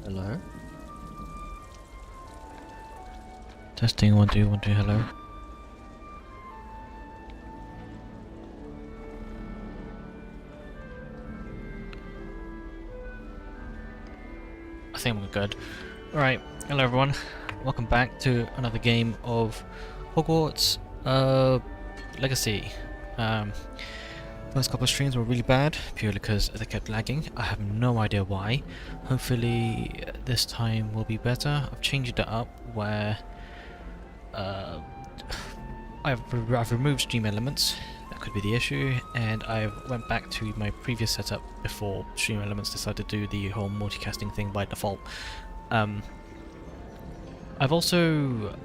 Hello? Testing 1 2 1 2, hello. I think we're good. Alright, hello everyone. Welcome back to another game of Hogwarts Legacy. First couple of streams were really bad, purely because they kept lagging. I have no idea why. Hopefully this time will be better. I've changed it up where I've removed stream elements. That could be the issue, and I went back to my previous setup before stream elements decided to do the whole multicasting thing by default. I've also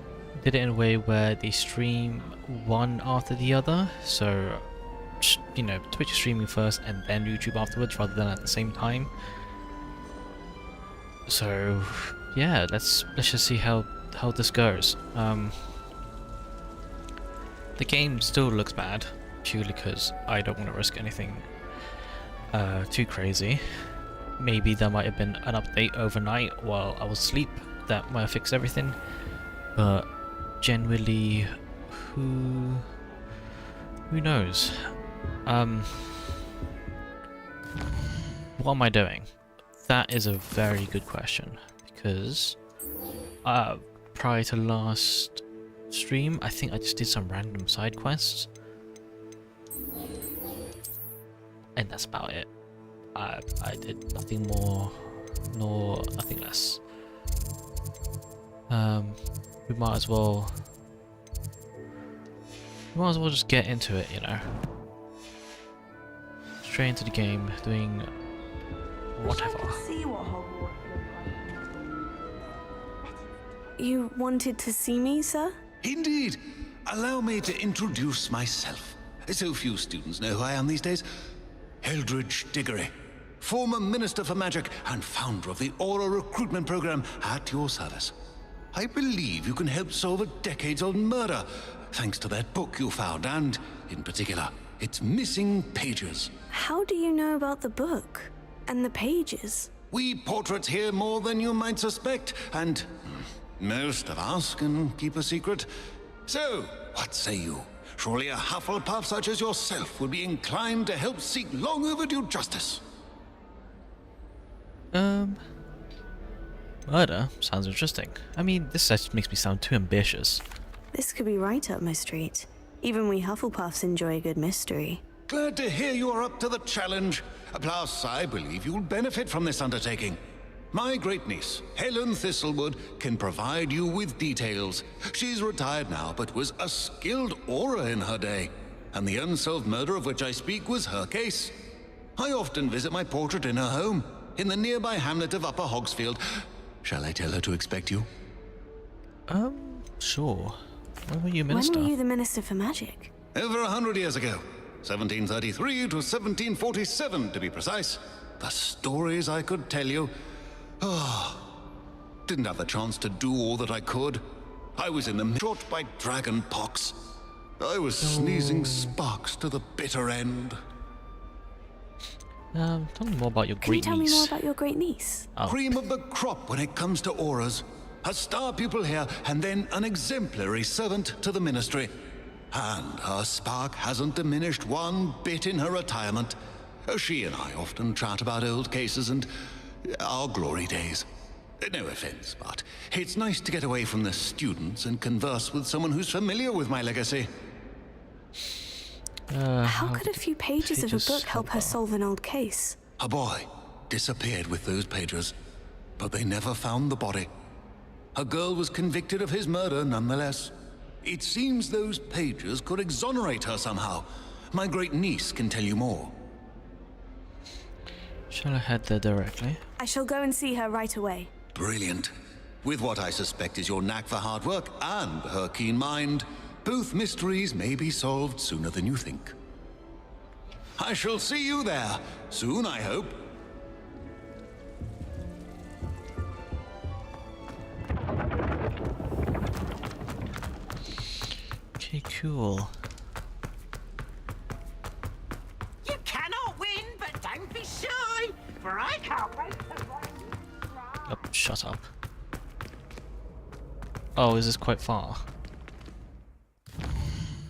did it in a way where they stream one after the other, so you know, Twitch is streaming first and then YouTube afterwards rather than at the same time. So yeah, let's just see how this goes. The game still looks bad, purely because I don't want to risk anything too crazy. Maybe there might have been an update overnight while I was asleep that might have fixed everything, but generally, who knows? What am I doing? That is a very good question, because prior to last stream, I think I just did some random side quests, and that's about it. I did nothing more nor nothing less. We might as well just get into it, you know. Straight into the game, doing whatever. See what Hogwarts looks like. You wanted to see me, sir? Indeed. Allow me to introduce myself. So few students know who I am these days. Eldridge Diggory, former Minister for Magic and founder of the Aura Recruitment Program, at your service. I believe you can help solve a decades-old murder, thanks to that book you found, and, in particular, its missing pages. How do you know about the book? And the pages? We portraits hear more than you might suspect, and most of us can keep a secret. So, what say you? Surely a Hufflepuff such as yourself would be inclined to help seek long overdue justice. Murder sounds interesting. I mean, this just makes me sound too ambitious. This could be right up my street. Even we Hufflepuffs enjoy a good mystery. Glad to hear you are up to the challenge. Plus, I believe you'll benefit from this undertaking. My great-niece, Helen Thistlewood, can provide you with details. She's retired now, but was a skilled aura in her day. And the unsolved murder of which I speak was her case. I often visit my portrait in her home, in the nearby hamlet of Upper Hogsfield. Shall I tell her to expect you? Sure. When were you Minister? When were you the Minister for Magic? Over 100 years ago. 1733 to 1747, to be precise. The stories I could tell you. Didn't have the chance to do all that I could. I was in the shot by dragon pox. I was sneezing sparks to the bitter end. Tell me more about your Can you great tell me more niece. about your great niece? Oh. Cream of the crop when it comes to auras. A star pupil here, and then an exemplary servant to the ministry. And her spark hasn't diminished one bit in her retirement. She and I often chat about old cases and our glory days. No offense, but it's nice to get away from the students and converse with someone who's familiar with my legacy. How could a few pages of a book help her solve an old case? A boy disappeared with those pages, but they never found the body. A girl was convicted of his murder nonetheless. It seems those pages could exonerate her somehow. My great niece can tell you more. Shall I head there directly? I shall go and see her right away. Brilliant. With what I suspect is your knack for hard work and her keen mind, both mysteries may be solved sooner than you think. I shall see you there, soon I hope. Okay, cool. You cannot win, but don't be shy, for I can't wait to run you dry. Oh, shut up. Oh, is this quite far?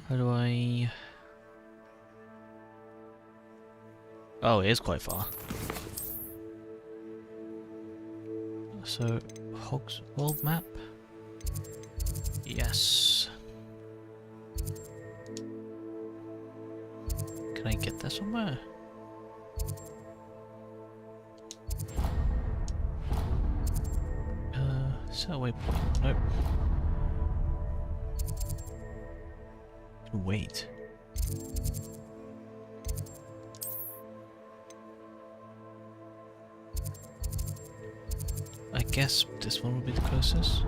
How do I... Oh, it is quite far. So, Hog's world map? Yes. Can I get there somewhere? Set a waypoint. Nope. Wait. I guess this one would be the closest.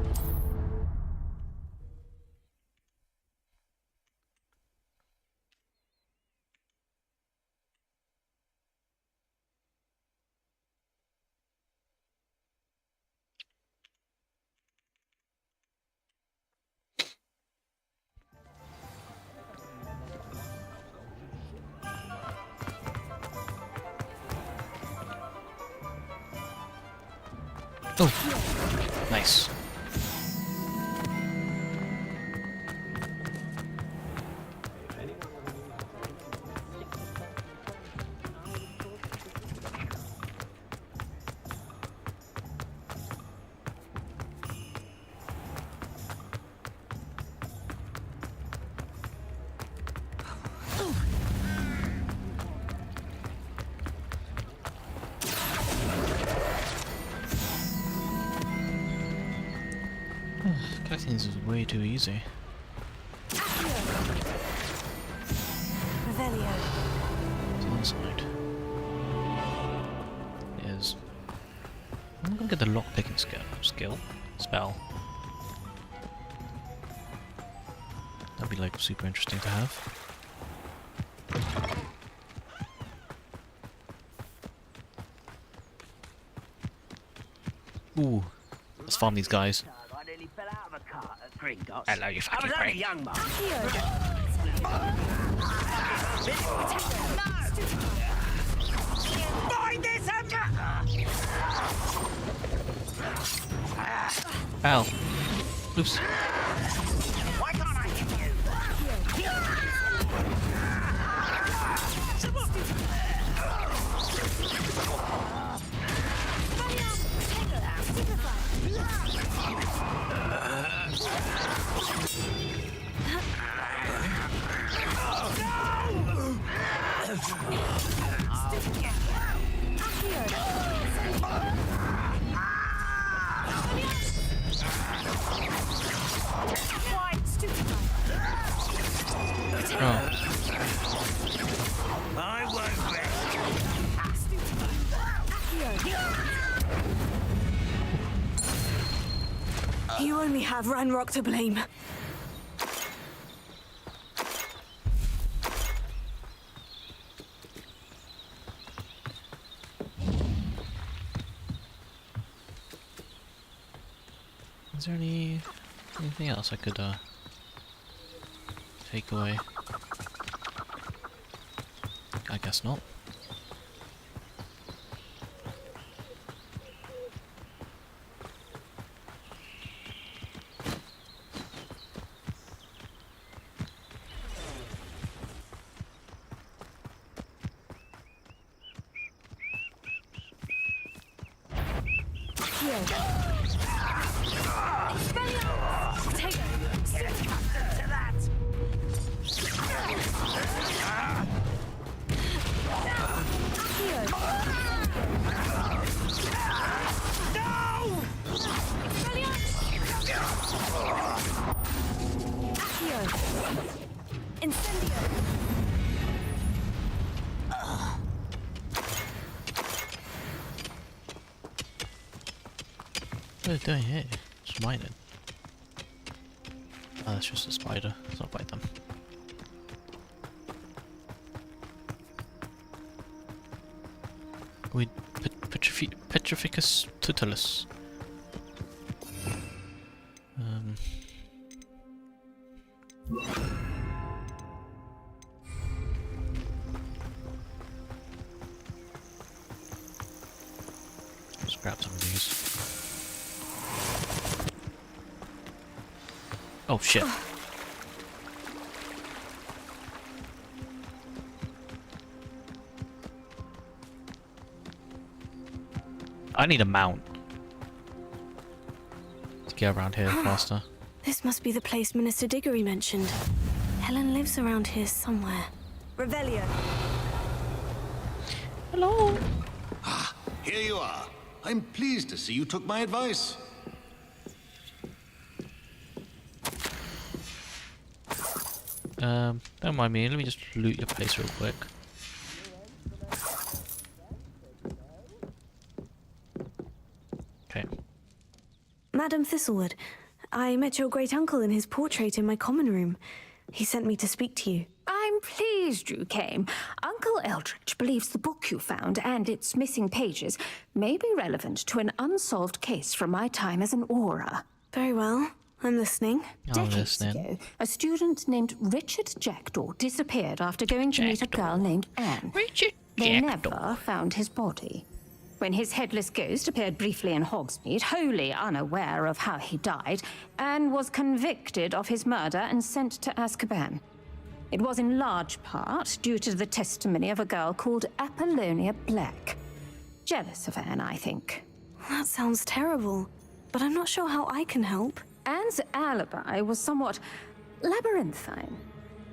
Oh, nice. Collecting this is way too easy. It's one side. It is. I'm gonna get the lockpicking spell. That'd be like super interesting to have. Ooh, let's farm these guys. Hello, you fucking prick. Ow. Oops. Why can't I hit you? Oh. I won't rest. You only have Ranrock to blame. Is there anything else I could take away? I guess not. What are they doing here? Just mining. Oh, that's just a spider. Let's not fight them. We Petrificus totalis. grab some of these. Oh shit. I need a mount to get around here faster. This must be the place Minister Diggory mentioned. Helen lives around here somewhere. Revelio. Hello. Ah, here you are. I'm pleased to see you took my advice. Don't mind me. Let me just loot your place real quick. Okay. Madam Thistlewood, I met your great-uncle in his portrait in my common room. He sent me to speak to you. I'm pleased you came. Uncle Eldridge believes the book you found and its missing pages may be relevant to an unsolved case from my time as an aura. Very well. I'm listening. Decades ago, a student named Richard Jackdaw disappeared after going to meet a girl named Anne. Richard They Jackdaw. never found his body. When his headless ghost appeared briefly in Hogsmeade, wholly unaware of how he died, Anne was convicted of his murder and sent to Azkaban. It was in large part due to the testimony of a girl called Apollonia Black. Jealous of Anne, I think. That sounds terrible, but I'm not sure how I can help. Anne's alibi was somewhat labyrinthine.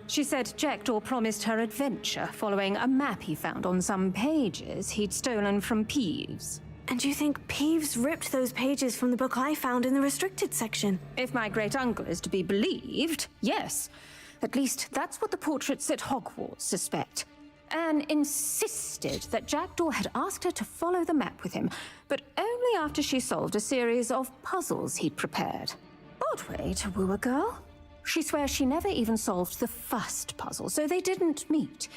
She said Jackdaw promised her adventure following a map he found on some pages he'd stolen from Peeves. And you think Peeves ripped those pages from the book I found in the restricted section? If my great-uncle is to be believed, yes. At least that's what the portraits at Hogwarts suspect. Anne insisted that Jackdaw had asked her to follow the map with him, but only after she solved a series of puzzles he'd prepared. Odd way to woo a girl. She swears she never even solved the first puzzle, so they didn't meet.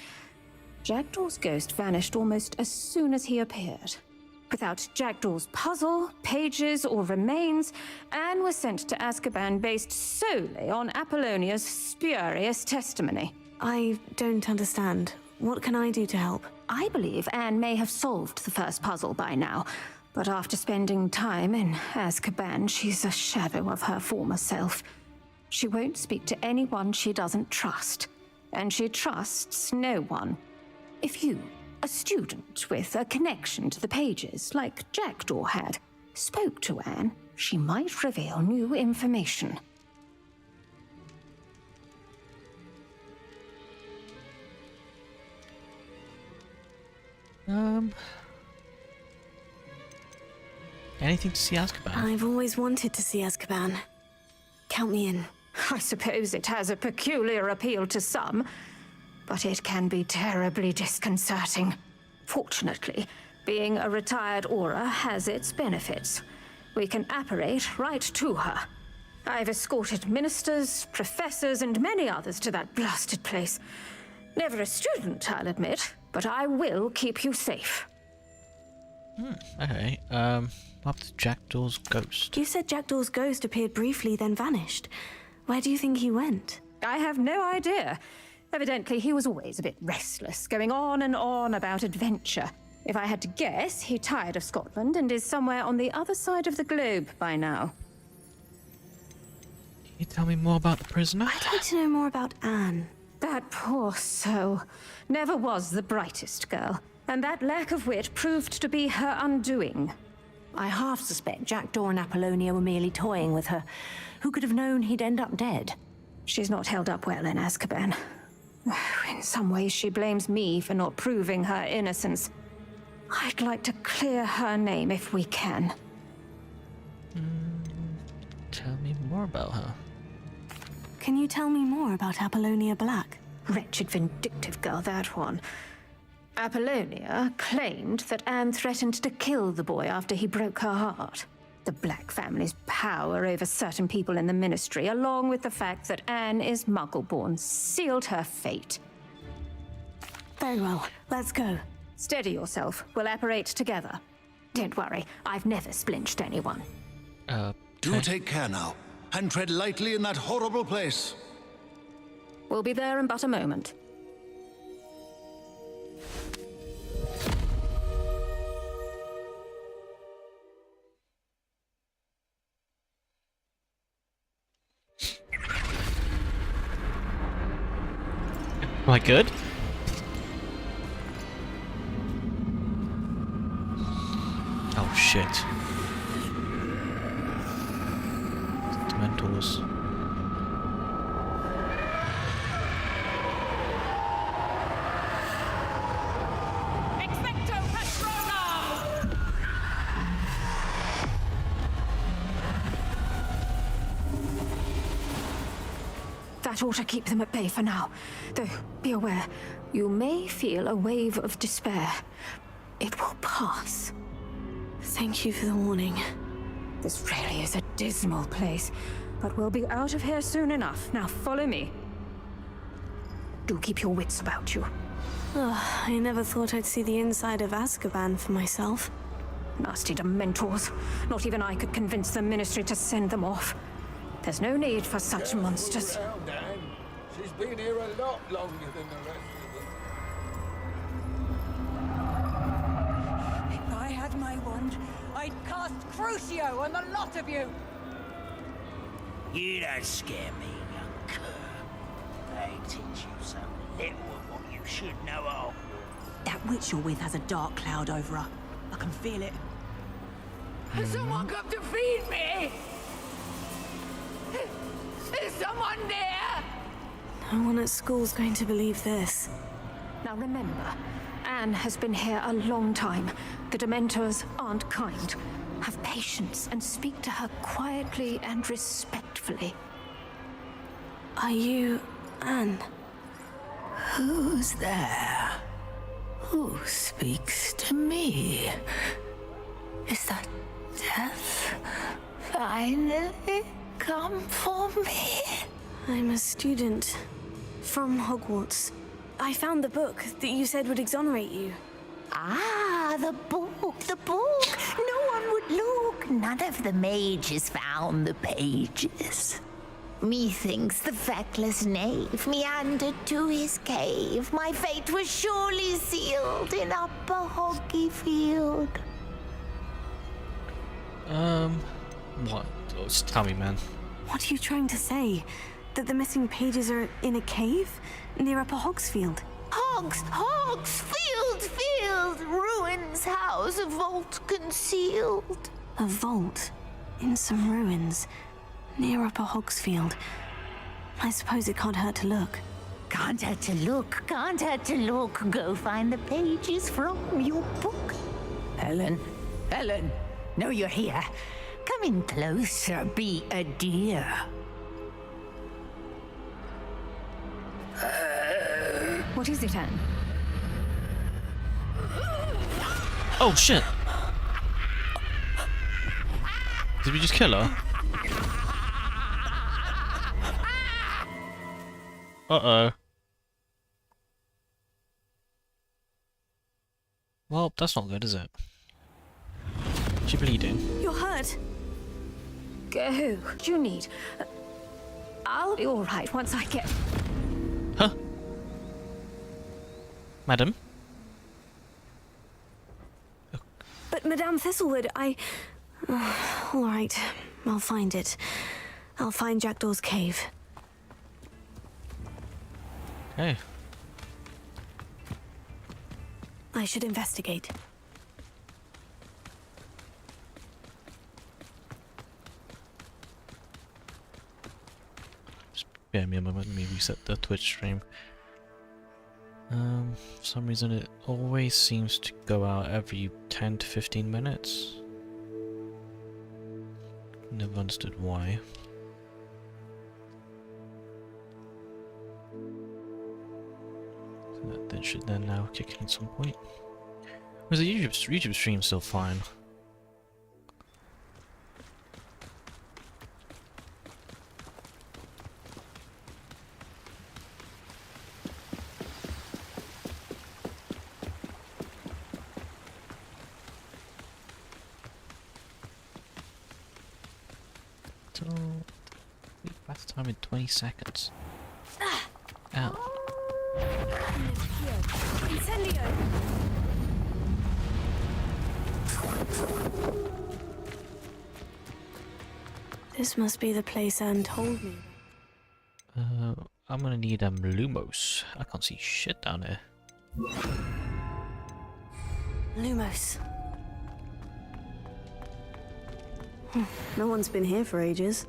Jackdaw's ghost vanished almost as soon as he appeared. Without Jackdaw's puzzle, pages, or remains, Anne was sent to Azkaban based solely on Apollonia's spurious testimony. I don't understand. What can I do to help? I believe Anne may have solved the first puzzle by now, but after spending time in Azkaban, she's a shadow of her former self. She won't speak to anyone she doesn't trust, and she trusts no one. If you, a student with a connection to the pages, like Jackdaw had, spoke to Anne, she might reveal new information. Anything to see Azkaban? I've always wanted to see Azkaban. Count me in. I suppose it has a peculiar appeal to some, but it can be terribly disconcerting. Fortunately, being a retired aura has its benefits. We can apparate right to her. I've escorted ministers, professors, and many others to that blasted place. Never a student, I'll admit, but I will keep you safe. Okay, up to Jackdaw's ghost. You said Jackdaw's ghost appeared briefly, then vanished. Where do you think he went? I have no idea. Evidently, he was always a bit restless, going on and on about adventure. If I had to guess, he tired of Scotland and is somewhere on the other side of the globe by now. Can you tell me more about the prisoner? I'd like to know more about Anne. That poor soul never was the brightest girl, and that lack of wit proved to be her undoing. I half suspect Jackdaw and Apollonia were merely toying with her. Who could have known he'd end up dead? She's not held up well in Azkaban. In some ways, she blames me for not proving her innocence. I'd like to clear her name if we can. Tell me more about her. Can you tell me more about Apollonia Black? Wretched, vindictive girl, that one. Apollonia claimed that Anne threatened to kill the boy after he broke her heart. The Black family's power over certain people in the Ministry, along with the fact that Anne is Muggle-born, sealed her fate. Very well. Let's go. Steady yourself. We'll apparate together. Don't worry, I've never splinched anyone. Do take care now, and tread lightly in that horrible place. We'll be there in but a moment. I good? Oh shit. Dementors. Expecto Patronum! That ought to keep them at bay for now. Though, be aware, you may feel a wave of despair. It will pass. Thank you for the warning. This really is a dismal place, but we'll be out of here soon enough. Now follow me. Do keep your wits about you. Ugh, I never thought I'd see the inside of Azkaban for myself. Nasty Dementors. Not even I could convince the Ministry to send them off. There's no need for such monsters. Down, Dan. She's been here a lot longer than the rest of them. If I had my wand, I'd cast Crucio on the lot of you! You don't scare me, young cur. They teach you so little of what you should know of. That witch you're with has a dark cloud over her. I can feel it. Has someone come to feed me? Is someone there? No one at school's going to believe this. Now remember, Anne has been here a long time. The Dementors aren't kind. Have patience and speak to her quietly and respectfully. Are you Anne? Who's there? Who speaks to me? Is that death finally come for me? I'm a student from Hogwarts. I found the book that you said would exonerate you. Ah, the book, the book. No one would look. None of the mages found the pages. Methinks the feckless knave meandered to his cave. My fate was surely sealed in Upper Hoggyfield. What? Oh, just tell me, man. What are you trying to say? That the missing pages are in a cave near Upper Hogsfield? Field, ruins house, a vault concealed. A vault in some ruins near Upper Hogsfield. I suppose it can't hurt to look. Can't hurt to look, can't hurt to look. Go find the pages from your book. Helen, know you're here. Come in closer, be a dear. What is it, Anne? Oh shit! Did we just kill her? Uh-oh. Well, that's not good, is it? Is she bleeding? You're hurt. Go. What do you need? I'll be all right once I get... Huh? Madam? But Madame Thistlewood, all right, I'll find it. I'll find Jackdaw's cave. Okay. I should investigate. Just bear me a moment, let me reset the Twitch stream. For some reason it always seems to go out every 10 to 15 minutes. Never understood why. So that should then now kick in at some point. Whereas the YouTube stream's still fine. Last time in 20 seconds. Ow. Incendio! This must be the place Anne told me. I'm gonna need Lumos. I can't see shit down here. Lumos. No one's been here for ages.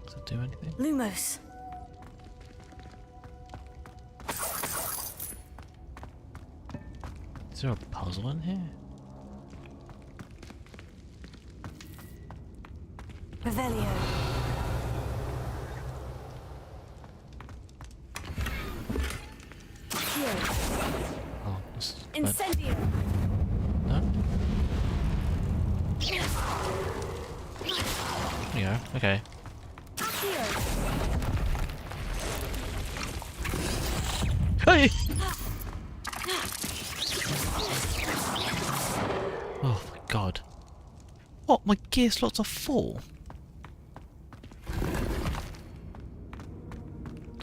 Does it do anything? Lumos. Is there a puzzle in here? Revelio. Oh, this is bad. Incendio. No? Yeah, okay. Hey! Oh my god. What? My gear slots are full?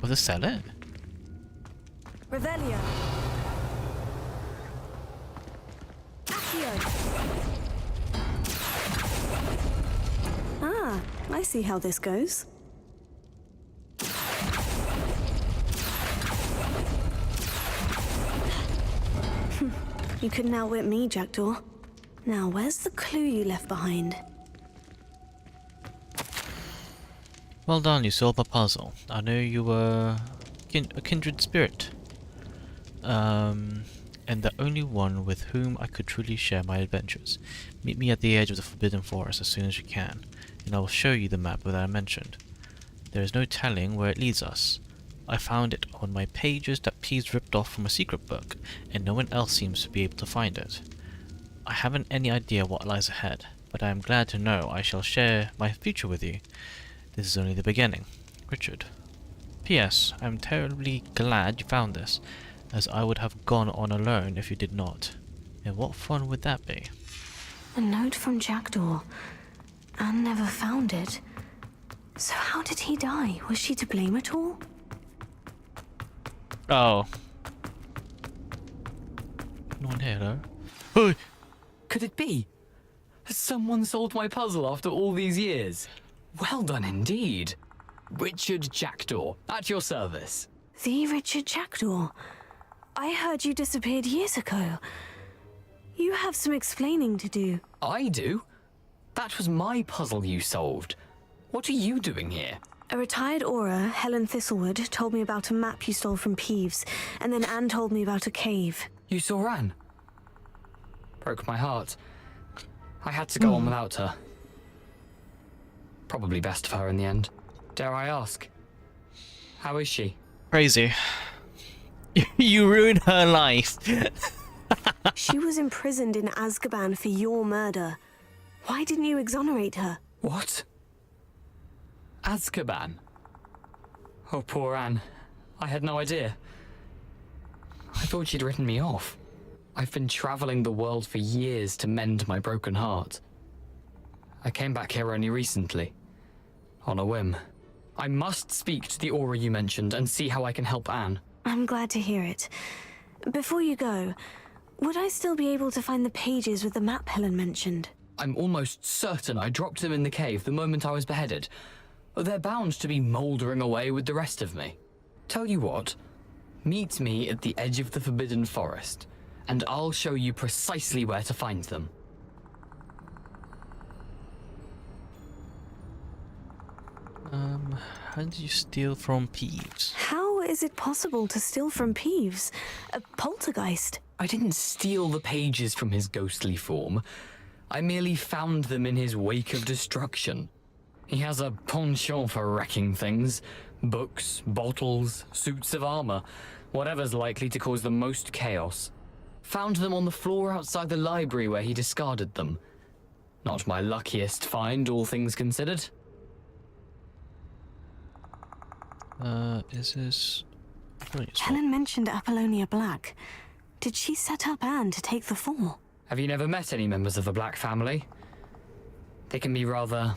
Do I sell it? Revelio. Ah, I see how this goes. You couldn't outwit me, Jackdaw. Now, where's the clue you left behind? Well done, you solved the puzzle. I knew you were a kindred spirit. And the only one with whom I could truly share my adventures. Meet me at the edge of the Forbidden Forest as soon as you can, and I will show you the map that I mentioned. There is no telling where it leads us. I found it on my pages that Peeves ripped off from a secret book, and no one else seems to be able to find it. I haven't any idea what lies ahead, but I am glad to know I shall share my future with you. This is only the beginning. Richard. P.S. I am terribly glad you found this, as I would have gone on alone if you did not. And what fun would that be? A note from Jackdaw. Anne never found it. So how did he die? Was she to blame at all? Oh. No one here, though. Hey! Could it be? Has someone solved my puzzle after all these years? Well done indeed. Richard Jackdaw, at your service. The Richard Jackdaw. I heard you disappeared years ago. You have some explaining to do. I do? That was my puzzle you solved. What are you doing here? A retired Aura, Helen Thistlewood, told me about a map you stole from Peeves, and then Anne told me about a cave. You saw Anne? Broke my heart. I had to go on without her. Probably best for her in the end. Dare I ask? How is she? Crazy. You ruined her life. She was imprisoned in Azkaban for your murder. Why didn't you exonerate her? What? Azkaban? Oh, poor Anne. I had no idea. I thought she'd written me off. I've been traveling the world for years to mend my broken heart. I came back here only recently. On a whim. I must speak to the Aura you mentioned and see how I can help Anne. I'm glad to hear it. Before you go, would I still be able to find the pages with the map Helen mentioned? I'm almost certain I dropped them in the cave the moment I was beheaded. They're bound to be mouldering away with the rest of me. Tell you what, meet me at the edge of the Forbidden Forest, and I'll show you precisely where to find them. How did you steal from Peeves? How is it possible to steal from Peeves? A poltergeist? I didn't steal the pages from his ghostly form. I merely found them in his wake of destruction. He has a penchant for wrecking things. Books, bottles, suits of armor, whatever's likely to cause the most chaos. Found them on the floor outside the library where he discarded them. Not my luckiest find, all things considered. Is this... Helen mentioned Apollonia Black. Did she set up Anne to take the fall? Have you never met any members of the Black family? They can be rather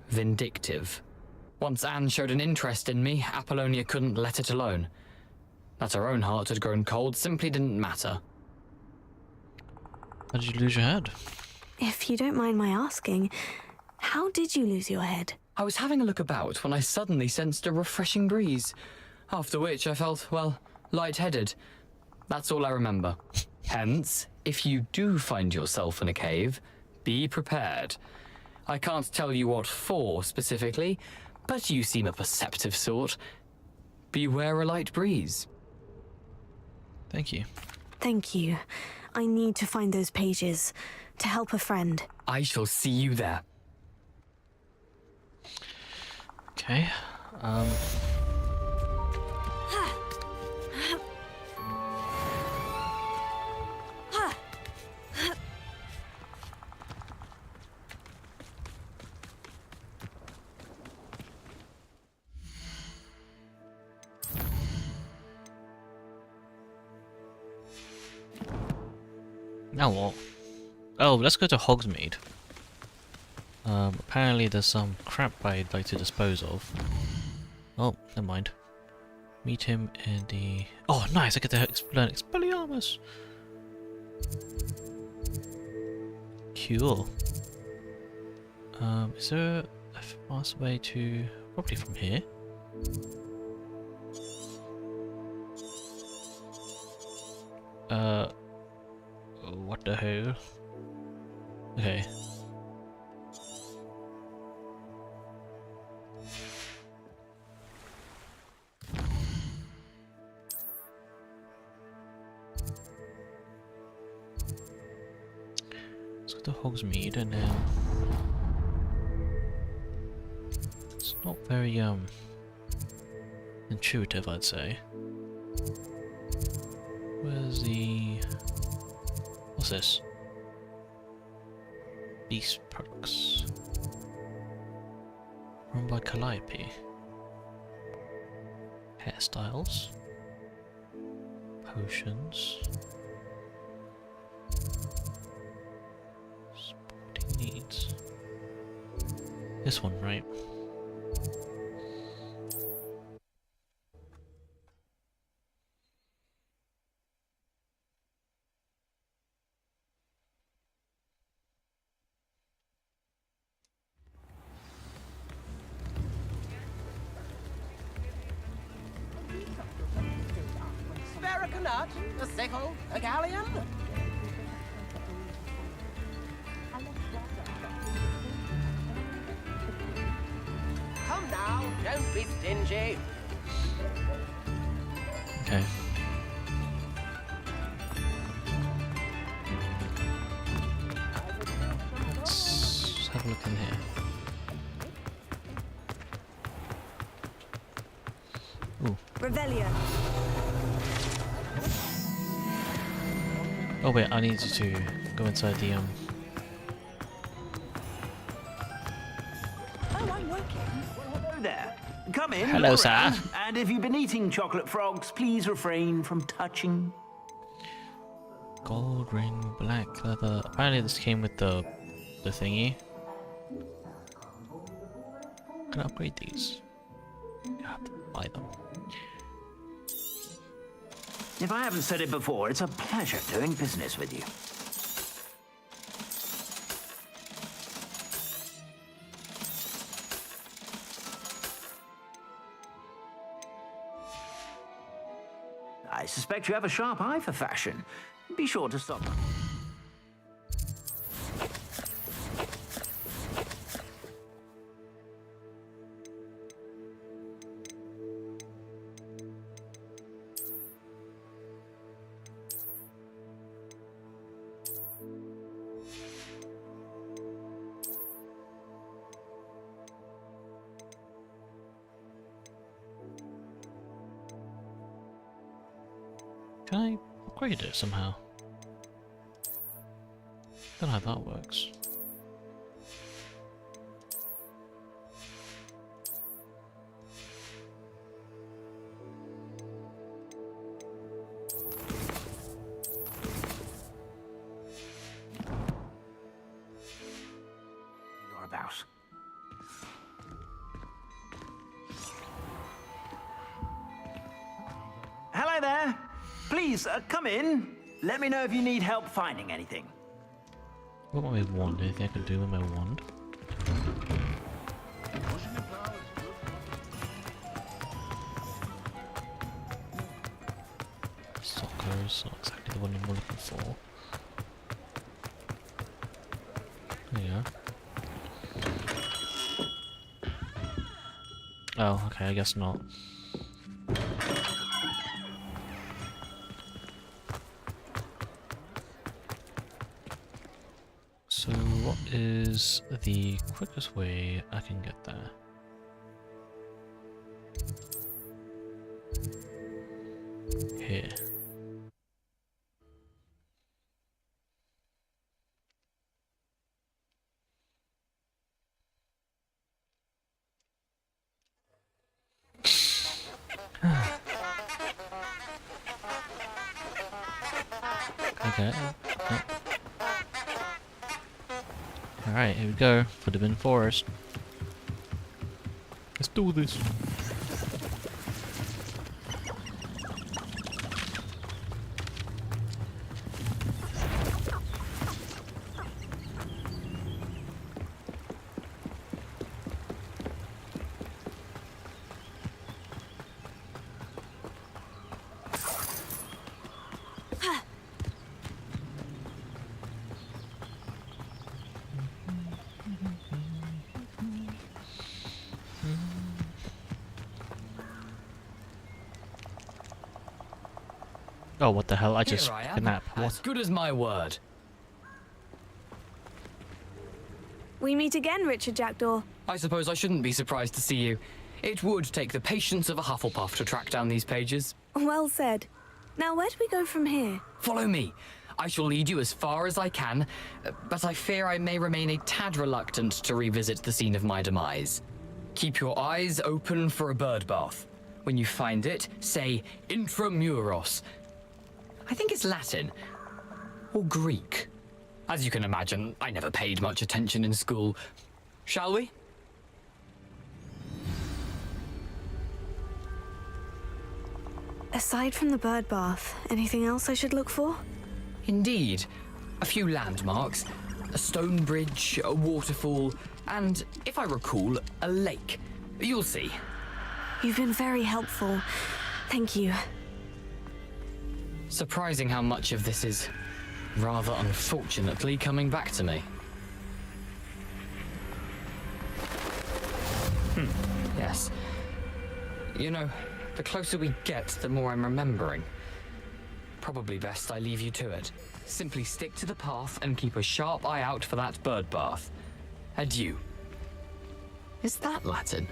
vindictive. Once Anne showed an interest in me, Apollonia couldn't let it alone. That her own heart had grown cold simply didn't matter. How did you lose your head? If you don't mind my asking, how did you lose your head? I was having a look about when I suddenly sensed a refreshing breeze, after which I felt, well, lightheaded. That's all I remember. Hence, if you do find yourself in a cave, be prepared. I can't tell you what for specifically, but you seem a perceptive sort. Beware a light breeze. Thank you. Thank you. I need to find those pages to help a friend. I shall see you there. Okay. Now what? Oh, let's go to Hogsmeade. Apparently there's some crap I'd like to dispose of. Oh, never mind. Meet him in the... Oh, nice! I get to learn Expelliarmus! Cool. Is there a fast way to... Probably from here? What the hell? Okay. Let's go to Hogsmeade and then... It's not very, intuitive, I'd say. Where's the... What's this? Beast perks. Run by Calliope. Hairstyles. Potions. Sporting needs. This one, right? A nut, a sickle, a galleon. Come now, don't be stingy. Okay. Let's have a look in here. Ooh. Revelio. Oh wait, I need to go inside the Oh, I'm working. Well, hello there. Come in. Hello, look sir. around. And if you've been eating chocolate frogs, please refrain from touching. gold ring, black leather. Apparently this came with the thingy. Can I upgrade these? I have to buy them. If I haven't said it before, it's a pleasure doing business with you. I suspect you have a sharp eye for fashion. Be sure to stop. Can I upgrade it somehow? Don't know how that works. You're about. Hello Hi there. Please, come in. Let me know if you need help finding anything. What about my wand? Anything I can do with my wand? Sockers, not exactly the one I'm looking for. There you go. Oh, okay, I guess not. So what is the quickest way I can get there? Here. Okay. Alright, here we go. Forbidden Forest. Let's do this. Oh, what the hell? I just Here I took a am, nap. as What? good as my word. We meet again, Richard Jackdaw. I suppose I shouldn't be surprised to see you. It would take the patience of a Hufflepuff to track down these pages. Well said. Now, where do we go from here? Follow me. I shall lead you as far as I can, but I fear I may remain a tad reluctant to revisit the scene of my demise. Keep your eyes open for a bird bath. When you find it, say Intramuros. I think it's Latin. Or Greek. As you can imagine, I never paid much attention in school. Shall we? Aside from the bird bath, anything else I should look for? Indeed. A few landmarks. A stone bridge, a waterfall, and, if I recall, a lake. You'll see. You've been very helpful. Thank you. Surprising how much of this is, rather unfortunately, coming back to me. Yes. You know, the closer we get, the more I'm remembering. Probably best I leave you to it. Simply stick to the path and keep a sharp eye out for that bird bath. Adieu. Is that Latin?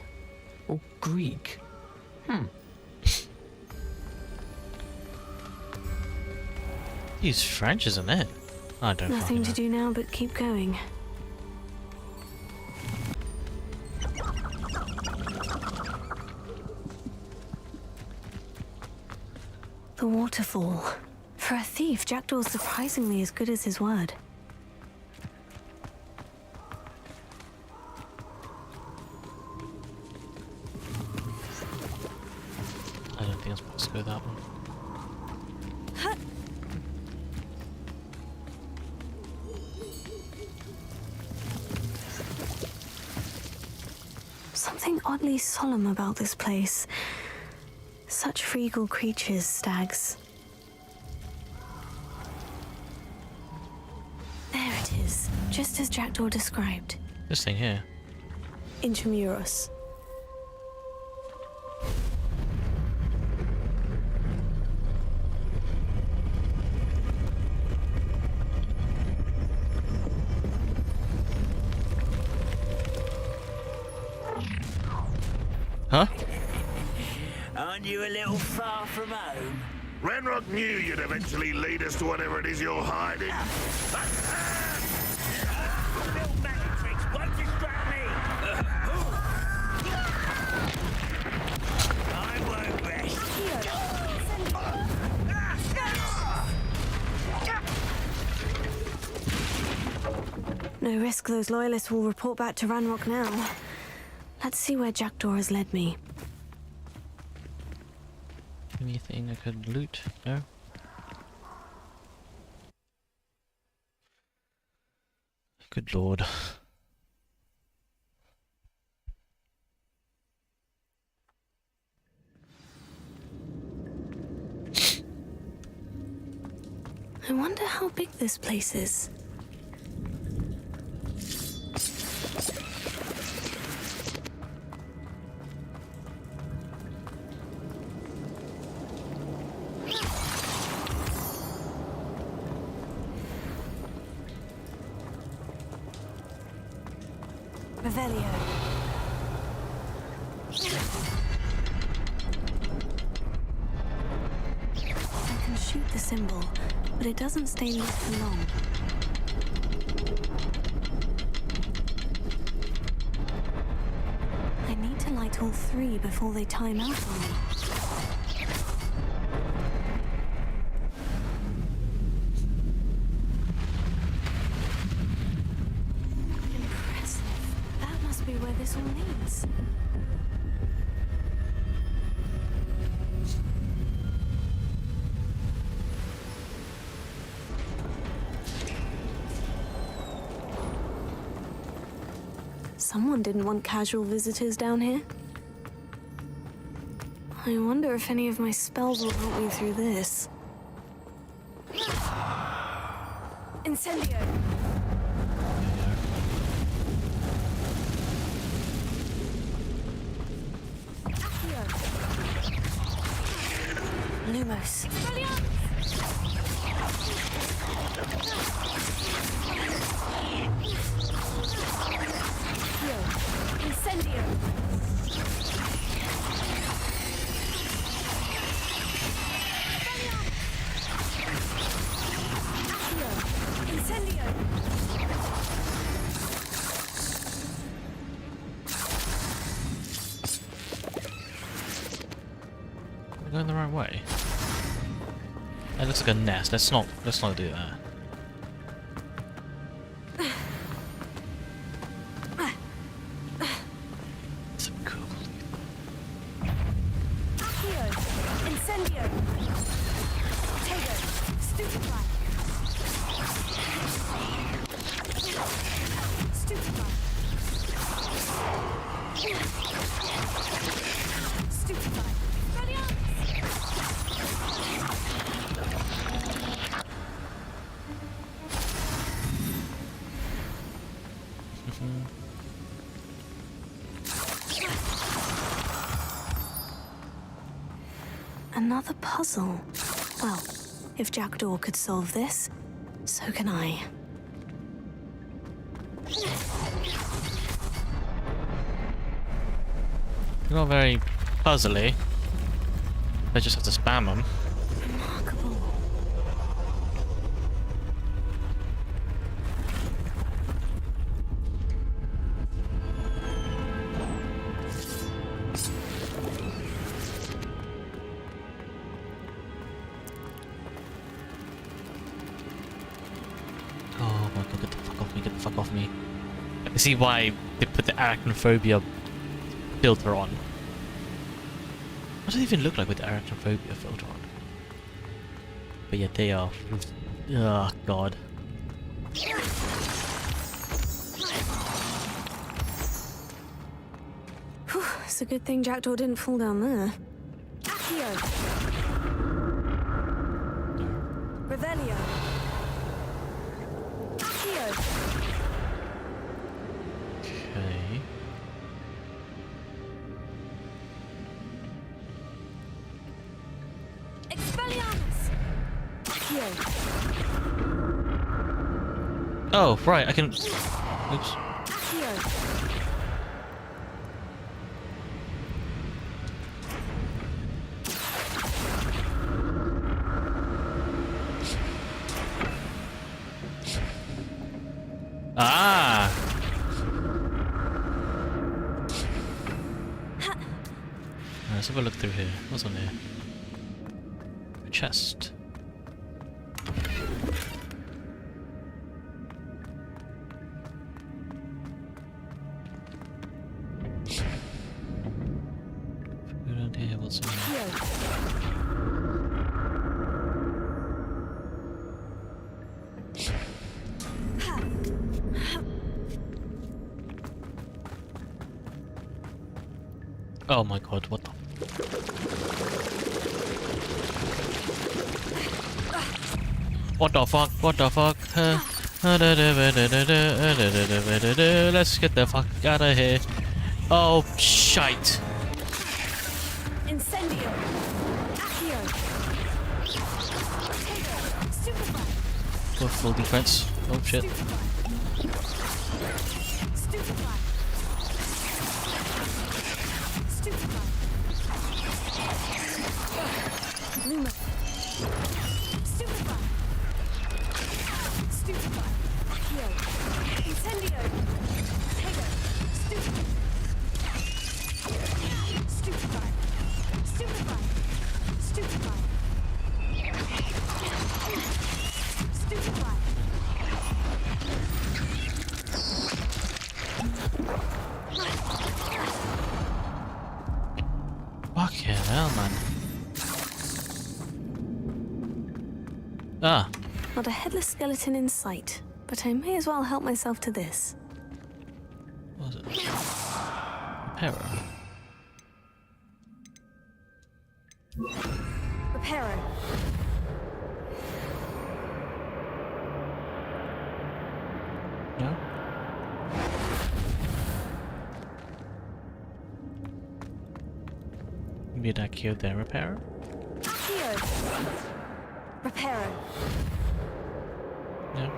Or Greek? He's French, isn't it? I don't Nothing fucking to know. do now but keep going. The waterfall. For a thief, Jackdaw's surprisingly as good as his word. I don't think I'm supposed to go that one. Something oddly solemn about this place. Such regal creatures, stags. There it is, just as Jackdaw described. This thing here. Intramuros. Huh? Aren't you a little far from home? Ranrock knew you'd eventually lead us to whatever it is you're hiding. Little magic tricks won't distract me. I won't rest. No risk those loyalists will report back to Ranrock now. Let's see where Jackdaw has led me. Anything I could loot? No? Good lord. I wonder how big this place is. Revelio. I can shoot the symbol, but it doesn't stay lit for long. I need to light all three before they time out on me. Impressive. That must be where this all leads. Someone didn't want casual visitors down here. I wonder if any of my spells will help me through this. Incendio! Accio! Lumos! Incendio! Incendio! We're going the right way. That looks like a nest. Let's not do that. Incendio! Tego! Stupefy! Stupefy! Stupefy! Another puzzle. Well, if Jackdaw could solve this, so can I. They're not very puzzly. I just have to spam them. Remarkable. Oh my god, get the fuck off me, get the fuck off me. I can see why they put the arachnophobia filter on. What does it even look like with the arachnophobia filter on? But yeah, they are. Oh god. Whew, it's a good thing Jackdaw didn't fall down there. Accio! Revelio! Accio! Okay. Expelliarmus! Accio! Oh, right, I can. Oops. Accio! Ah! Let's have a look through here. What's on here? A chest. Go down here, what's in here? Oh my god, what the? What the fuck? What the fuck? Let's get the fuck out of here. Oh, shite. Incendio. Accio. Stupefy. Go full defense. Oh shit. Stupefy. Stupefy. Luma. Stupefy. Stupefy. Accio. Incendio. Tego. Stupefy. Stupefy. Stupefy. Stupefy. Stupefy. Fucking hell, man. Ah, Not a headless skeleton in sight, but I may as well help myself to this. what was it? Repairer. Reparo. No? Maybe that killed their repairer? Accio. Reparo. No?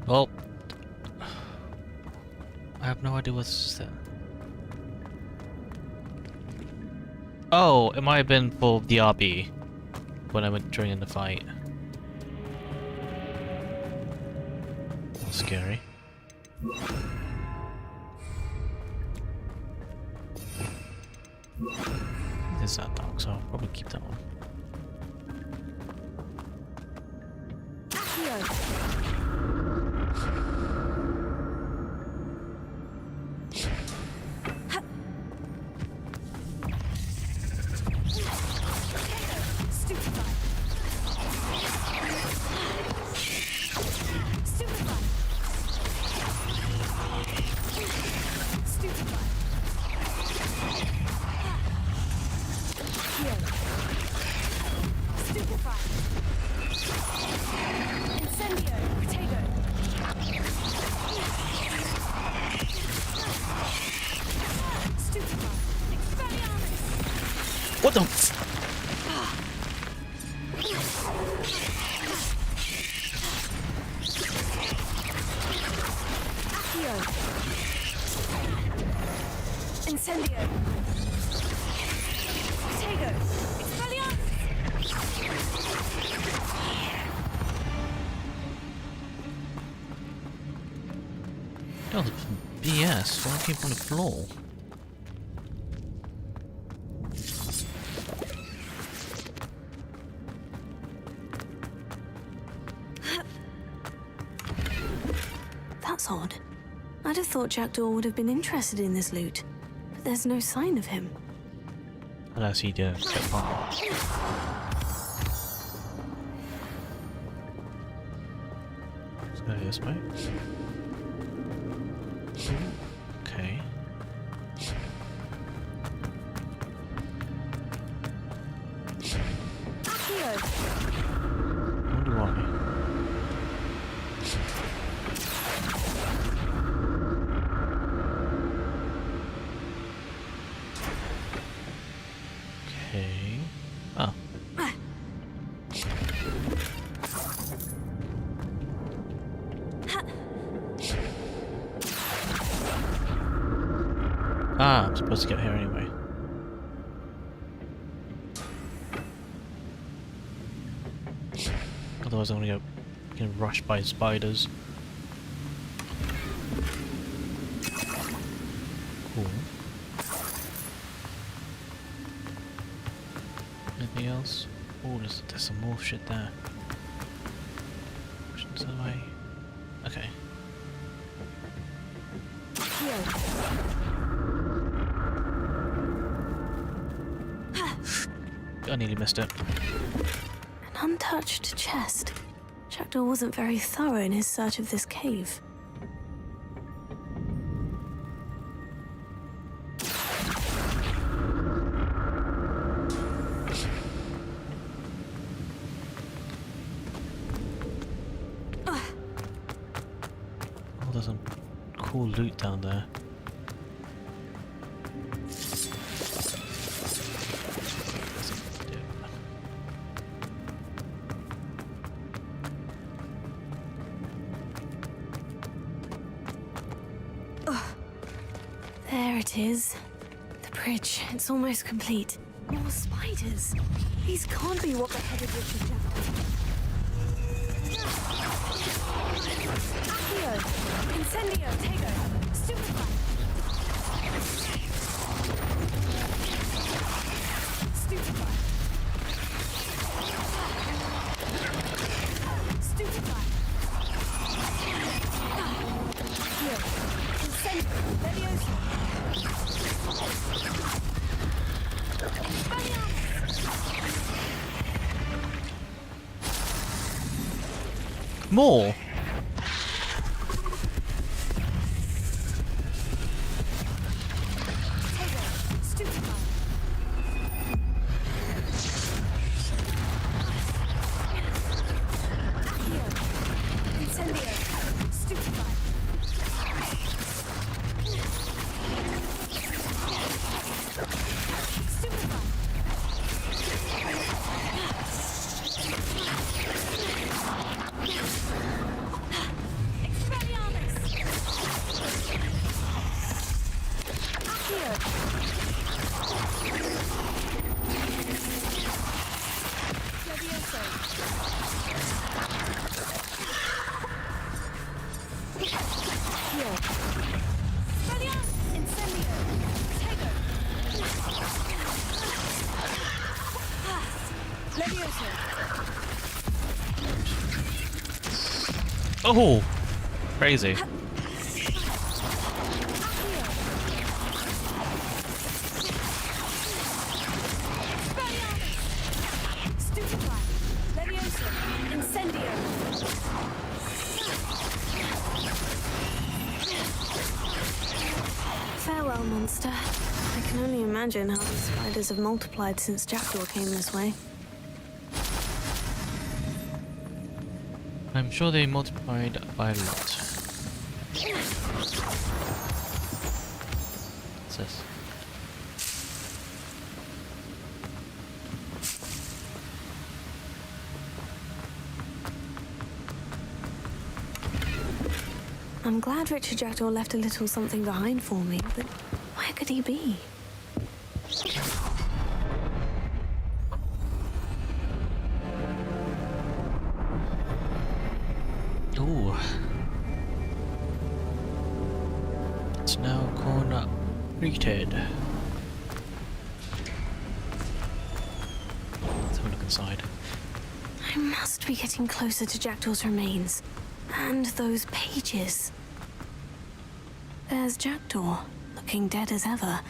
Well, I have no idea what's that. Oh, it might have been for the RB when I went during the fight. That's scary. There's that dog, so I'll probably keep that one. Accio. Stupefy. Stupefy. Stupefy. Accio. Stupefy. Incendio. Potato. Stupefy. Expelliarmus. What the f- Accio. Incendio. Potato. Expelliarmus. That was BS. Why keep on the floor? That's odd. I'd have thought Jackdaw would have been interested in this loot, but there's no sign of him. Unless he did get part. Let's go this way. Okay. Accio. Wonder why. Okay. Oh. Ah, I'm supposed to get here anyway. Otherwise I'm gonna get rushed by spiders. Cool. Anything else? Oh, there's some more shit there. Which one's the way? Okay. I nearly missed it. An untouched chest. Jackdaw wasn't very thorough in his search of this cave. Oh, there's some cool loot down there. There it is. The bridge. It's almost complete. More spiders. These can't be what the headed Richard Jackdaw. Accio! Incendio! Tego! Stupefy! Stupefy! Stupefy! Accio! Incendio! Leviosa! More? Oh, crazy. Farewell, monster. I can only imagine how the spiders have multiplied since Jackdaw came this way. I'm sure they multiplied by a lot. What's this? I'm glad Richard Jackdaw left a little something behind for me, but where could he be? Ooh. It's now completed. Let's have a look inside. I must be getting closer to Jackdaw's remains. And those pages. There's Jackdaw, looking dead as ever.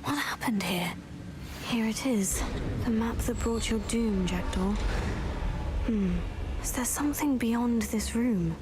What happened here? Here it is. The map that brought your doom, Jackdaw. Is there something beyond this room?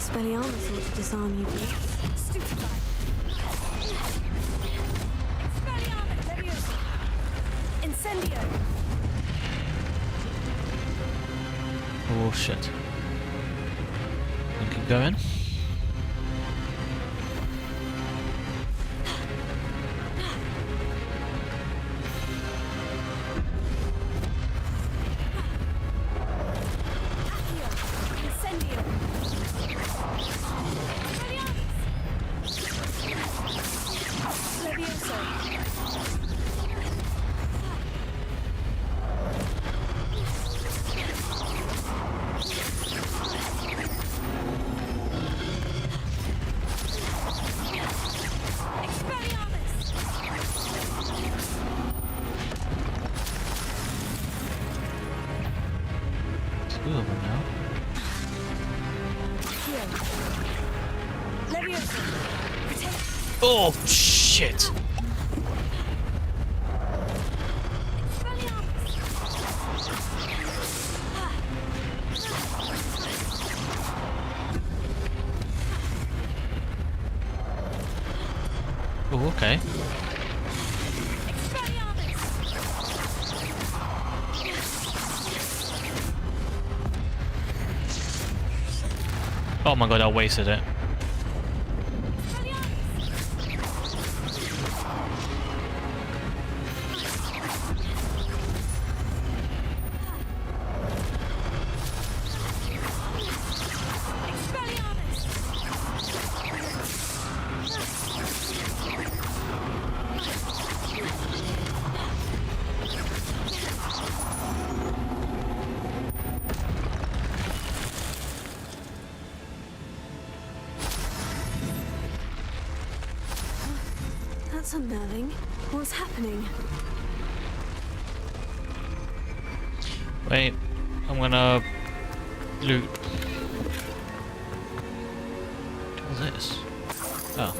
Expelliarmus thought to disarm you, please. Stupefied. Expelliarmus, Leviosa. Incendio. Oh shit. We can go in. Leviosa. Oh, shit! Oh, okay. Oh my god, I wasted it. That's unnerving. What's happening? Wait, I'm gonna loot. What's this? Oh.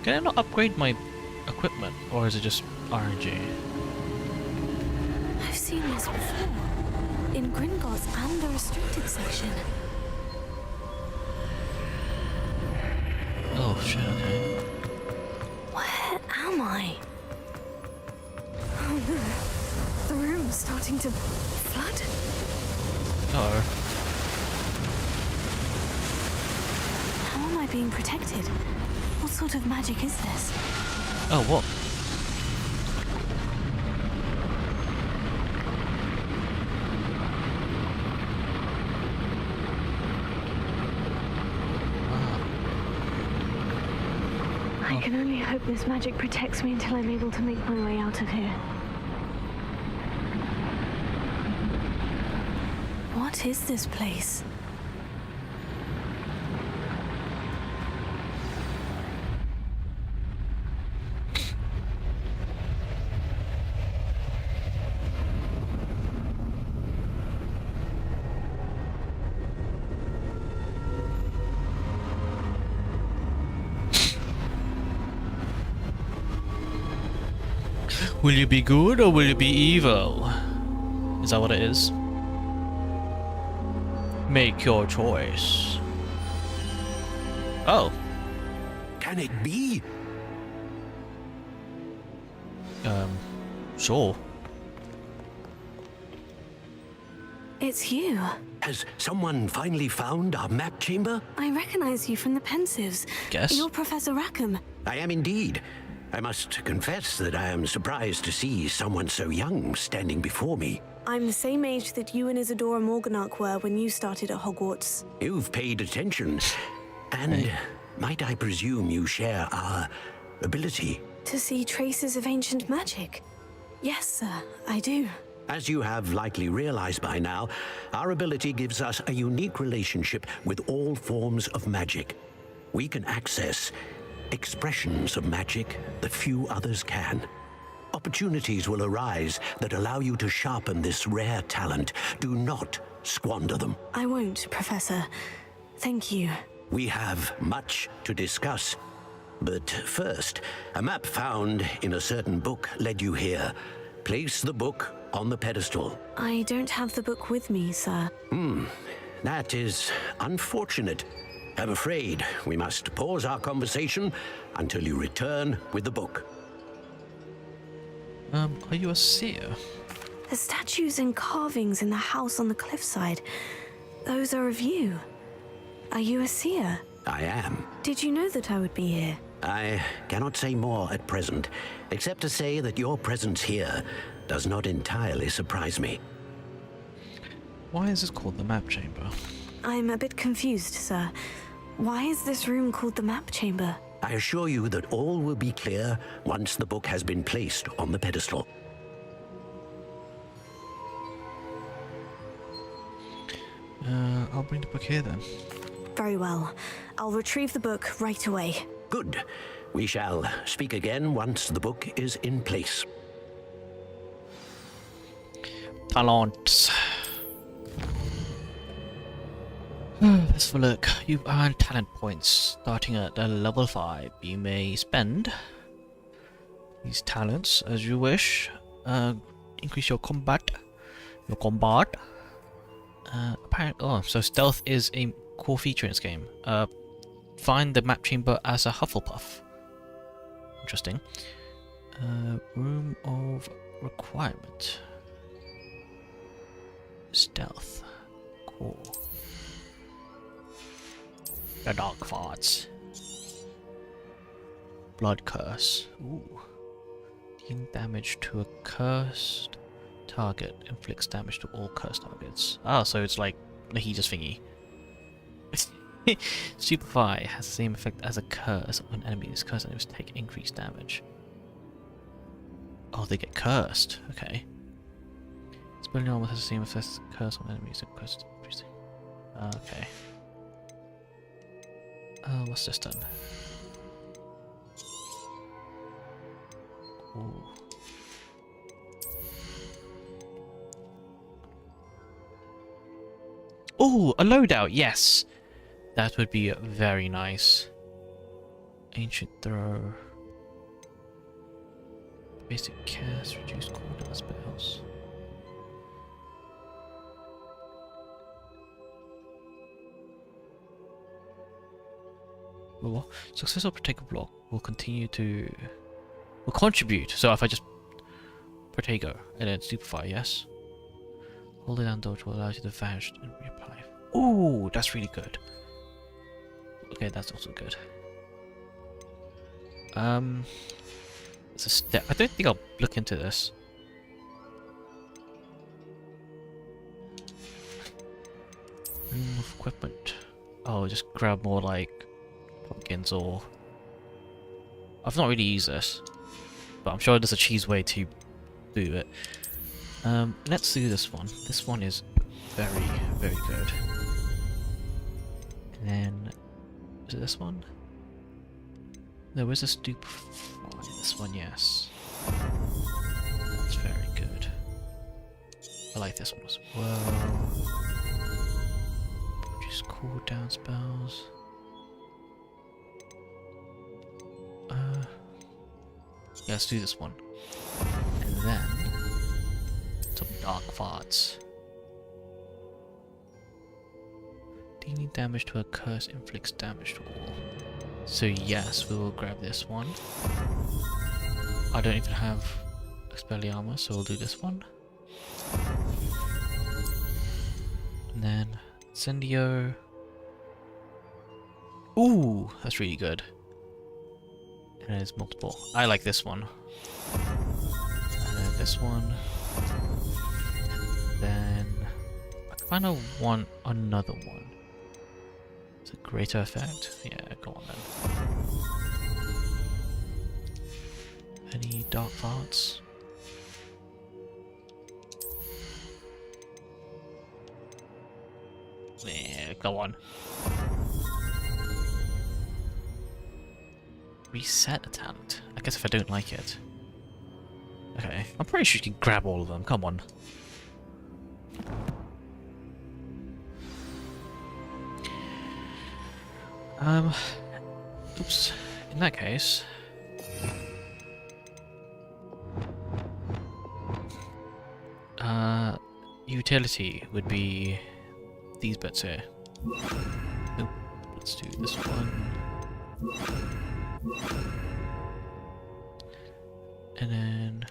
Can I not upgrade my equipment, or is it just RNG? I've seen this before. In Gringotts and the restricted section. Oh shit, okay. Where am I? Oh no. The room's starting to flood. Uh-oh. How am I being protected? What sort of magic is this? Oh, what? I can only hope this magic protects me until I'm able to make my way out of here. What is this place? Will you be good or will you be evil? Is that what it is? Make your choice. Oh. Can it be? Sure. It's you. Has someone finally found our map chamber? I recognize you from the Pensives. Guess. You're Professor Rackham. I am indeed. I must confess that I am surprised to see someone so young standing before me. I'm the same age that you and Isadora Morganach were when you started at Hogwarts. You've paid attention. And might I presume you share our ability? To see traces of ancient magic? Yes, sir, I do. As you have likely realized by now, our ability gives us a unique relationship with all forms of magic. We can access expressions of magic that few others can. Opportunities will arise that allow you to sharpen this rare talent. Do not squander them. I won't, Professor. Thank you. We have much to discuss. But first, a map found in a certain book led you here. Place the book on the pedestal. I don't have the book with me, sir. That is unfortunate. I'm afraid we must pause our conversation until you return with the book. Are you a seer? The statues and carvings in the house on the cliffside, those are of you. Are you a seer? I am. Did you know that I would be here? I cannot say more at present, except to say that your presence here does not entirely surprise me. Why is this called the map chamber? I'm a bit confused, sir. Why is this room called the map chamber? I assure you that all will be clear once the book has been placed on the pedestal. I'll bring the book here then. Very well. I'll retrieve the book right away. Good. We shall speak again once the book is in place. Talents. Let's have a look. You earn talent points starting at level 5. You may spend these talents as you wish. Increase your combat. Oh, so stealth is a core feature in this game. Find the map chamber as a Hufflepuff. Interesting. Room of requirement. Stealth. Core. The dark farts. Blood curse. Ooh. Dealing damage to a cursed target inflicts damage to all cursed targets. Ah, so it's like the Aegis thingy. Superfy has the same effect as a curse when enemies. Cursed enemies take increased damage. Oh, they get cursed. Okay. Spelling armor has the same effect as a curse on enemies. Cursed. Okay. What's this done? Ooh. Oh, a loadout, yes! That would be very nice. Ancient throw. Basic cast, reduce cooldown spells. Well, successful Protego block will contribute. So if I just Protego and then Superfire, yes. Hold it down dodge will allow you to vanish and reapply. Ooh, that's really good. Okay, that's also good. It's a step. I don't think I'll look into this. Room of equipment. Oh, just grab more like pumpkins or. I've not really used this, but I'm sure there's a cheese way to do it. Let's do this one. This one is very, very good. And then, is it this one? There was a stupefy. This one, yes. That's very good. I like this one as well. Just cooldown spells. Yeah, let's do this one. And then some dark farts. Dealing damage to a curse inflicts damage to all. So yes, we will grab this one. I don't even have Expelliarmus, so we'll do this one. And then Incendio. Ooh, that's really good. And there's multiple. I like this one. And then this one. Then I kind of want another one. It's a greater effect. Yeah, go on then. Any dark farts? Yeah, go on. Reset a talent. I guess if I don't like it. Okay, I'm pretty sure you can grab all of them. Come on. Oops. In that case, utility would be these bits here. Nope. Let's do this one. And then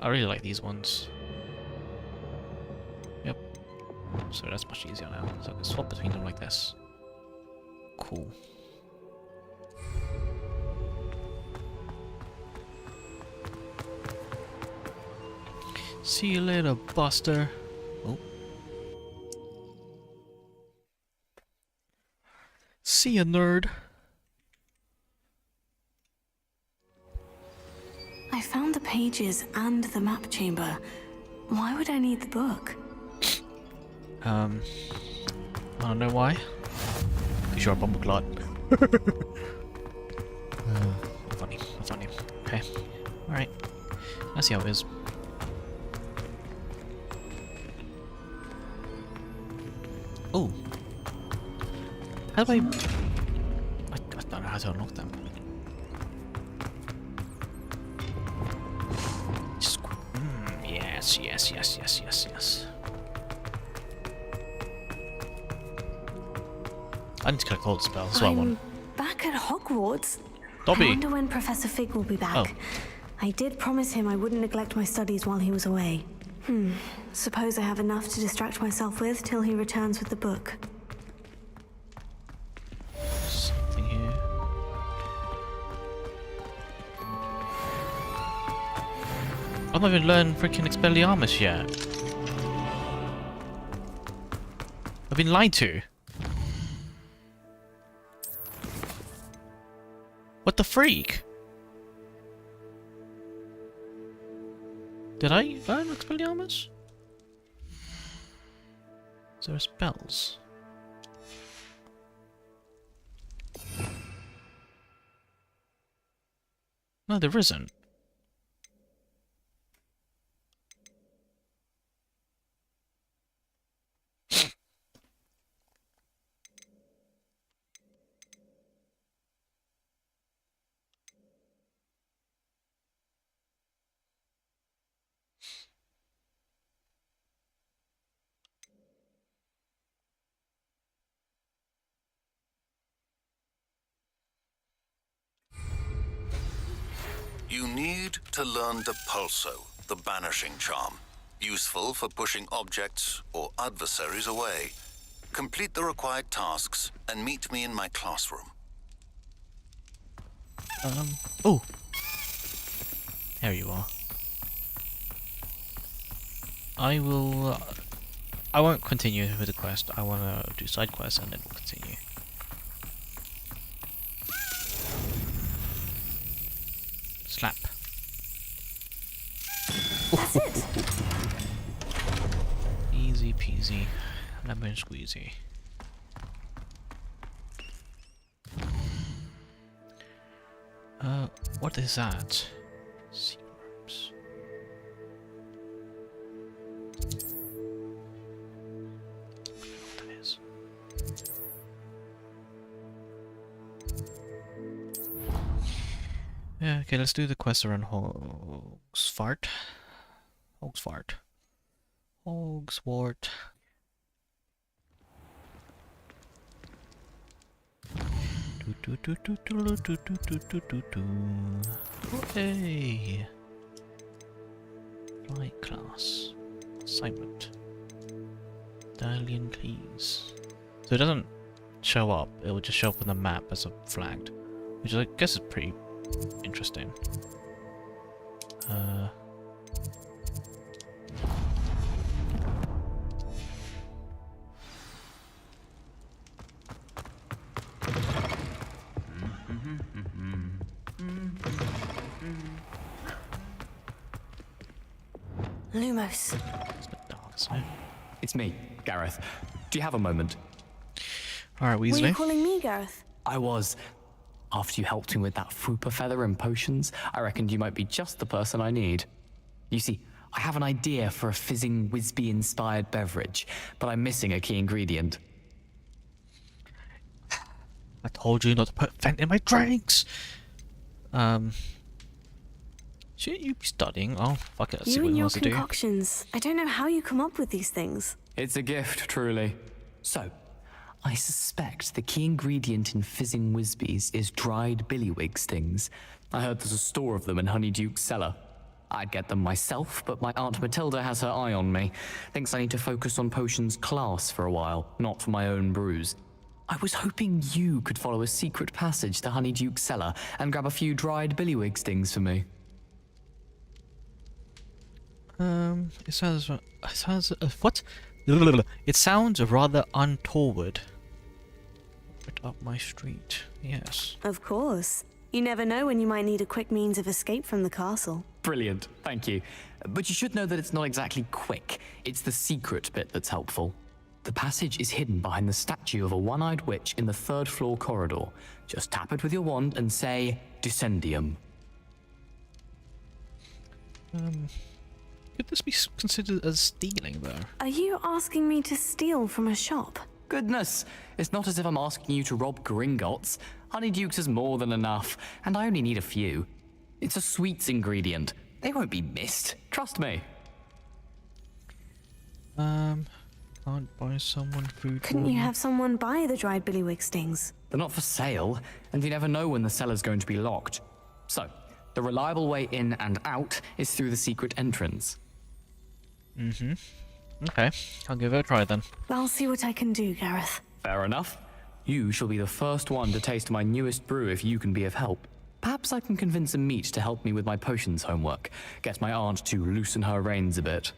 I really like these ones. Yep. So that's much easier now. So I can swap between them like this. Cool. See you later, Buster. Oh. See ya, nerd. I found the pages and the map chamber. Why would I need the book? I don't know why. Because you're a bumbleclot. Funny, funny. Okay. Alright. Let's see how it is. Oh. How do I don't know how to unlock them. Yes, yes, yes, yes, yes, yes. I need to collect all the spells, so I want. Back at Hogwarts. Dobby. I wonder when Professor Fig will be back. Oh. I did promise him I wouldn't neglect my studies while he was away. Suppose I have enough to distract myself with till he returns with the book. Something here. I've not even learned freaking Expelliarmus yet. I've been lied to. What the freak? Did I learn Expelliarmus? Is there spells? No, there isn't. You need to learn Depulso, the banishing charm. Useful for pushing objects or adversaries away. Complete the required tasks and meet me in my classroom. Oh. There you are. I will... I won't continue with the quest. I want to do side quests and then we'll continue. Slap. That's it. Easy peasy. Lemon squeezy. What is that? Secrets. What that is. Yeah, okay, let's do the quest around Hogsfart. Hogsfart. Hogswart. Hey. Flight class. Assignment. Dalian keys. So it doesn't show up, it will just show up on the map as a flagged. Which I guess is pretty interesting. Lumos. It's a bit dark, isn't it? It's me, Gareth. Do you have a moment? Alright, Were Weasley. you calling me Gareth? I was. After you helped me with that Fupa feather and potions, I reckoned you might be just the person I need. You see, I have an idea for a fizzing Wisby-inspired beverage, but I'm missing a key ingredient. I told you not to put Fent in my drinks! Shouldn't you be studying? Oh, fuck it, let's see You what and he your wants to do. concoctions. I don't know how you come up with these things. It's a gift, truly. So, I suspect the key ingredient in fizzing Wisbies is dried billywig stings. I heard there's a store of them in Honeyduke's cellar. I'd get them myself, but my Aunt Matilda has her eye on me. Thinks I need to focus on potions class for a while, not for my own brews. I was hoping you could follow a secret passage to Honeyduke's cellar and grab a few dried billywig stings for me. It sounds what? It sounds rather untoward. Right up my street, yes. Of course. You never know when you might need a quick means of escape from the castle. Brilliant, thank you. But you should know that it's not exactly quick. It's the secret bit that's helpful. The passage is hidden behind the statue of a one-eyed witch in the third floor corridor. Just tap it with your wand and say, Descendium. Could this be considered as stealing, though? Are you asking me to steal from a shop? Goodness, it's not as if I'm asking you to rob Gringotts. Honeydukes is more than enough, and I only need a few. It's a sweets ingredient. They won't be missed. Trust me. Can't buy someone food. Couldn't you have someone buy the dried billywig stings? They're not for sale, and you never know when the cellar's going to be locked. So, the reliable way in and out is through the secret entrance. Okay, I'll give it a try then. I'll see what I can do, Gareth. Fair enough. You shall be the first one to taste my newest brew if you can be of help. Perhaps I can convince a meat to help me with my potions homework. Get my aunt to loosen her reins a bit.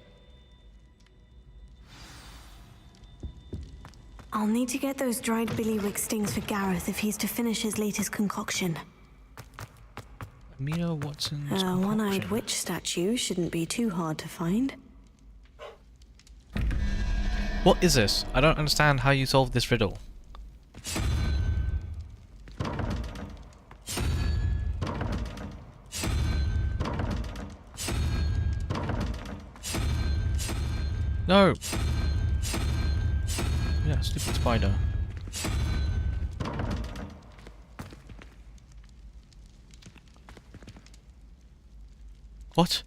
I'll need to get those dried billywig stings for Gareth if he's to finish his latest concoction. Amina Watson's A one-eyed concoction. witch statue shouldn't be too hard to find. What is this? I don't understand how you solve this riddle. No! Yeah, stupid spider. What?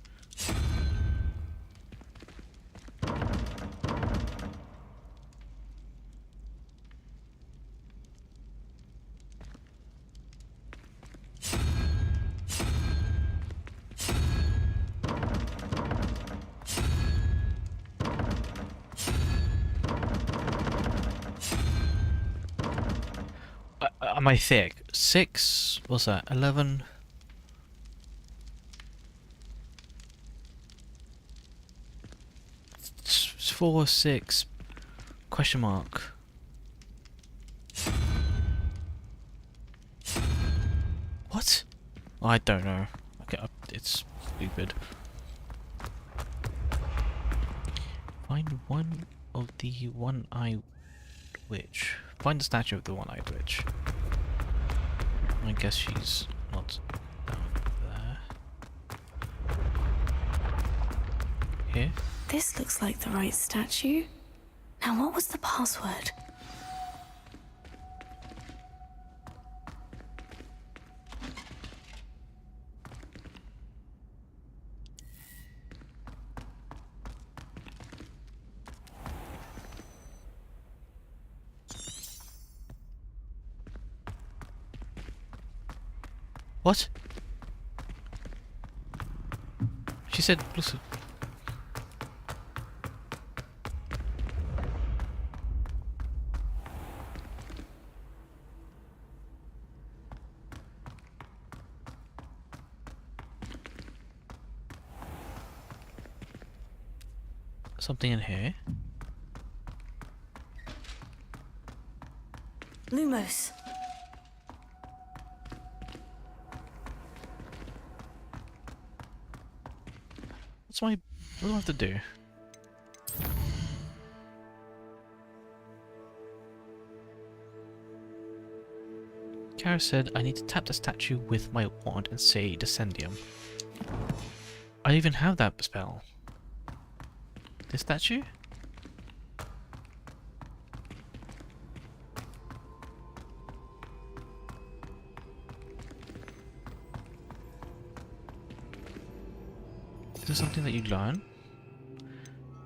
Am I thick? 6? What's that? 11? It's 4, 6? Question mark. What? I don't know. Okay, it's stupid. Find one of the one-eyed witch. Find the statue of the one-eyed witch. I guess she's not down there. Here? This looks like the right statue. Now, what was the password? What? She said, listen. Something in here. Lumos. What do I have to do? Kara said I need to tap the statue with my wand and say Descendium. I even have that spell. This statue? Is this something that you learn?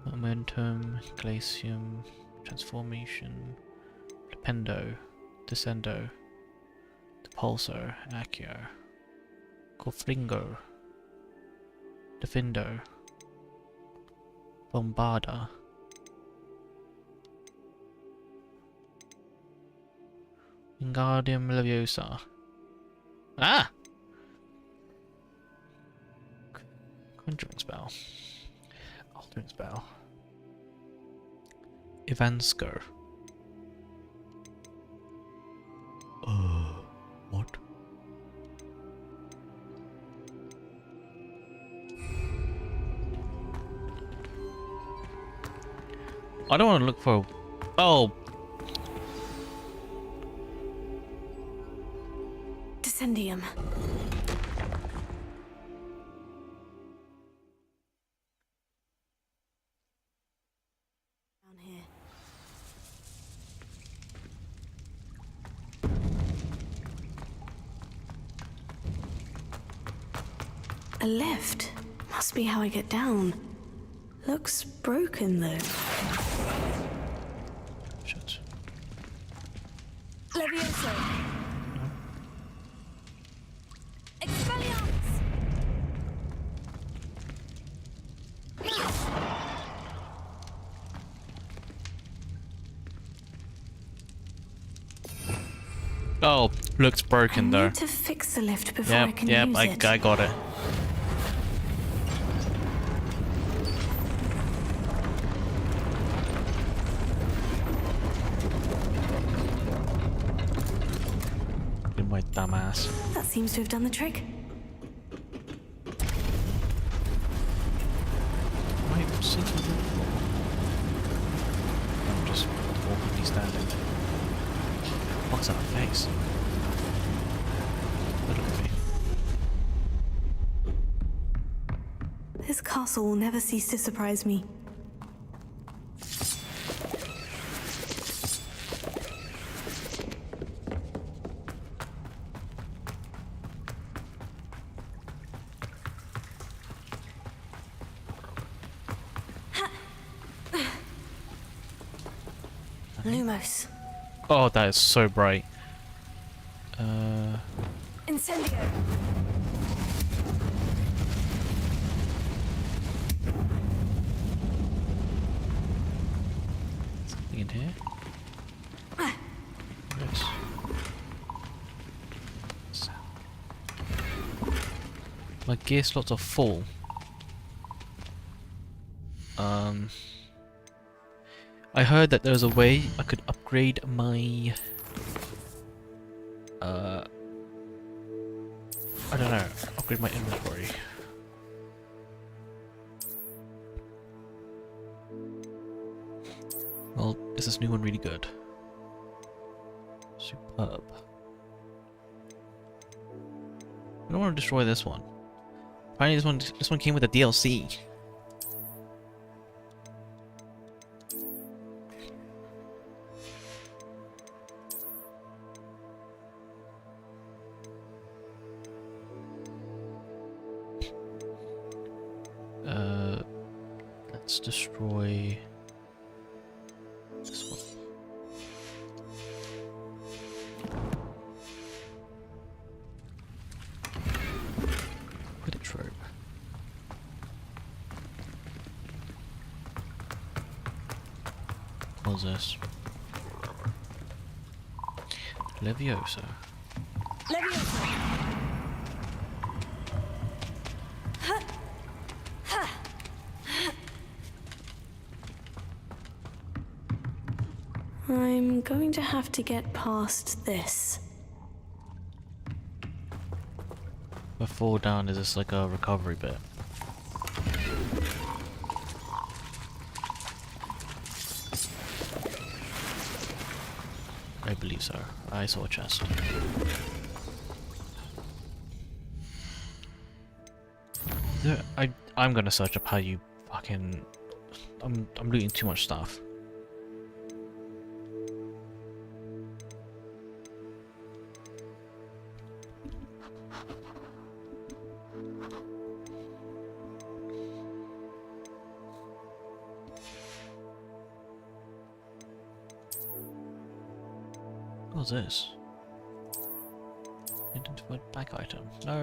Momentum, Glacium, Transformation, Flipendo, Descendo, Depulso, Accio, Corflingo, Defindo, Bombarda, Wingardium Leviosa. Ah! Conjuring spell. Altering spell. Ivansko. What? I don't want to look for... Oh! Descendium. Down here. A lift. Must be how I get down. Looks broken, though. Shit. Levioso. Expelliarmus. Oh, looks broken though. I need to fix the lift before I can use it. I got it. My dumbass. That seems to have done the trick. Wait, I'm sitting on the floor. I'm just awkwardly standing. What's that face? Look at me. This castle will never cease to surprise me. Lumos. Oh, that is so bright. Incendio. Something in here? Yes. My gear slots are full. I heard that there's a way I could upgrade my I don't know, upgrade my inventory. Well, is this new one really good? Superb. I don't want to destroy this one. Apparently this one came with a DLC. Let's destroy this one. Quidditch robe. What's this? Levioso. Levioso. I'm going to have to get past this. If I fall down, is this like a recovery bit? I believe so. I saw a chest. I'm gonna search up how you fucking... I'm looting too much stuff. What's this? Identified back item. No!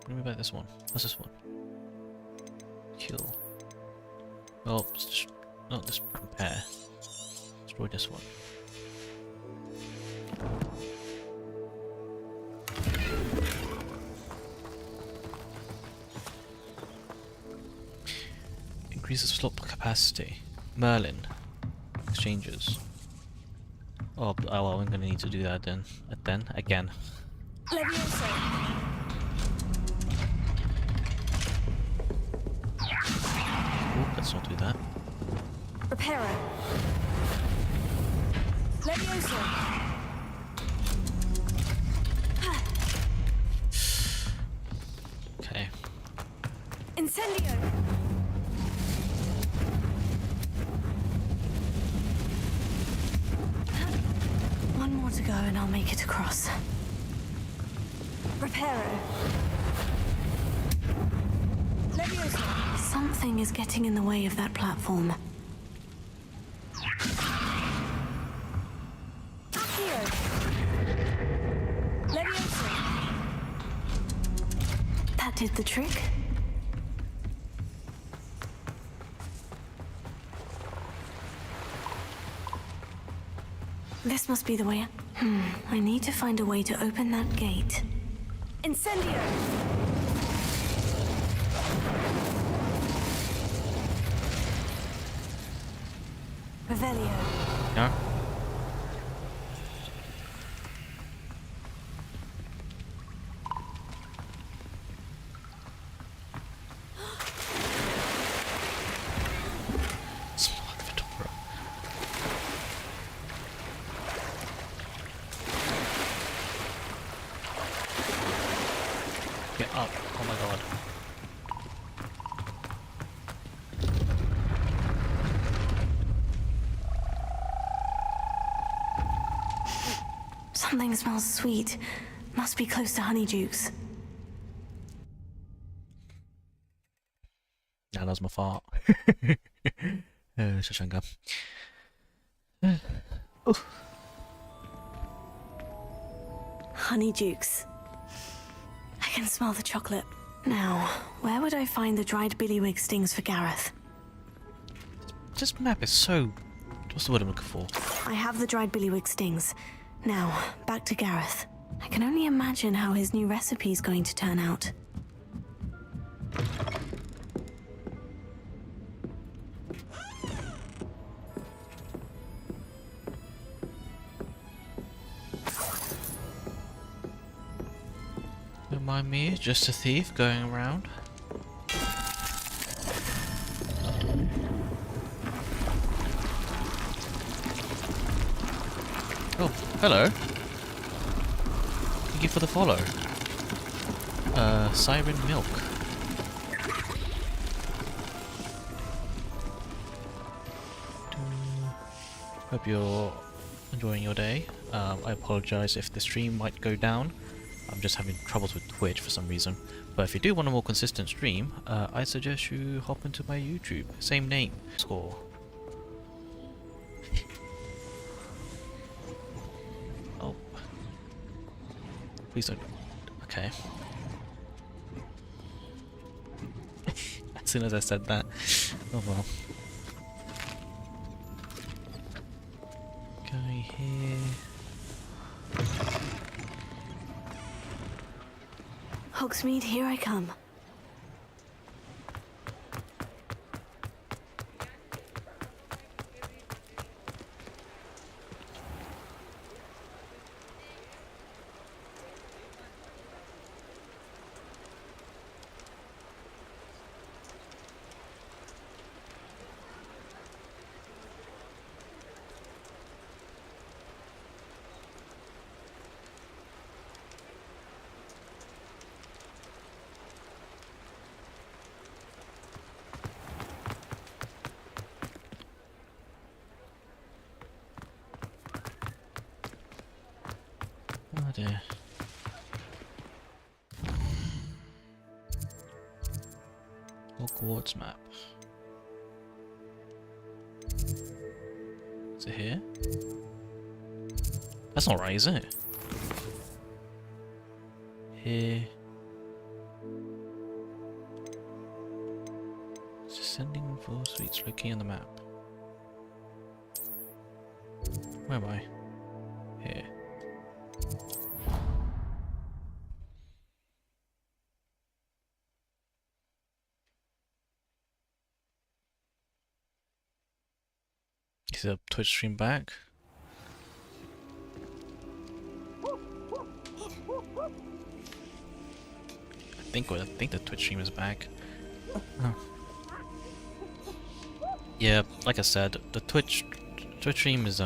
Bring me back this one. What's this one? Kill. Oh, not this compare. Destroy this one. Increases slot capacity. Merlin. Exchanges. Oh well, I'm gonna need to do that then. Again. Levioso. Ooh, let's not do that. Reparo. Levioso. Okay. Incendio. One more to go and I'll make it across. Reparo. Something is getting in the way of that platform. That did the trick. This must be the way. I need to find a way to open that gate. Incendio! Revelio. No? Smart Fedora. Get up. Oh my god. Something smells sweet. Must be close to Honeydukes. Nah, that was my fart. Shashanka. Honeydukes. I can smell the chocolate. Now, where would I find the dried billywig stings for Gareth? This map is so... What's the word I'm looking for? I have the dried billywig stings. Now, back to Gareth. I can only imagine how his new recipe's going to turn out. Don't mind me, just a thief going around. Oh, hello. Thank you for the follow. Siren Milk. Hope you're enjoying your day. I apologize if the stream might go down. I'm just having troubles with Twitch for some reason. But if you do want a more consistent stream, I suggest you hop into my YouTube. Same name. Score. Oh. Please don't. Okay. As soon as I said that. Oh well. Guy here. Hogsmeade, here I come. Oh dear. Hogwarts map. Is it here? That's not right, is it? Here. Descending for suites looking on the map. Where am I? Here. Is the Twitch stream back? I think the Twitch stream is back. Oh. Yeah, like I said, the Twitch stream is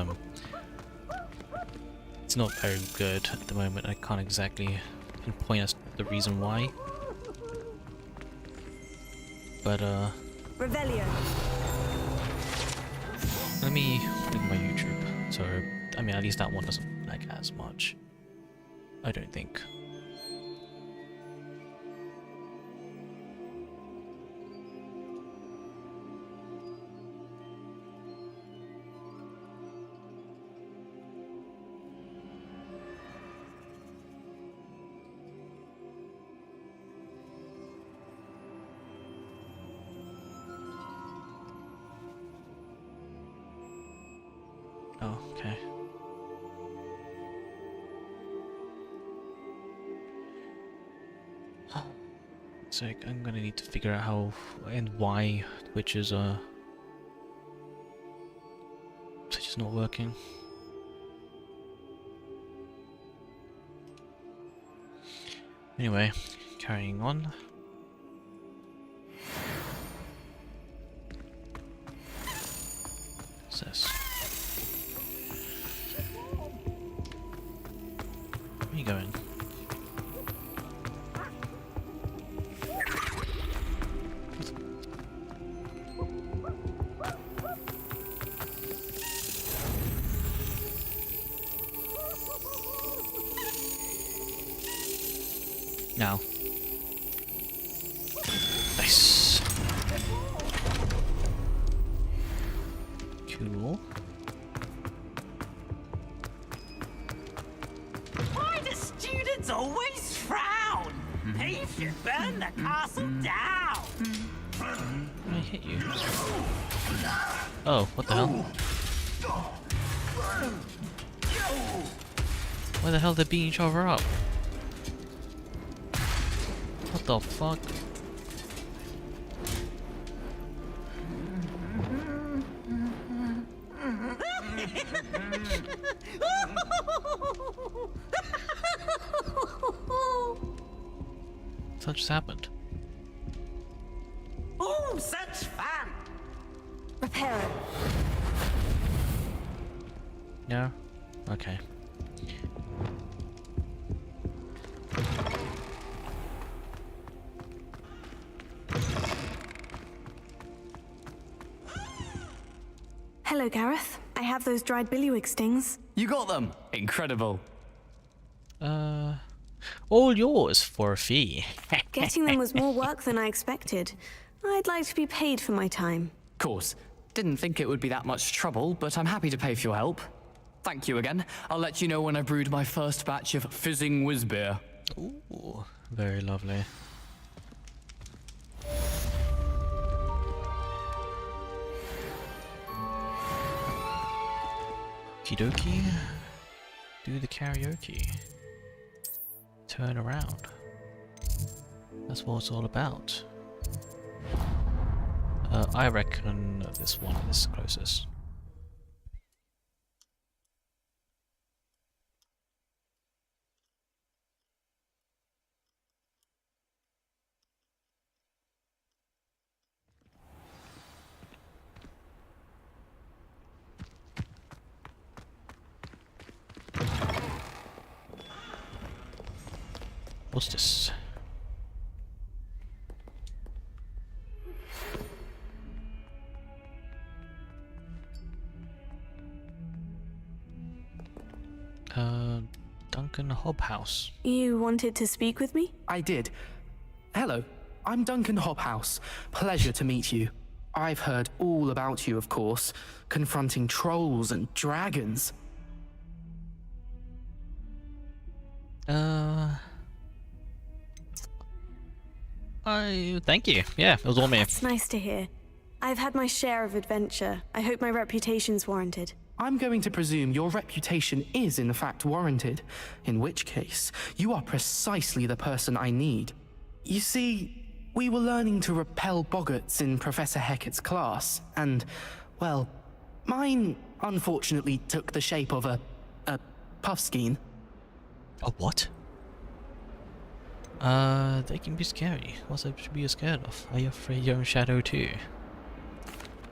it's not very good at the moment. I can't exactly pinpoint as the reason why. But Revelio. let me link my YouTube. So I mean, at least that one doesn't lag as much. I don't think. Oh, okay. So I'm gonna need to figure out how and why witches are just not working. Anyway, carrying on. What's this? Where are you going? Now. Nice. Cool. Why do students always frown? He should burn the castle down. I hit you. Oh, what the hell? Why the hell they beating each other up? What the fuck? What just happened? Oh, such fun! Repair it. No? Okay. Hello, Gareth. I have those dried billywig stings. You got them! Incredible. All yours for a fee. Getting them was more work than I expected. I'd like to be paid for my time. Course. Didn't think it would be that much trouble, but I'm happy to pay for your help. Thank you again. I'll let you know when I brewed my first batch of fizzing whiz-beer. Ooh, very lovely. Okie dokie. Do the karaoke. Turn around. That's what it's all about. I reckon this one is closest. What's this? Duncan Hobhouse. You wanted to speak with me? I did. Hello, I'm Duncan Hobhouse. Pleasure to meet you. I've heard all about you, of course, confronting trolls and dragons. Thank you. Yeah, it was all me. That's nice to hear. I've had my share of adventure. I hope my reputation's warranted. I'm going to presume your reputation is in fact warranted, in which case, you are precisely the person I need. You see, we were learning to repel boggarts in Professor Hecat's class, and, well, mine unfortunately took the shape of a puffskein. A what? They can be scary. What's there to be scared of? Are you afraid of your own shadow too?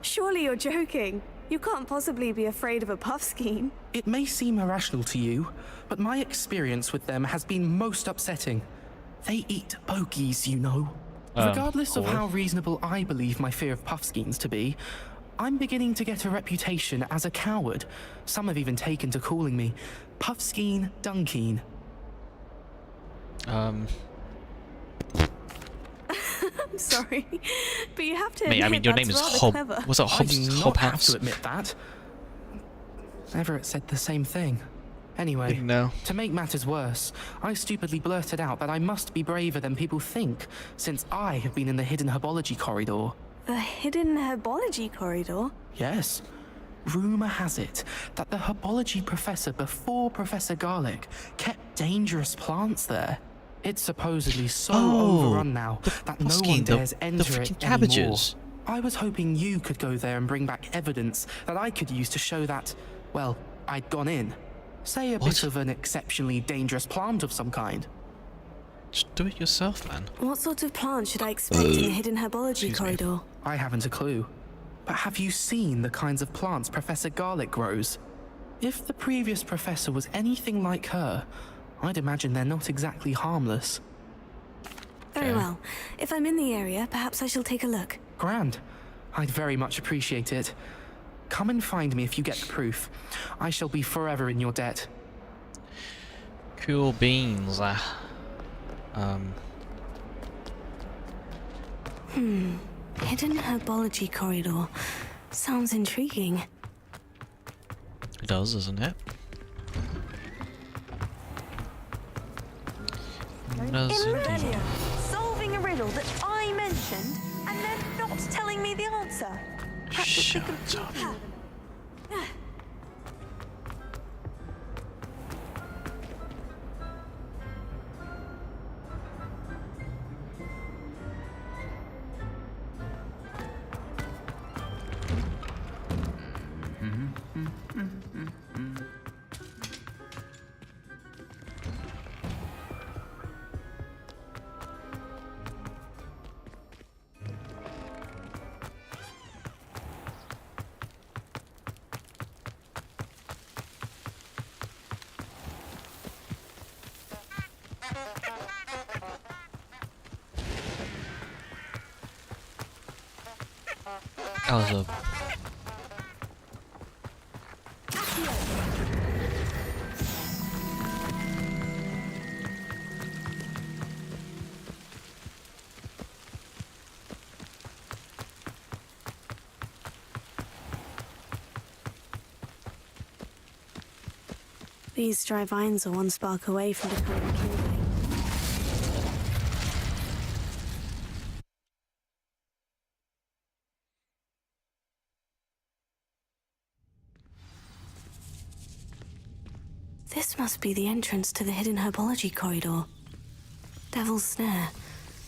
Surely you're joking. You can't possibly be afraid of a puffskein. It may seem irrational to you, but my experience with them has been most upsetting. They eat bogies, you know. Regardless of how reasonable I believe my fear of puffskeins to be, I'm beginning to get a reputation as a coward. Some have even taken to calling me Puffskein Dunkeen. I'm sorry, but you have to Mate, admit I mean, your that's name is rather Hob. clever. Was it I do not have Hobhouse? to admit that. Everett said the same thing. Anyway, No. to make matters worse, I stupidly blurted out that I must be braver than people think, since I have been in the hidden herbology corridor. The hidden herbology corridor? Yes. Rumor has it that the herbology professor before Professor Garlic kept dangerous plants there. It's supposedly so overrun now that no one dares enter it anymore. I was hoping you could go there and bring back evidence that I could use to show that, well, I'd gone in. Say a bit of an exceptionally dangerous plant of some kind. Just do it yourself, man. What sort of plant should I expect in the hidden herbology corridor? I haven't a clue. But have you seen the kinds of plants Professor Garlic grows? If the previous professor was anything like her, I'd imagine they're not exactly harmless. Very well. If I'm in the area, perhaps I shall take a look. Grand. I'd very much appreciate it. Come and find me if you get the proof. I shall be forever in your debt. Cool beans. Hidden herbology corridor. Sounds intriguing. It does, doesn't it? It does indeed. Solving a riddle that I mentioned and then not telling me the answer. Shut up. That was a... These dry vines are one spark away from becoming kindling. This must be the entrance to the hidden herbology corridor. Devil's Snare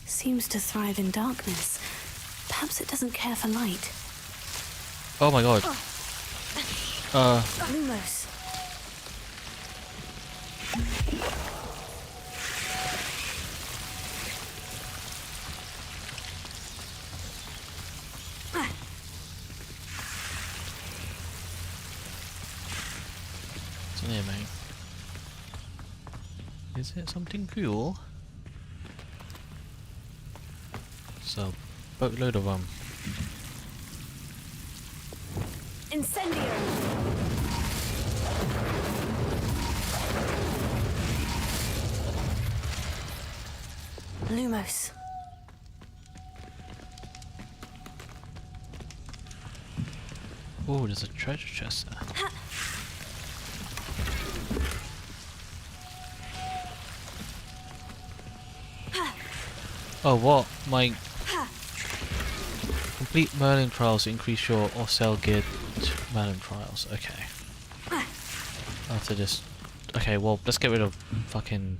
seems to thrive in darkness. Perhaps it doesn't care for light. Oh my god. Lumos. What's in here, mate? Is it something cool? It's a boatload of them. Incendio! Lumos. Oh, there's a treasure chest there. Oh, what? My complete Merlin trials to increase your or sell geared Merlin trials. Okay. After this. Okay, well, let's get rid of fucking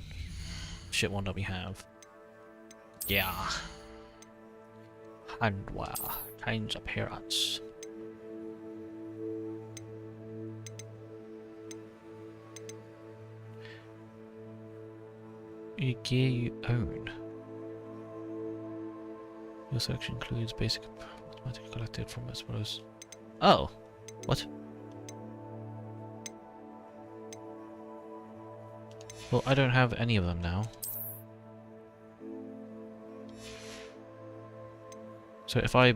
shit one that we have. Yeah. Handwear. Change appearance. Your gear you own. Your selection includes basic automatically collected from as well as... Oh! What? Well, I don't have any of them now. So if I...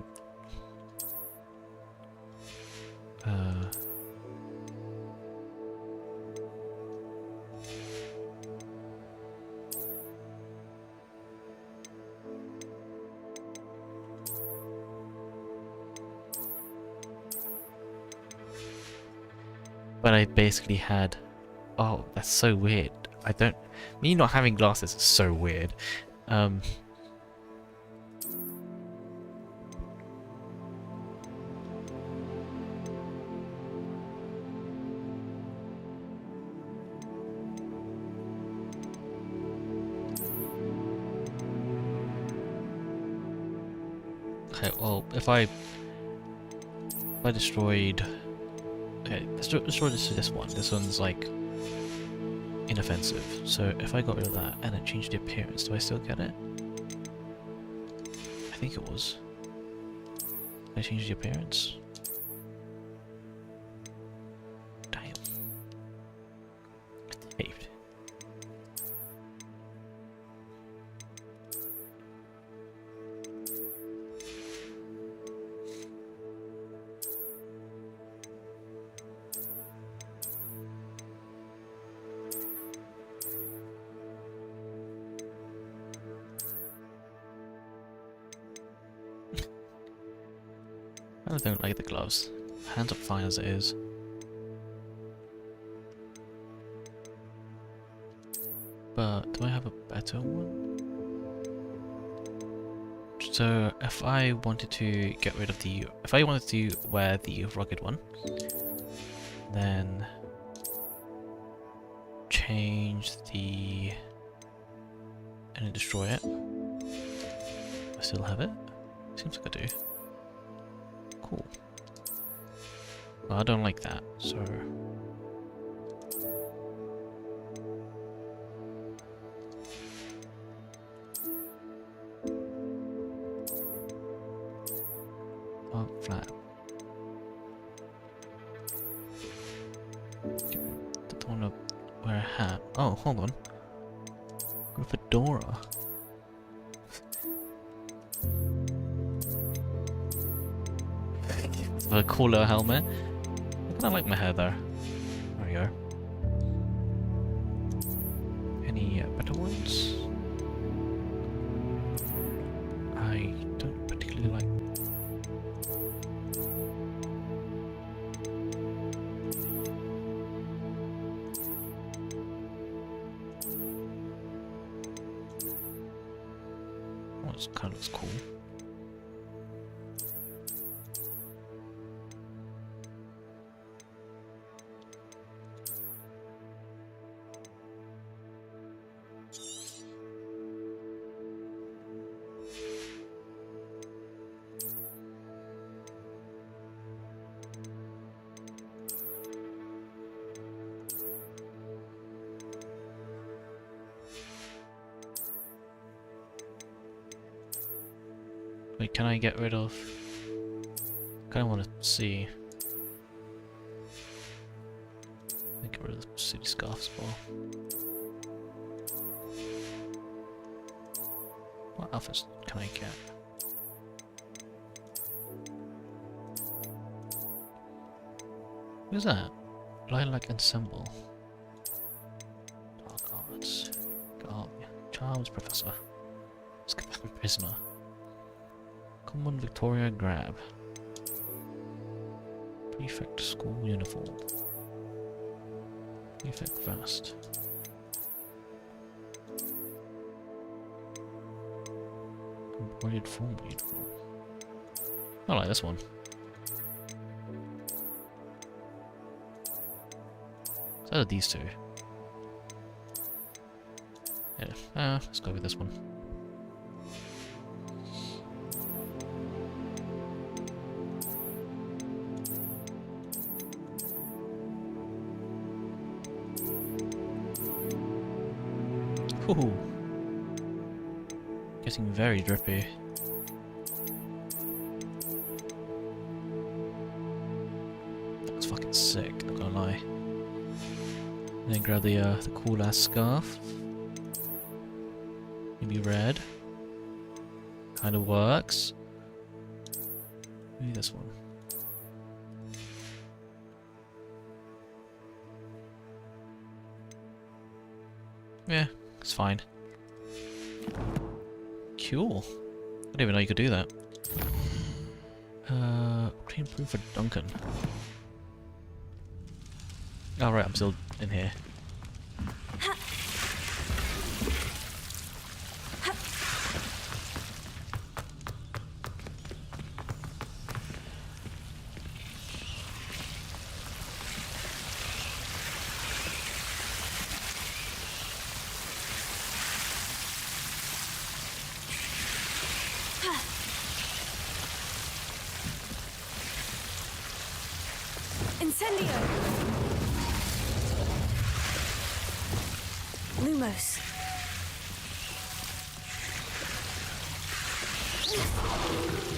But I basically had... Oh, that's so weird. I don't... Me not having glasses is so weird. Okay, well, if I destroyed... Okay, let's destroy this one. This one's like inoffensive. So if I got rid of that and it changed the appearance, do I still get it? I think it was. Did I change the appearance? Damn. Saved. I don't like the gloves. Hands up fine as it is. But do I have a better one? So if I wanted to get rid of the... If I wanted to wear the rugged one, then change the... and then destroy it. I still have it? Seems like I do. Cool. Well, I don't like that, so... Oh, flat. Don't want to wear a hat. Oh, hold on. Got a fedora. A cooler helmet. I kinda like my hair there. There we go. Any better ones? I don't particularly like. Oh, this kind of looks cool. Wait, can I get rid of... I kinda wanna see... Get rid of the city scarf as well. What outfits can I get? Who's that? Lilac Ensemble. Dark Arts. Charles Professor. Escaped Prisoner. Common Victoria Grab. Prefect School Uniform. Prefect Vest. Embroidered formal uniform. I like this one. So are these two. Yeah, let's go with this one. Ooh. Getting very drippy. That's fucking sick, not gonna lie. And then grab the cool ass scarf. Maybe red. Kinda works. Maybe this one. Yeah, it's fine. Cool. I didn't even know you could do that. Obtain proof for Duncan. Oh right, I'm still in here. Lumos.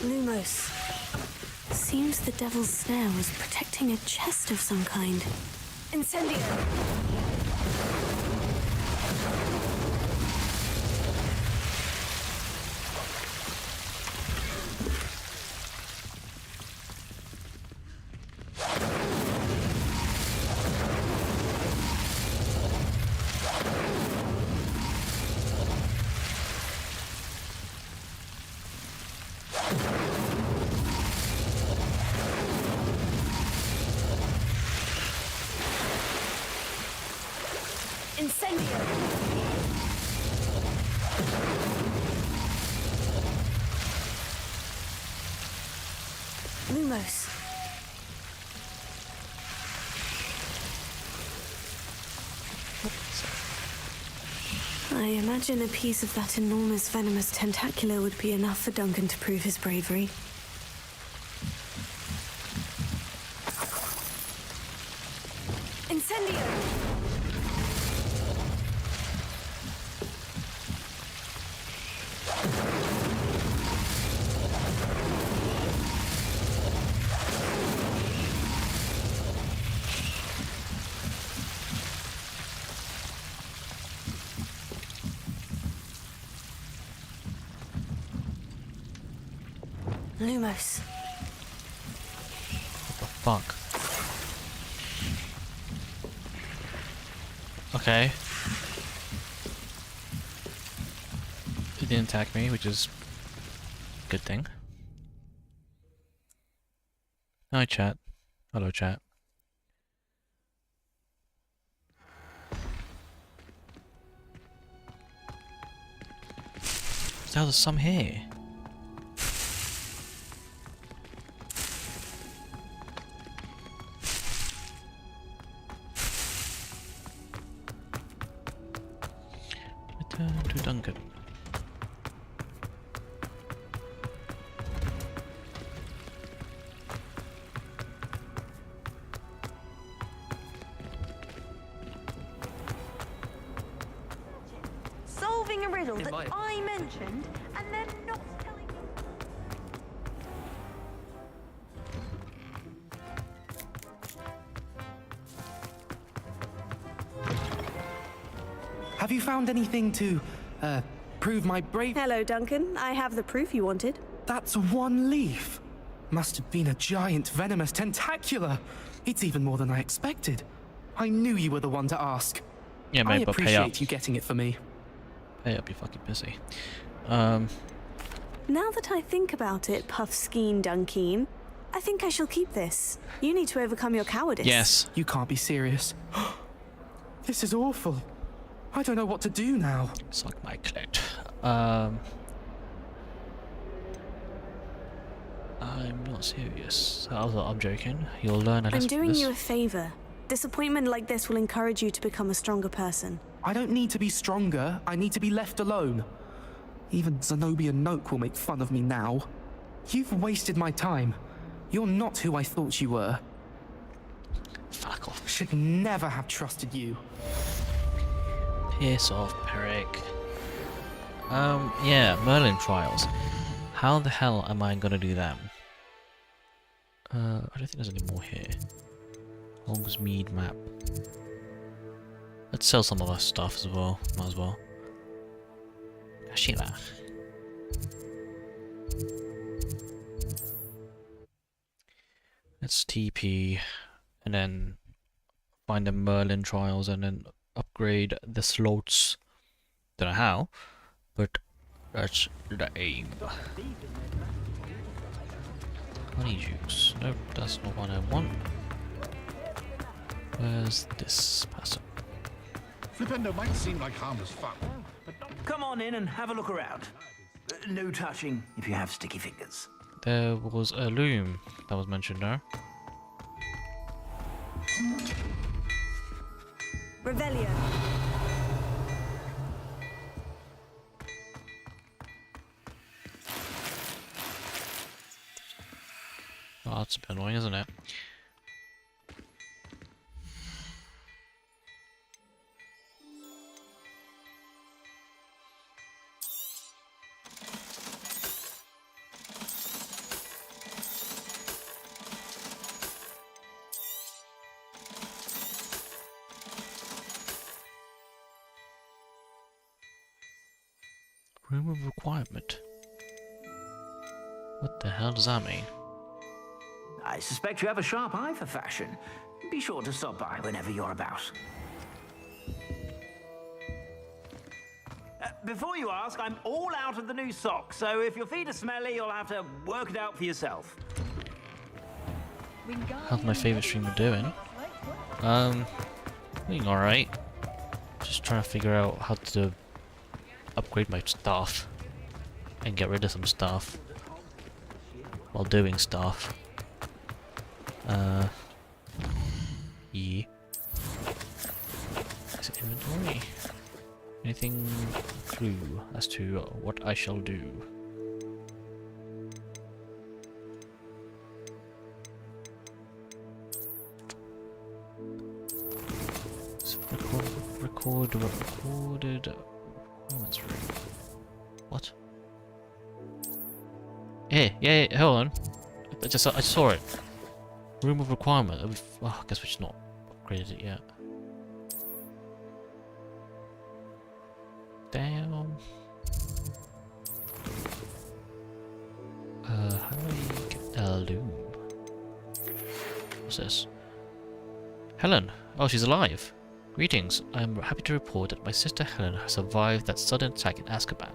Lumos. Seems the devil's snare was protecting a chest of some kind. Incendio. Incendio! Lumos. I imagine a piece of that enormous venomous tentacular would be enough for Duncan to prove his bravery. Incendio! Lumos. What the fuck? Okay. It didn't attack me, which is a good thing. Hi chat. Hello chat. So there's some here. Return to Duncan. Solving a riddle that I mentioned, and then not telling me. Have you found anything to, prove my brave— Hello, Duncan. I have the proof you wanted. That's one leaf. Must have been a giant venomous tentacular. It's even more than I expected. I knew you were the one to ask. Yeah, mate, I but pay up. appreciate you getting it for me. Pay up, you fucking pussy. Now that I think about it, Puffskein Dunkeen, I think I shall keep this. You need to overcome your cowardice. Yes. You can't be serious. This is awful. I don't know what to do now. Suck my clit. I'm not serious. I'm joking. You'll learn a lesson. I'm doing from this. you a favor. Disappointment like this will encourage you to become a stronger person. I don't need to be stronger. I need to be left alone. Even Zenobia Noak will make fun of me now. You've wasted my time. You're not who I thought you were. Fuck off. Should never have trusted you. Piss off, Peric. Yeah, Merlin trials. How the hell am I gonna do them? I don't think there's any more here. Hogsmeade map. Let's sell some of our stuff as well. Might as well. Sheila. Let's TP and then find the Merlin trials and then upgrade the slots. Don't know how, but that's the aim. Honey juice. Nope, that's not what I want. Where's this person? Flipendo might seem like harmless fun, but Come on in and have a look around. No touching if you have sticky fingers. There was a loom that was mentioned there. Revelio. Oh, that's a bit annoying, isn't it? Room of requirement. What the hell does that mean? I suspect you have a sharp eye for fashion. Be sure to stop by whenever you're about. Before you ask, I'm all out of the new socks, so if your feet are smelly, you'll have to work it out for yourself. How's my favourite streamer doing? Doing alright. Just trying to figure out how to upgrade my stuff and get rid of some stuff while doing stuff. Yeah. Is it inventory? Anything clue as to what I shall do? So recorded performance room. What? Yeah, hold on. I just saw it. Room of requirement. Oh, I guess we've just not upgraded it yet. Damn. How do I get the loom? What's this? Helen! Oh, she's alive! Greetings. I am happy to report that my sister Helen has survived that sudden attack in Azkaban.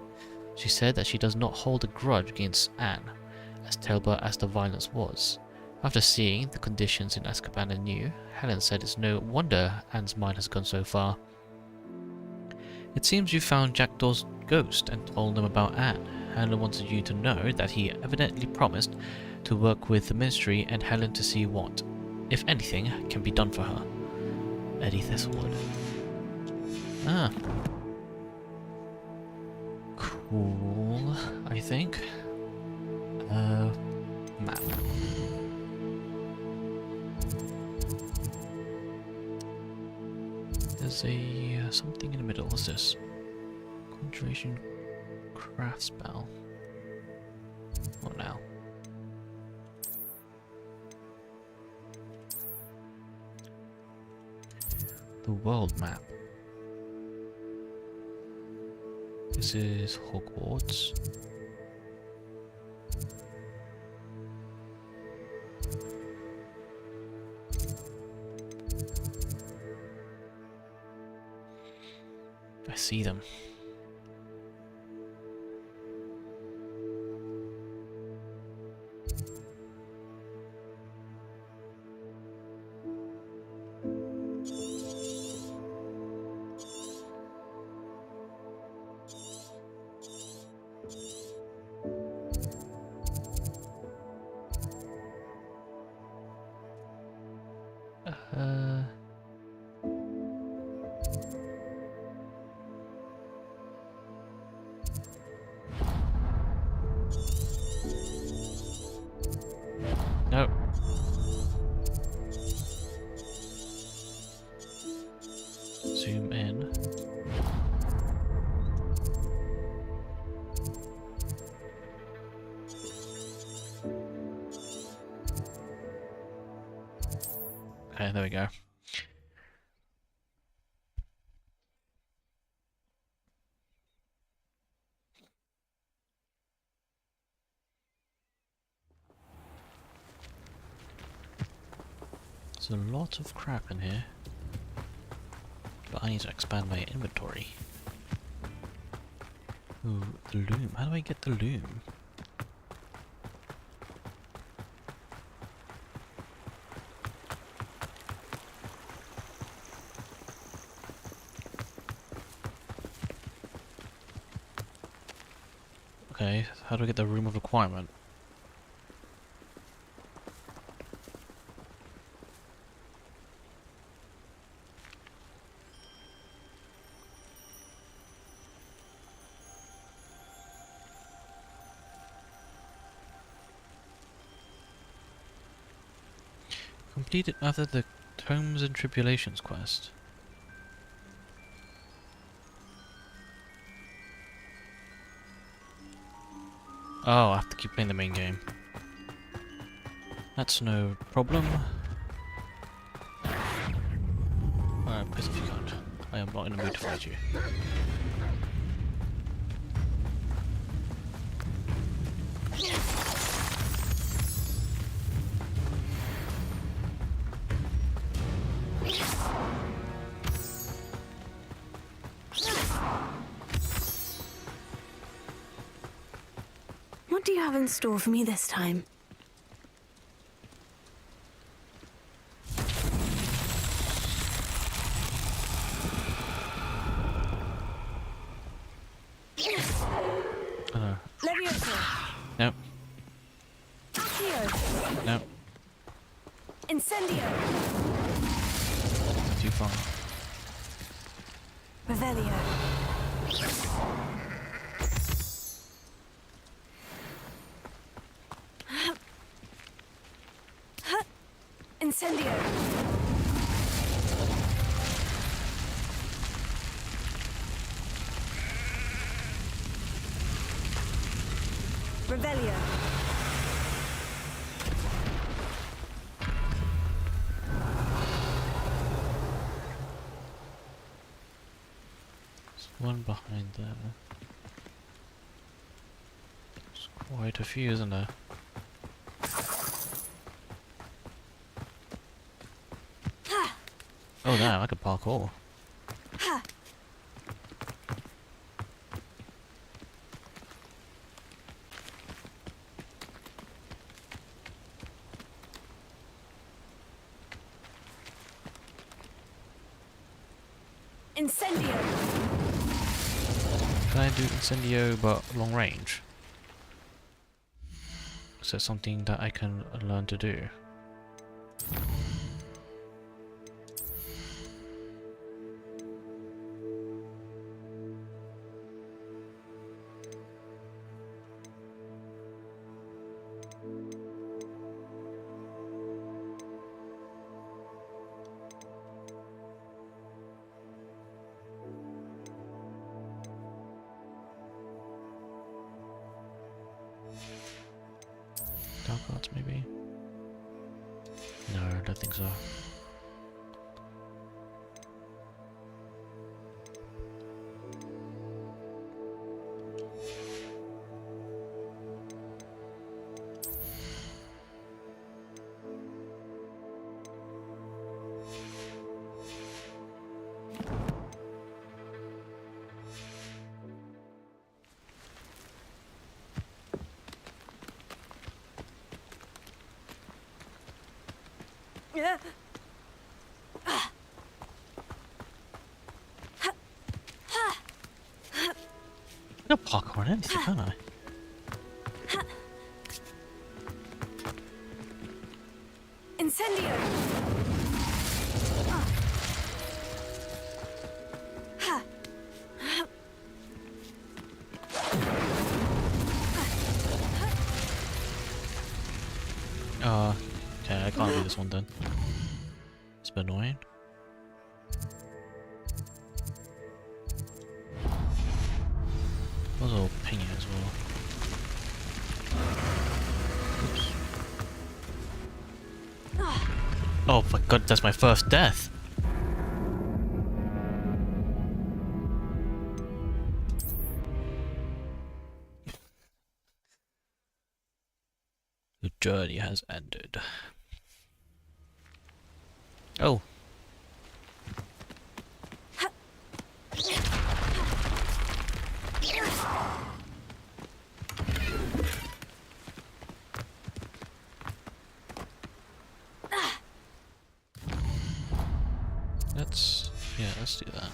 She said that she does not hold a grudge against Anne, as terrible as the violence was. After seeing the conditions in Azkaban anew, Helen said it's no wonder Anne's mind has gone so far. It seems you found Jackdaw's ghost and told him about Anne. Helen wanted you to know that he evidently promised to work with the Ministry and Helen to see what, if anything, can be done for her. Eddie Thistlewood. Ah. Cool, I think. Map. There's a something in the middle. What's this? Conjuration craft spell. What now? The world map. This is Hogwarts. I see them. No. Zoom in. Okay, there we go. There's a lot of crap in here, but I need to expand my inventory. Ooh, the loom. How do I get the loom? Okay, how do I get the room of requirement? Completed after the Tomes and Tribulations quest. Oh, I have to keep playing the main game. That's no problem. Alright, piss if you can't. I am not in the mood to fight you. What do you have in store for me this time? Levioso. Nope. Accio. Nope. Incendio. Too far. Revelio. Incendio. Revelio. There's one behind there. There's quite a few, isn't there? Oh damn, I could parkour. Incendio. Can I do Incendio but long range? Is that something that I can learn to do? Dark arts, maybe? No, I don't think so. I can parkour on anything, can't I? Incendio. Okay, I can't do this one then. It's a bit annoying. I was all pinging as well. Oops. Oh my god, that's my first death! The journey has ended. Oh. Let's do that.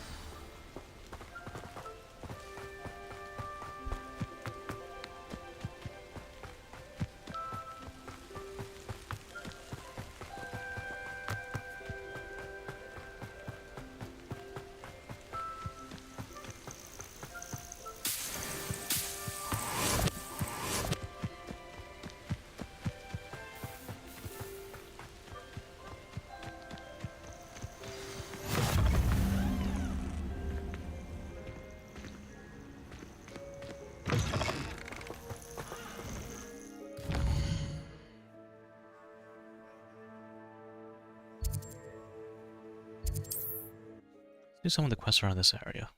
Do some of the quests around this area.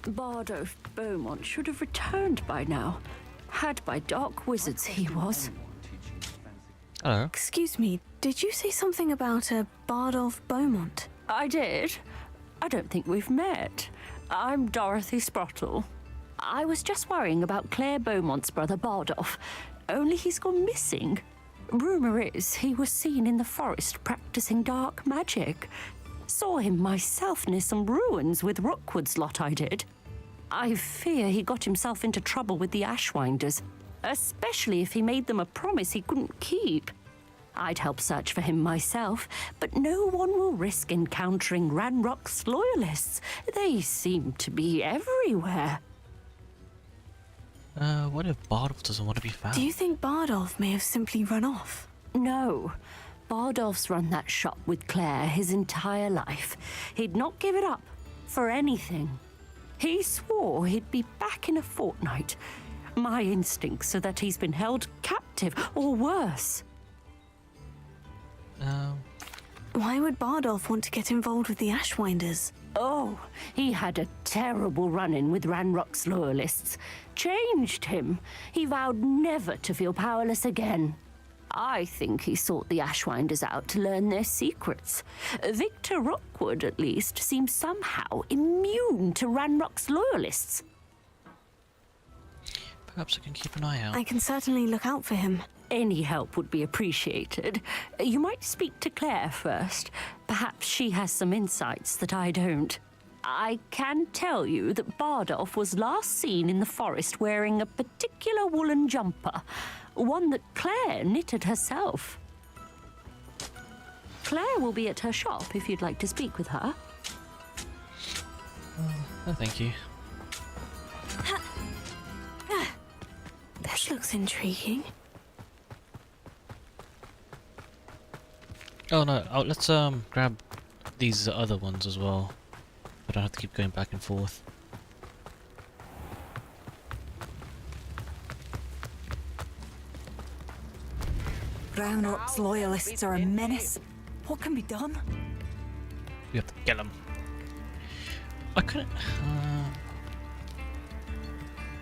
Bardolph Beaumont should have returned by now. Had by dark wizards he was. Hello. Excuse me, did you say something about a Bardolph Beaumont? I did. I don't think we've met. I'm Dorothy Sprottle. I was just worrying about Claire Beaumont's brother Bardolph, only he's gone missing. Rumour is he was seen in the forest practicing dark magic. Saw him myself near some ruins with Rookwood's lot I did. I fear he got himself into trouble with the Ashwinders, especially if he made them a promise he couldn't keep. I'd help search for him myself, but no one will risk encountering Ranrock's loyalists. They seem to be everywhere. What if Bardolph doesn't want to be found? Do you think Bardolph may have simply run off? No. Bardolph's run that shop with Claire his entire life. He'd not give it up for anything. He swore he'd be back in a fortnight. My instincts are that he's been held captive, or worse. Why would Bardolph want to get involved with the Ashwinders? Oh, he had a terrible run-in with Ranrock's loyalists. Changed him. He vowed never to feel powerless again. I think he sought the Ashwinders out to learn their secrets. Victor Rookwood, at least, seems somehow immune to Ranrock's loyalists. Perhaps I can keep an eye out. I can certainly look out for him. Any help would be appreciated. You might speak to Claire first. Perhaps she has some insights that I don't. I can tell you that Bardolph was last seen in the forest wearing a particular woolen jumper, one that Claire knitted herself. Claire will be at her shop if you'd like to speak with her. No, thank you. This looks intriguing. Oh no, let's grab these other ones as well. I don't have to keep going back and forth. Ranrock's loyalists are a menace. What can be done? We have to get them. I couldn't.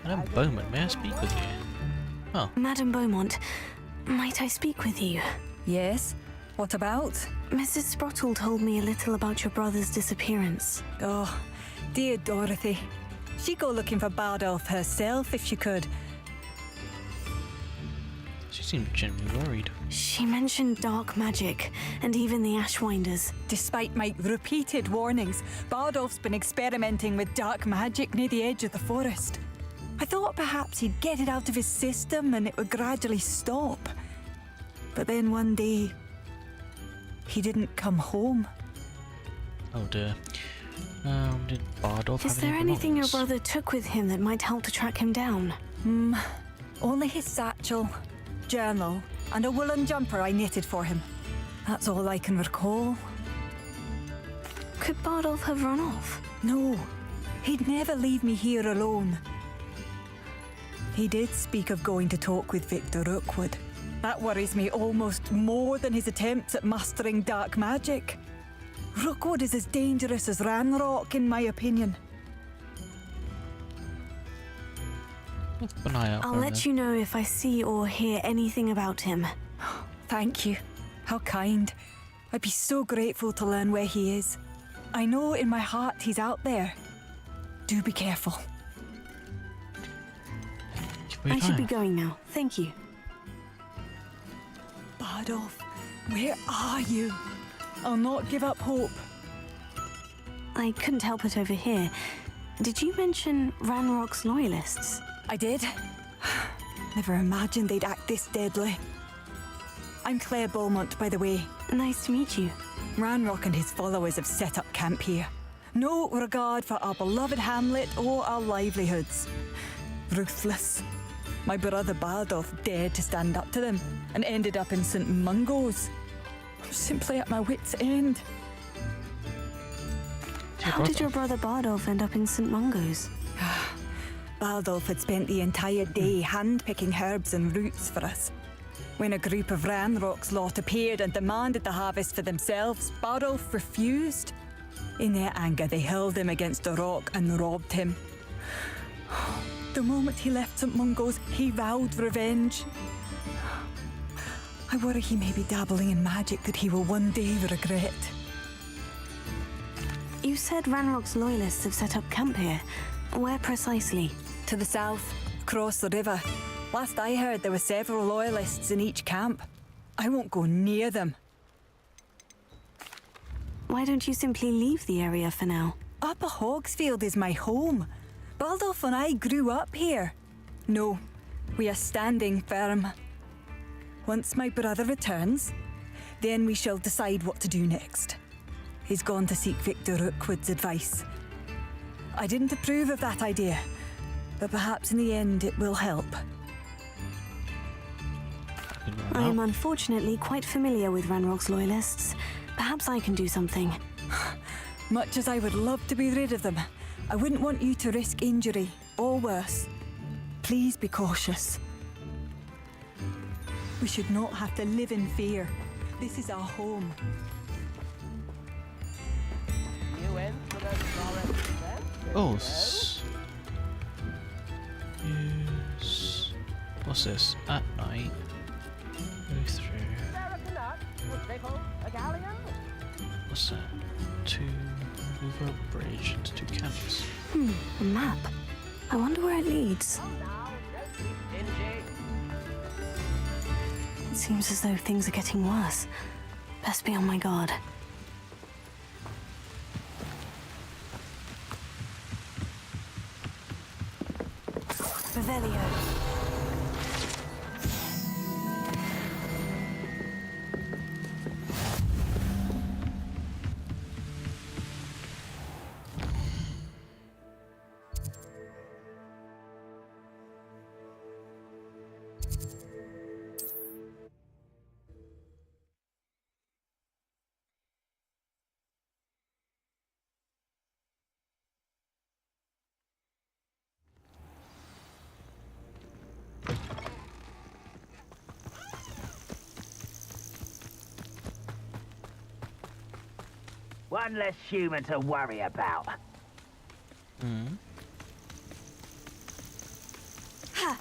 Madame Beaumont, may I speak with you? Oh. Madame Beaumont, might I speak with you? Yes? What about? Mrs. Sprottle told me a little about your brother's disappearance. Oh, dear Dorothy. She'd go looking for Bardolph herself if she could. She seemed genuinely worried. She mentioned dark magic, and even the Ashwinders. Despite my repeated warnings, Bardolph's been experimenting with dark magic near the edge of the forest. I thought perhaps he'd get it out of his system and it would gradually stop. But then one day, he didn't come home. Oh dear. Did Bardolph Is have there any anything your belongings? brother took with him that might help to track him down? Only his satchel, journal, and a woolen jumper I knitted for him. That's all I can recall. Could Bardolph have run off? No, he'd never leave me here alone. He did speak of going to talk with Victor Rookwood. That worries me almost more than his attempts at mastering dark magic. Rookwood is as dangerous as Ranrock, in my opinion. Let's keep an eye out I'll for him let then. you know if I see or hear anything about him. Thank you. How kind. I'd be so grateful to learn where he is. I know in my heart he's out there. Do be careful. I should be going now. Thank you. Bardolph, where are you? I'll not give up hope. I couldn't help it over here. Did you mention Ranrock's loyalists? I did. Never imagined they'd act this deadly. I'm Claire Beaumont, by the way. Nice to meet you. Ranrock and his followers have set up camp here. No regard for our beloved hamlet or our livelihoods. Ruthless. My brother Bardolph dared to stand up to them and ended up in St. Mungo's. I'm simply at my wit's end. How did your brother Bardolph end up in St. Mungo's? Bardolph had spent the entire day hand-picking herbs and roots for us. When a group of Ranrock's lot appeared and demanded the harvest for themselves, Bardolph refused. In their anger, they hurled him against a rock and robbed him. The moment he left St. Mungo's, he vowed revenge. I worry he may be dabbling in magic that he will one day regret. You said Ranrock's loyalists have set up camp here. Where precisely? To the south, across the river. Last I heard, there were several loyalists in each camp. I won't go near them. Why don't you simply leave the area for now? Upper Hogsfield is my home. Baldolf and I grew up here. No, we are standing firm. Once my brother returns, then we shall decide what to do next. He's gone to seek Victor Rookwood's advice. I didn't approve of that idea, but perhaps in the end it will help. I am unfortunately quite familiar with Ranrock's loyalists. Perhaps I can do something. Much as I would love to be rid of them, I wouldn't want you to risk injury, or worse. Please be cautious. We should not have to live in fear. This is our home. Oh, yes. What's this? At night, go through. What's that? To move over a bridge into 2 camps. A map. I wonder where it leads. It seems as though things are getting worse. Best be on my guard. Revelio. One less human to worry about. Ha!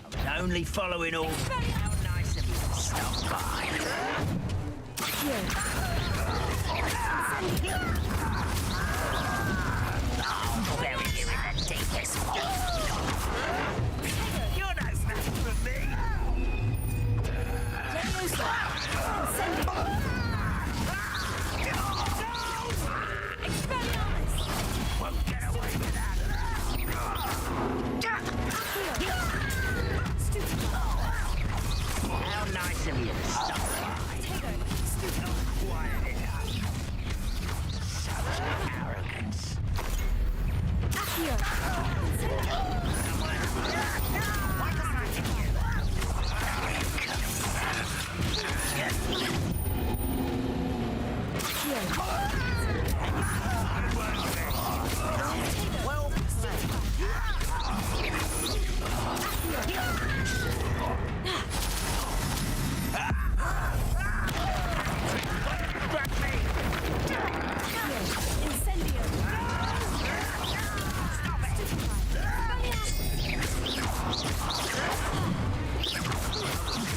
I was only following all. How nice of you to stop by. Oh, bury you in the deepest hole. You're no match for me. Won't get away with that. How nice of you to stop by. Quiet it up. Such arrogance. Why can't I get you? Well,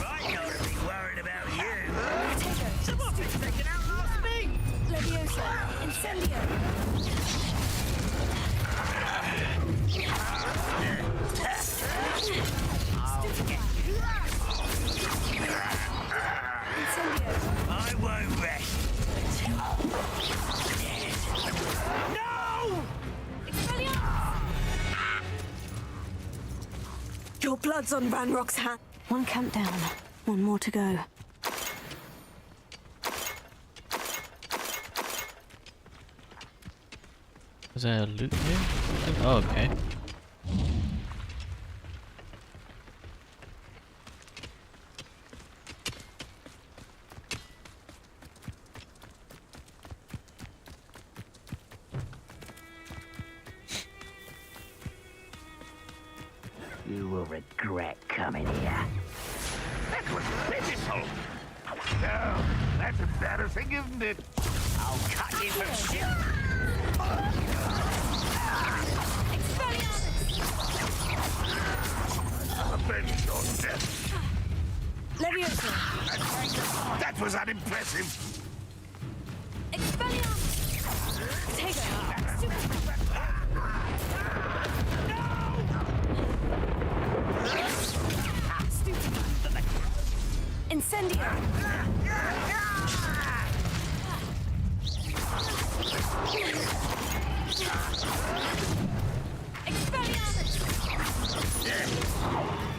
right, not to be worried about you. Someone thinks they can outlast me. Leviosa, incendio. I won't rest until you're dead. No! Your blood's on Ranrock's hand. One camp down, one more to go. Is there loot here? Oh, okay. You will regret coming here. That was pitiful. That's embarrassing, isn't it? I'll cut you from shit. Avenge your death. Leviosa! That was unimpressive. Expelliarmus! Take it! Stupid! Incendio! Expelliarmus!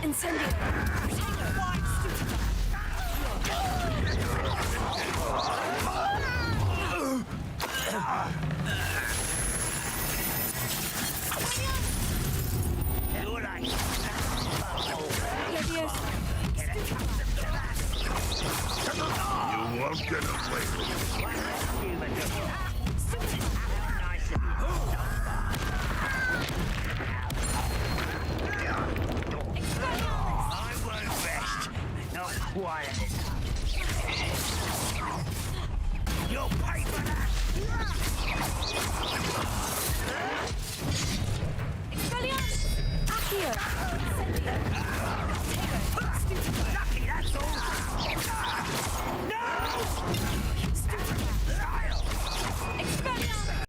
Incendio! Wide stupid! You won't get away with it. I won't rest. Not quiet. You'll pay for that. Expelliarmus! Accio! Lucky, that's all. No! Expelliarmus!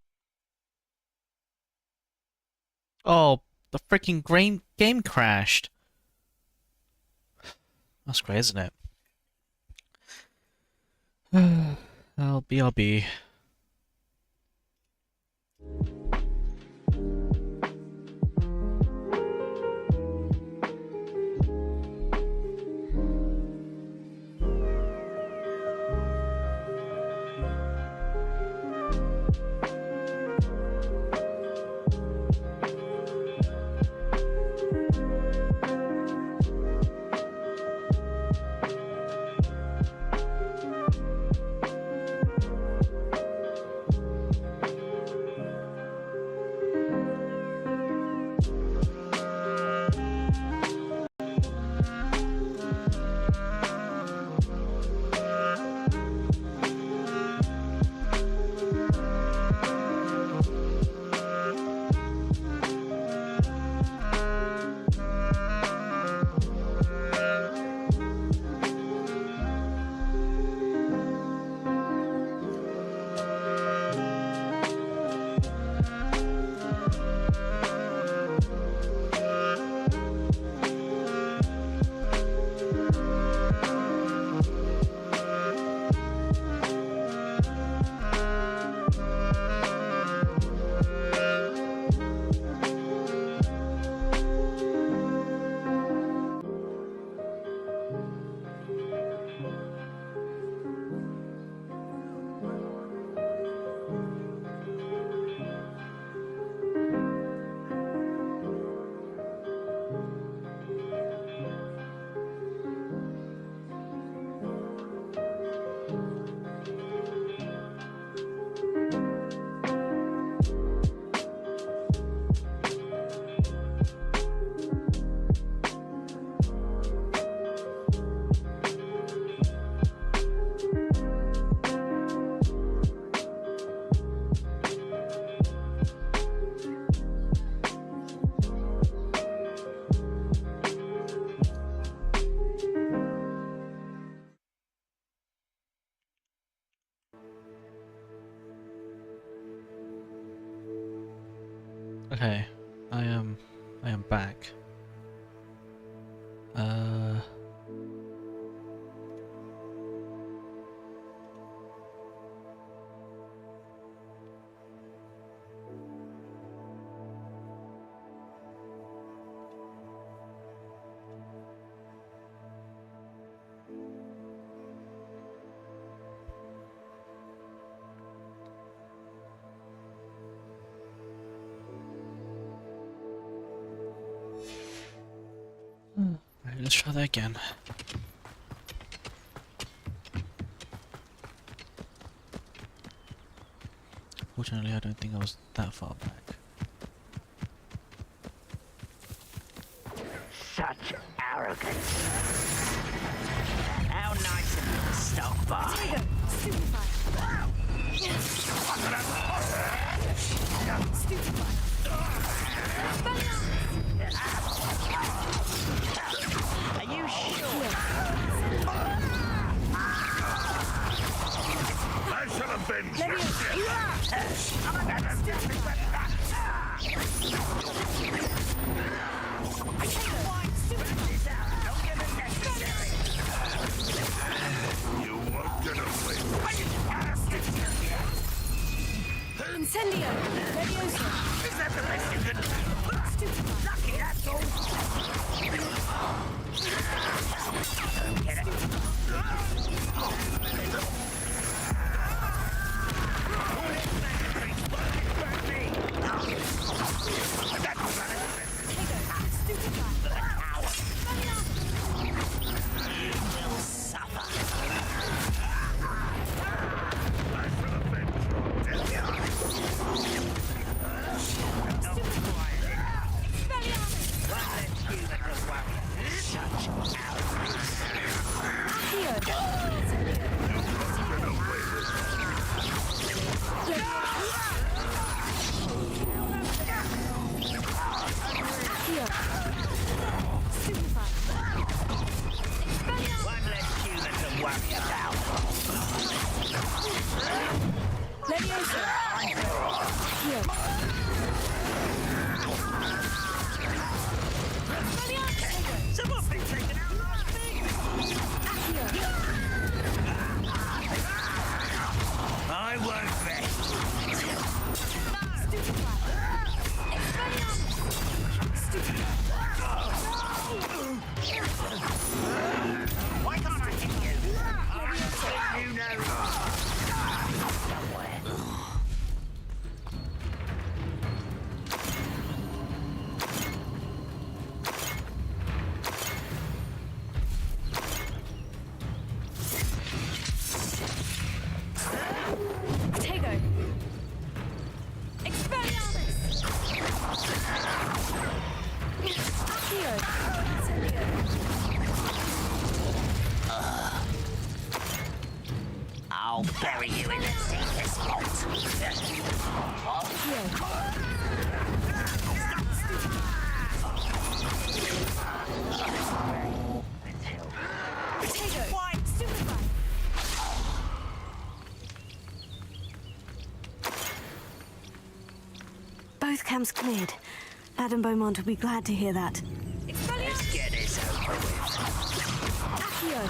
Oh, the freaking game crashed. That's great, isn't it? I'll be. Okay, I am back. Alright, let's try that again. Fortunately, I don't think I was that far back. Such arrogance. How nice of you to stop Potato, stupefy. Stupefy. Are you sure? I shall avenge you. You won't get away. Incendio! Leviosa! Is that the best you can do? Lucky, that's all. Don't get it. Someone's been taken out last thing. I won't rest. Why can't I hit you? You know. Potato! Expelliarmus! Accio! Incendio! I'll bury you in the deepest vault. Potato! Wine! Stupefy! Both camps cleared. Madame Beaumont will be glad to hear that. Let's get this over with. Accio!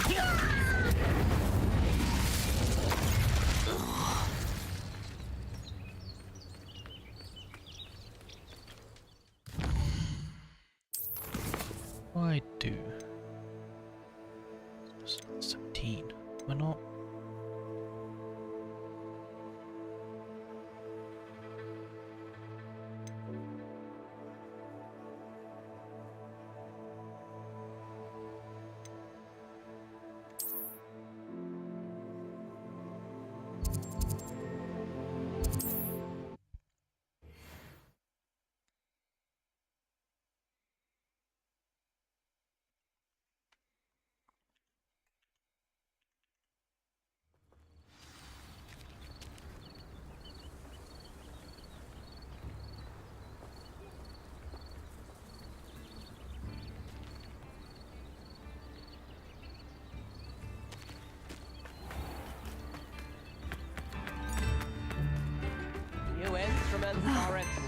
I do. 17. Am I not?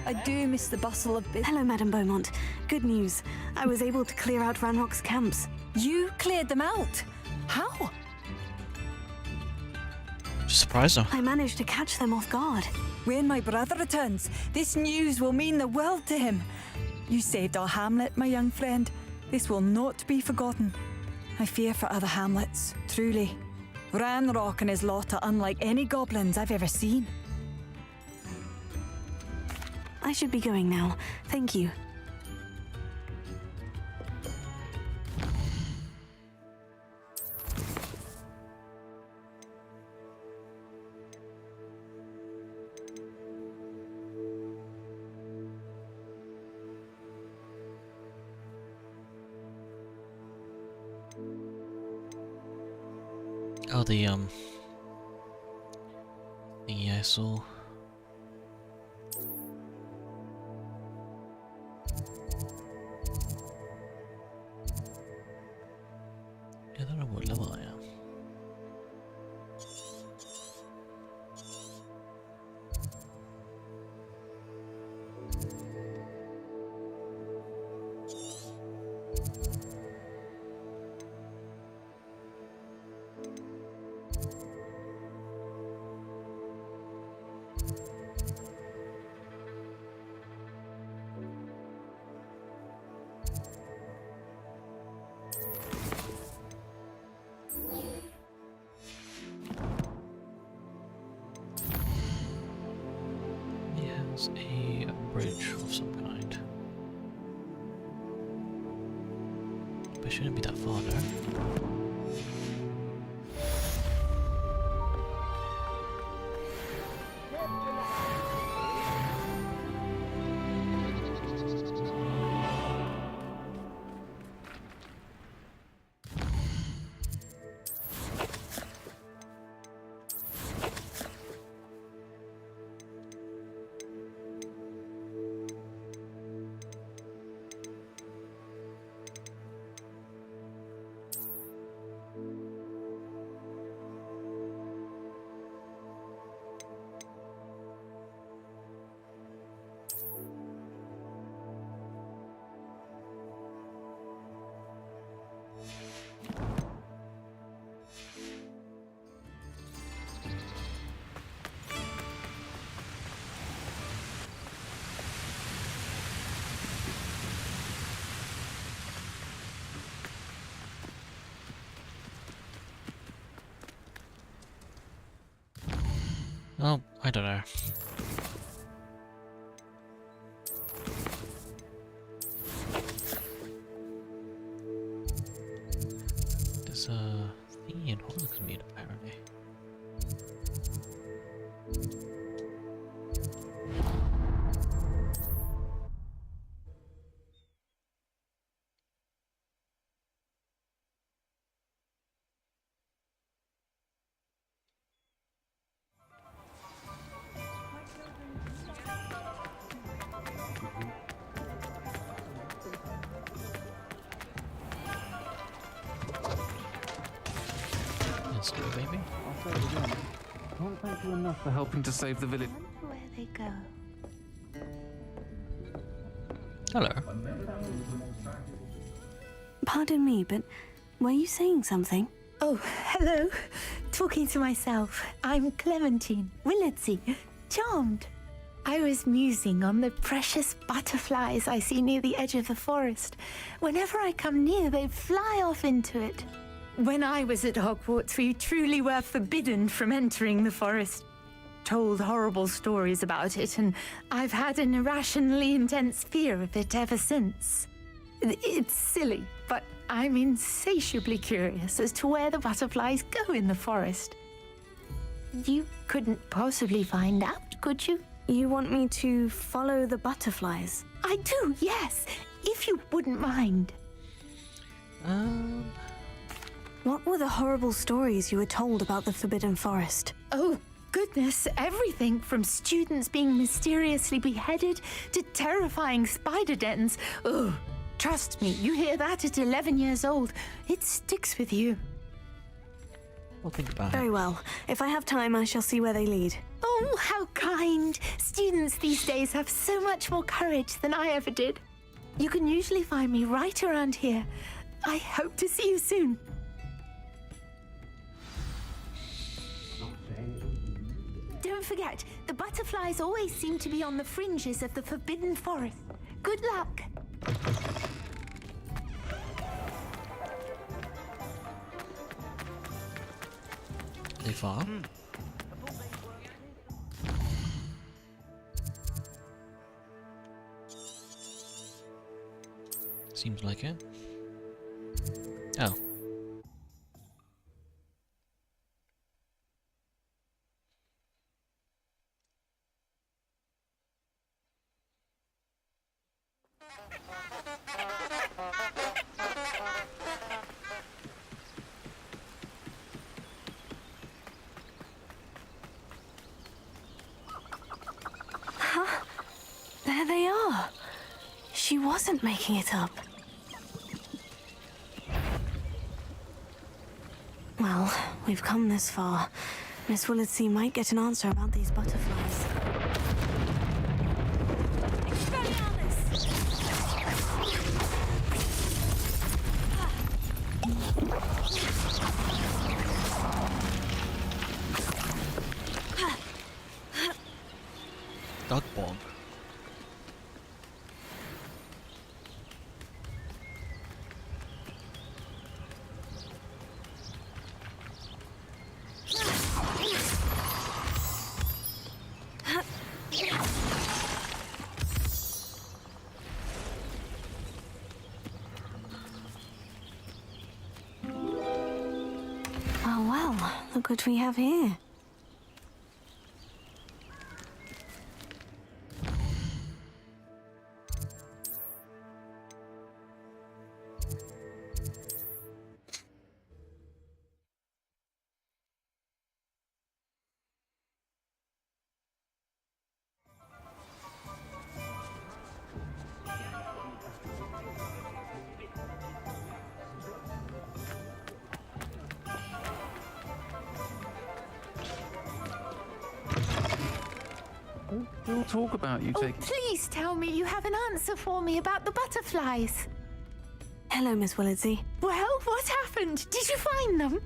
I do miss the bustle of business. Hello, Madame Beaumont. Good news. I was able to clear out Ranrock's camps. You cleared them out? How? Just surprised her. I managed to catch them off guard. When my brother returns, this news will mean the world to him. You saved our hamlet, my young friend. This will not be forgotten. I fear for other hamlets, truly. Ranrock and his lot are unlike any goblins I've ever seen. I should be going now. Thank you. Oh, the Yeah, I saw. I don't know what level I am. There's a bridge of some kind. But it shouldn't be that far though. Oh, I don't know. There's a thingy in Hogsmeade apparently. Let's go, baby. I'll say it again. Can't thank you enough for helping to save the village. Where they go? Hello. Pardon me, but were you saying something? Oh, hello. Talking to myself. I'm Clementine Willardsey. Charmed. I was musing on the precious butterflies I see near the edge of the forest. Whenever I come near, they fly off into it. When I was at Hogwarts, we truly were forbidden from entering the forest. Told horrible stories about it, and I've had an irrationally intense fear of it ever since. It's silly, but I'm insatiably curious as to where the butterflies go in the forest. You couldn't possibly find out, could you? You want me to follow the butterflies? I do, yes, if you wouldn't mind. What were the horrible stories you were told about the Forbidden Forest? Oh, goodness, everything from students being mysteriously beheaded to terrifying spider dens. Ugh, trust me, you hear that at 11 years old, it sticks with you. I'll think about it. Very well. If I have time, I shall see where they lead. Oh, how kind. Students these days have so much more courage than I ever did. You can usually find me right around here. I hope to see you soon. Don't forget, the butterflies always seem to be on the fringes of the Forbidden Forest. Good luck. They far? Seems like it. Oh. There they are. She wasn't making it up. Well, we've come this far. Miss Willardsey might get an answer about these butterflies. Dog bomb. Well, look what we have here. We'll talk about you taking... Please tell me you have an answer for me about the butterflies. Hello, Miss Willardsey. Well, what happened? Did you find them?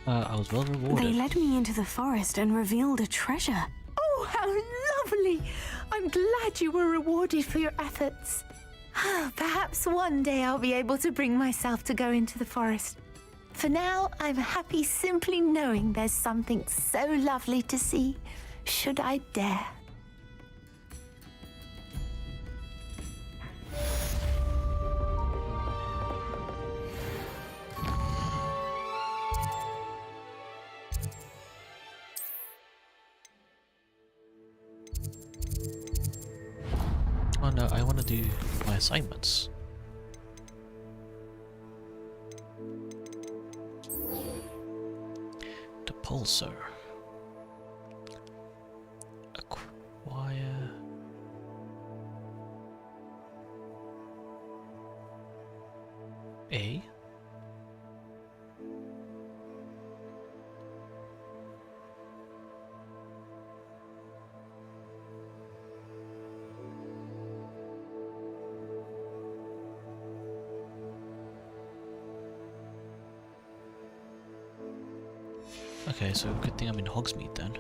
I was well rewarded. They led me into the forest and revealed a treasure. Oh, how lovely! I'm glad you were rewarded for your efforts. Perhaps one day I'll be able to bring myself to go into the forest. For now, I'm happy simply knowing there's something so lovely to see, should I dare. Oh no, I want to do my assignments. The pulsar. Acquire. A. Okay, so good thing I'm in Hogsmeade then.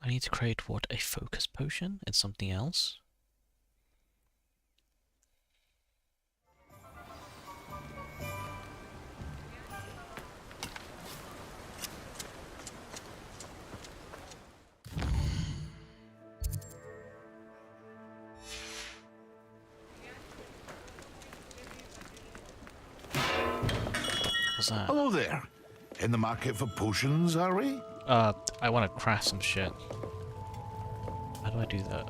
I need to create what? A focus potion? It's something else? What's that? Hello there. In the market for potions, are we? I want to craft some shit. How do I do that?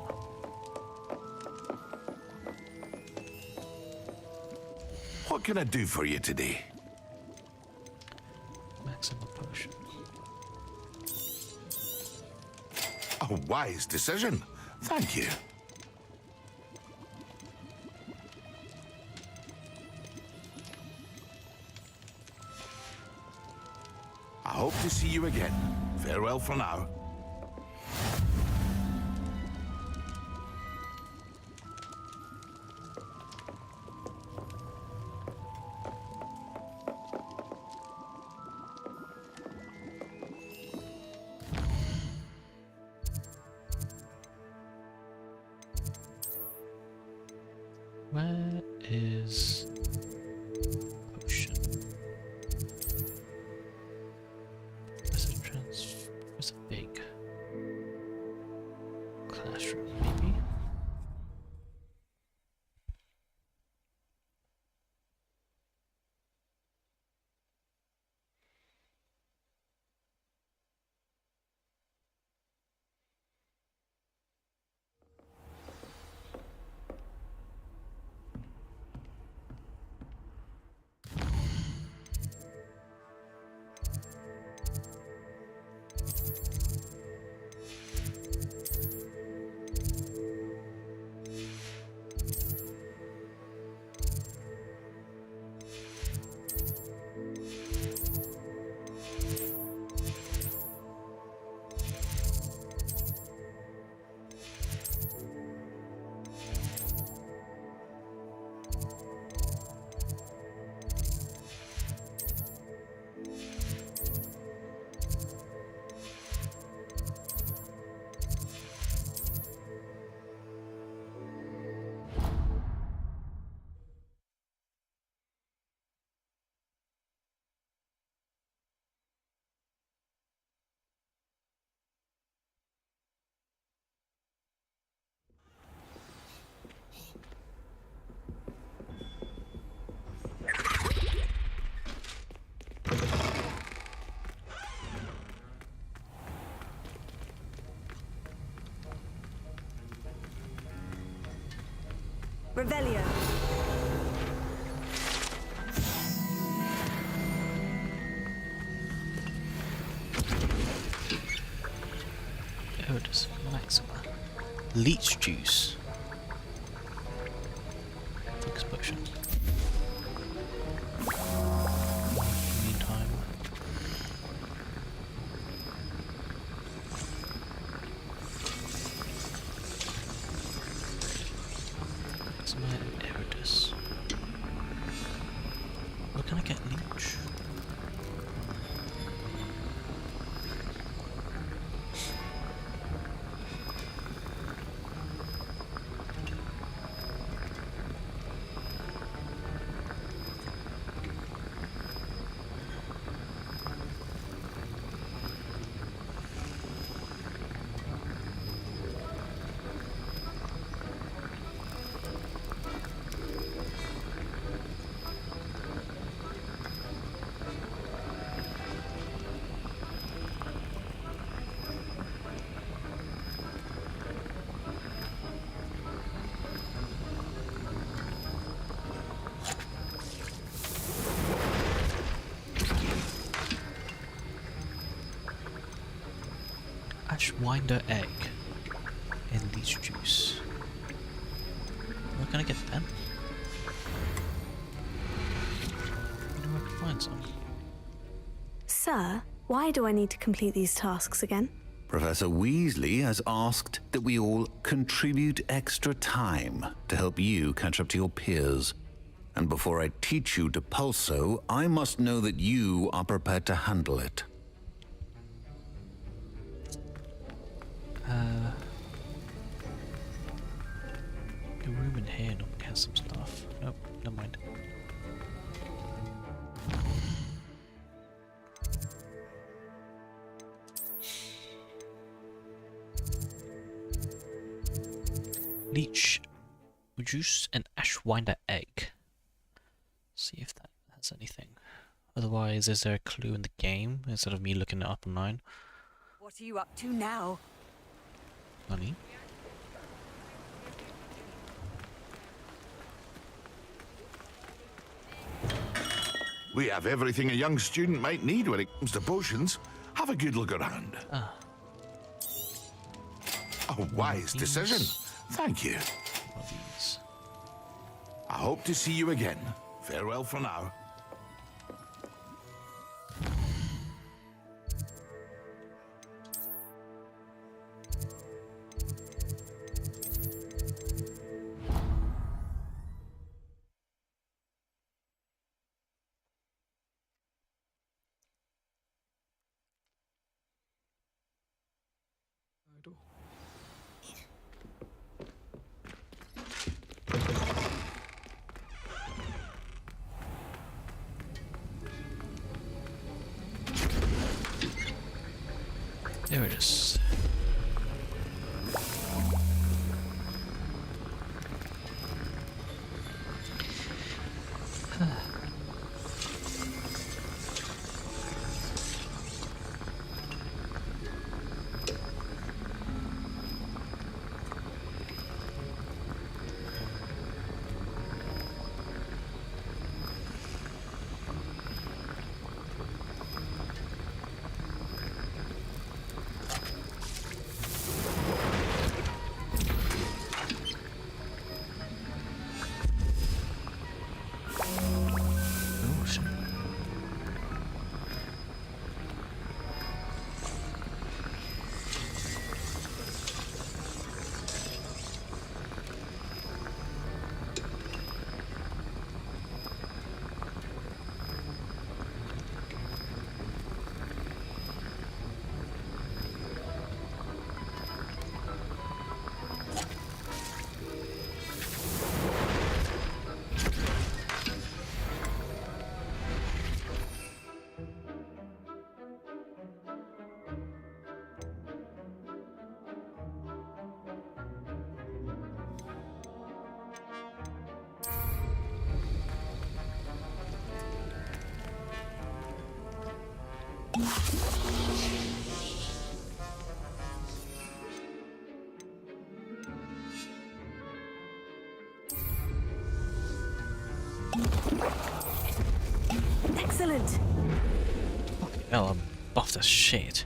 What can I do for you today? Maximum potion. A wise decision. Thank you. I hope to see you again. Farewell for now. Where is potion? Where's a big classroom, maybe? Revelio. Oh, it is Maxima. Leech juice. Focus potion. Meantime. Maxima and Eridus. Where can I get leech? Ashwinder egg and leech juice. Where can I get them? I know I can find some. Sir, why do I need to complete these tasks again? Professor Weasley has asked that we all contribute extra time to help you catch up to your peers. And before I teach you Depulso, I must know that you are prepared to handle it. The room in here normally has some stuff. Nope, never mind. Leech juice and Ashwinder egg. See if that has anything. Otherwise, is there a clue in the game instead of me looking it up online? What are you up to now? Money. We have everything a young student might need when it comes to potions. Have a good look around. Ah. A wise decision. Thank you. One of these. I hope to see you again. Farewell for now. There it is. Excellent. Hell, I'm buffed as shit.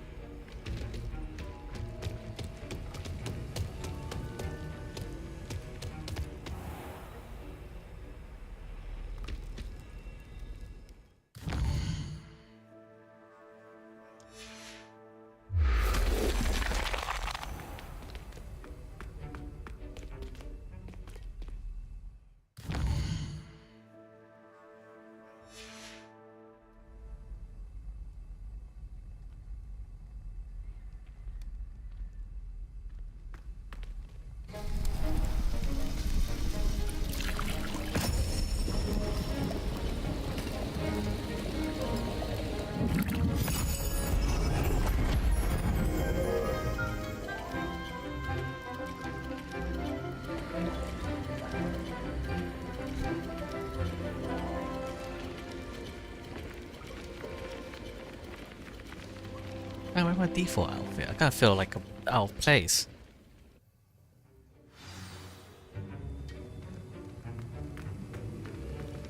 Man, where's my default outfit? I kind of feel like I'm out of place.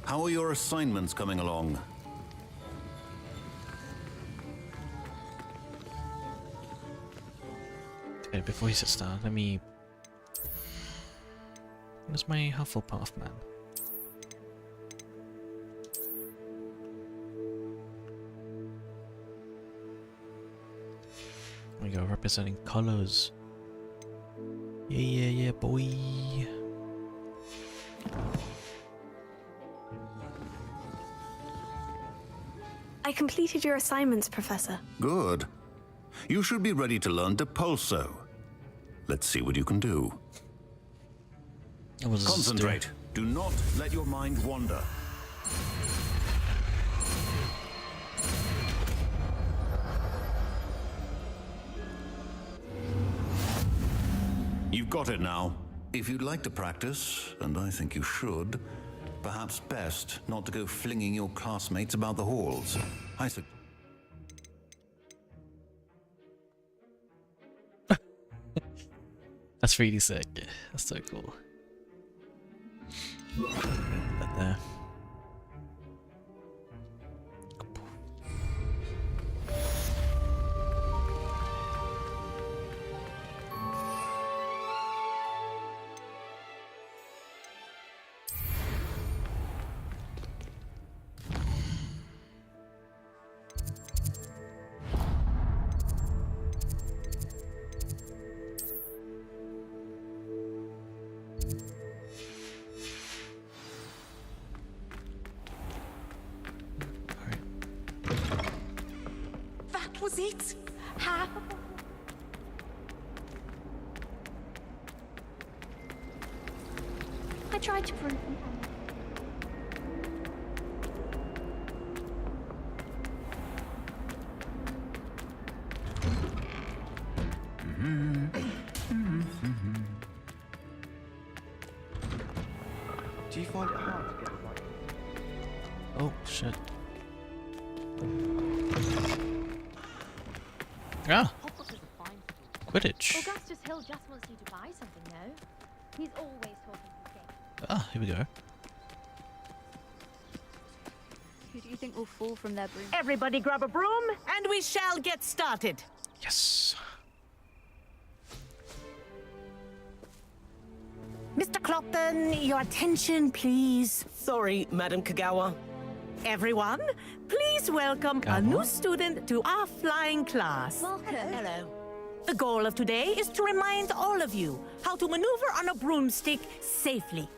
How are your assignments coming along? Okay, before he sits down, let me... Where's my Hufflepuff man? There we go, representing colours. Yeah, boy. I completed your assignments, Professor. Good. You should be ready to learn Depulso. Let's see what you can do. Concentrate. Do not let your mind wander. You've got it now. If you'd like to practice, and I think you should, perhaps best not to go flinging your classmates about the halls. That's really sick. That's so cool. That there. Was it? How? I tried to prove them. Do you find it hard to get it right? Oh, shit. Ah! Quidditch. Augustus Hill just wants you to buy something, no? He's always talking his game. Ah, here we go. Who do you think will fall from their broom? Everybody grab a broom, and we shall get started. Yes. Mr. Clockton, your attention, please. Sorry, Madam Kagawa. Everyone, please welcome a new student to our flying class. Welcome. Hello. The goal of today is to remind all of you how to maneuver on a broomstick safely.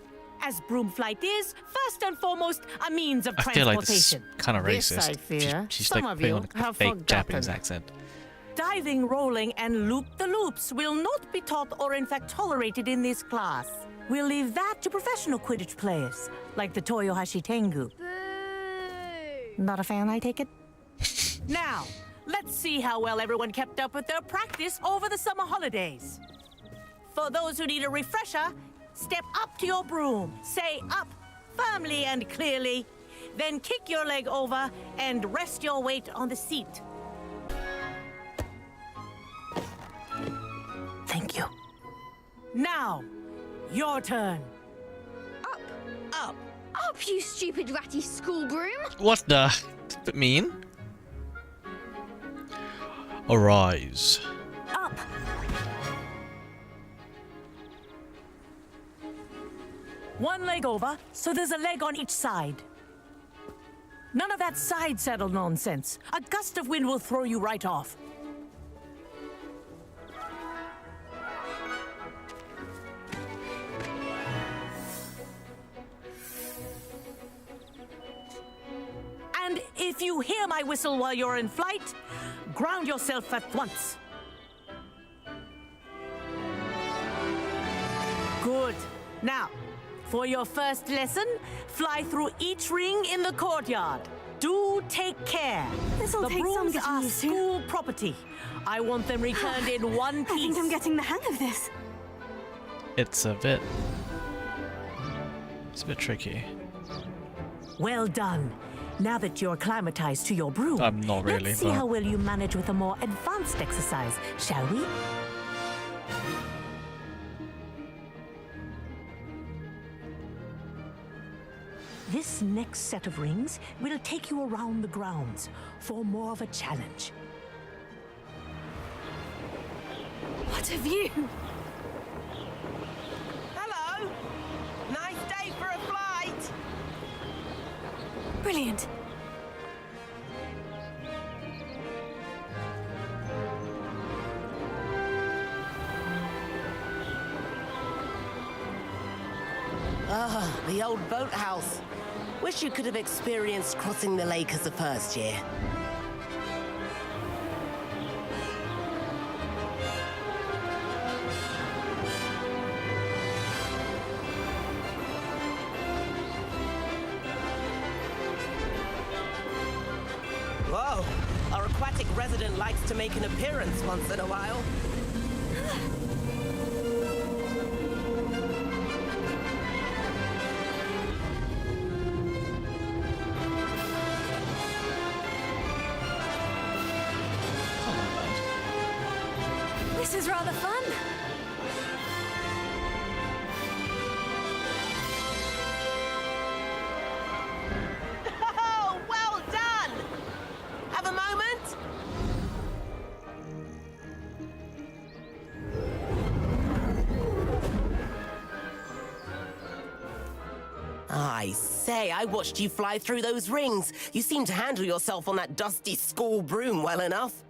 As broom flight is, first and foremost, a means of I feel like this is transportation. kind of This, racist. I fear, She's some like of putting you on a have fake forgotten. Japanese accent. Diving, rolling, and loop-the-loops will not be taught or in fact tolerated in this class. We'll leave that to professional Quidditch players, like the Toyohashi Tengu. Not a fan, I take it? Now, let's see how well everyone kept up with their practice over the summer holidays. For those who need a refresher, step up to your broom, say up firmly and clearly, then kick your leg over and rest your weight on the seat. Thank you. Now, your turn. Up, up, up. Up, you stupid ratty school broom! What the? That's a bit mean. Arise. Up! One leg over, so there's a leg on each side. None of that side saddle nonsense. A gust of wind will throw you right off. And if you hear my whistle while you're in flight, ground yourself at once. Good. Now, for your first lesson, fly through each ring in the courtyard. Do take care. This'll the take some brooms getting are used to. school property. I want them returned in one piece. I think I'm getting the hang of this. It's a bit tricky. Well done. Now that you're acclimatized to your broom, I'm not really, let's see but- how well you manage with a more advanced exercise, shall we? This next set of rings will take you around the grounds for more of a challenge. What a view! Hello! Nice day for a flight! Brilliant. Ah, the old boathouse. Wish you could have experienced crossing the lake as a first year. Whoa, our aquatic resident likes to make an appearance once in a while. This is rather fun. Oh, well done! Have a moment? I say, I watched you fly through those rings. You seem to handle yourself on that dusty school broom well enough.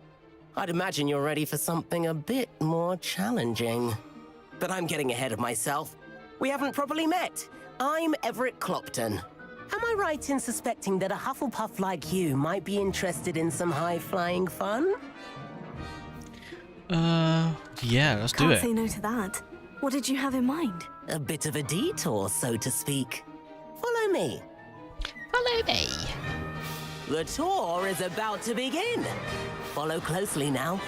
I'd imagine you're ready for something a bit more challenging. But I'm getting ahead of myself. We haven't properly met. I'm Everett Clopton. Am I right in suspecting that a Hufflepuff like you might be interested in some high-flying fun? Yeah, let's do Can't it. say no to that. What did you have in mind? A bit of a detour, so to speak. Follow me. Follow me. The tour is about to begin. Follow closely now.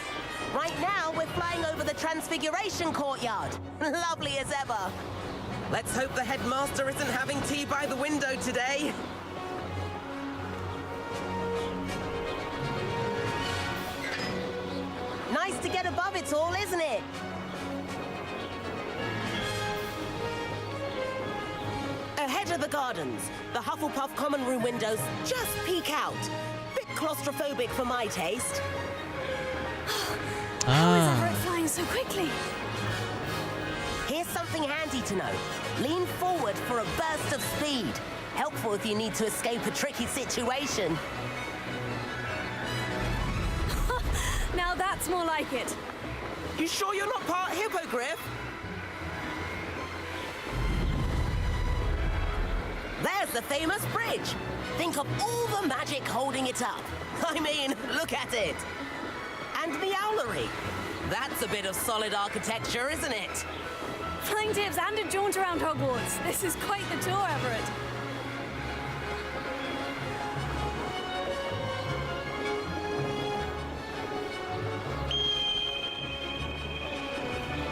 Right now, we're flying over the Transfiguration Courtyard. Lovely as ever. Let's hope the headmaster isn't having tea by the window today. Nice to get above it all, isn't it? Ahead of the gardens, the Hufflepuff common room windows just peek out. Bit claustrophobic for my taste. How is Everett flying so quickly? Here's something handy to know. Lean forward for a burst of speed. Helpful if you need to escape a tricky situation. Now that's more like it. You sure you're not part hippogriff? There's the famous bridge. Think of all the magic holding it up. I mean, look at it. And the owlery. That's a bit of solid architecture, isn't it? Flying tips and a jaunt around Hogwarts. This is quite the tour, Everett.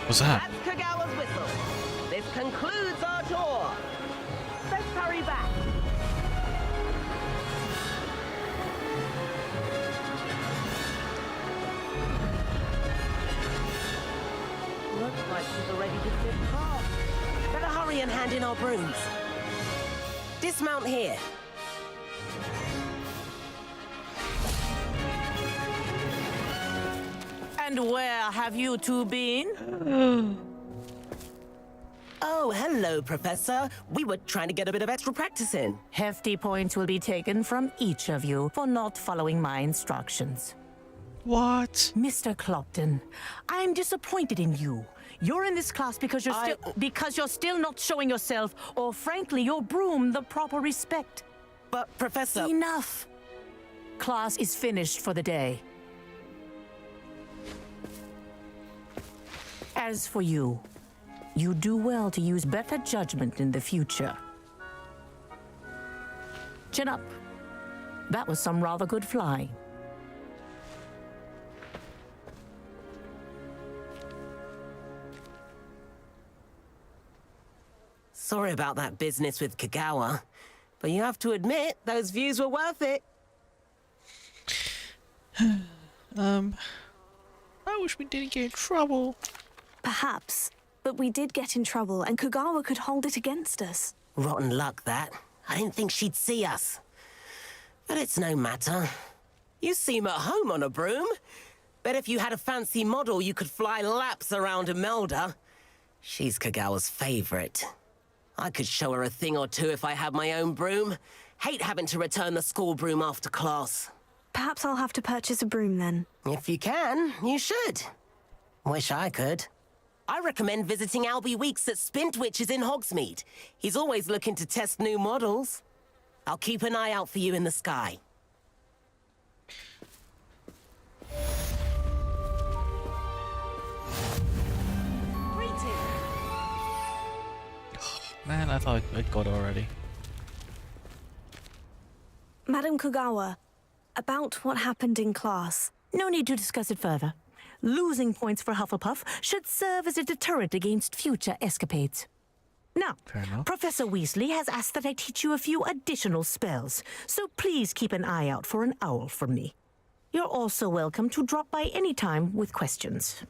What's that? That's Kagawa's whistle. This concludes our tour. Let's hurry back. Looks like we've already dismissed class. Better hurry and hand in our brooms. Dismount here. And where have you two been? Oh, hello, Professor. We were trying to get a bit of extra practice in. Hefty points will be taken from each of you for not following my instructions. What? Mr. Clopton, I'm disappointed in you. You're in this class because you're still not showing yourself, or frankly, your broom, the proper respect. But, Professor... Enough! Class is finished for the day. As for you, you do well to use better judgment in the future. Chin up. That was some rather good flying. Sorry about that business with Kagawa, but you have to admit, those views were worth it. I wish we didn't get in trouble. Perhaps, but we did get in trouble, and Kagawa could hold it against us. Rotten luck, that. I didn't think she'd see us. But it's no matter. You seem at home on a broom. Bet if you had a fancy model, you could fly laps around Imelda. She's Kagawa's favorite. I could show her a thing or two if I had my own broom. Hate having to return the school broom after class. Perhaps I'll have to purchase a broom then. If you can, you should. Wish I could. I recommend visiting Albie Weeks at Spintwitches in Hogsmeade. He's always looking to test new models. I'll keep an eye out for you in the sky. Man, I thought I'd got already. Madam Kagawa, about what happened in class. No need to discuss it further. Losing points for Hufflepuff should serve as a deterrent against future escapades. Now, Professor Weasley has asked that I teach you a few additional spells, so please keep an eye out for an owl from me. You're also welcome to drop by any time with questions.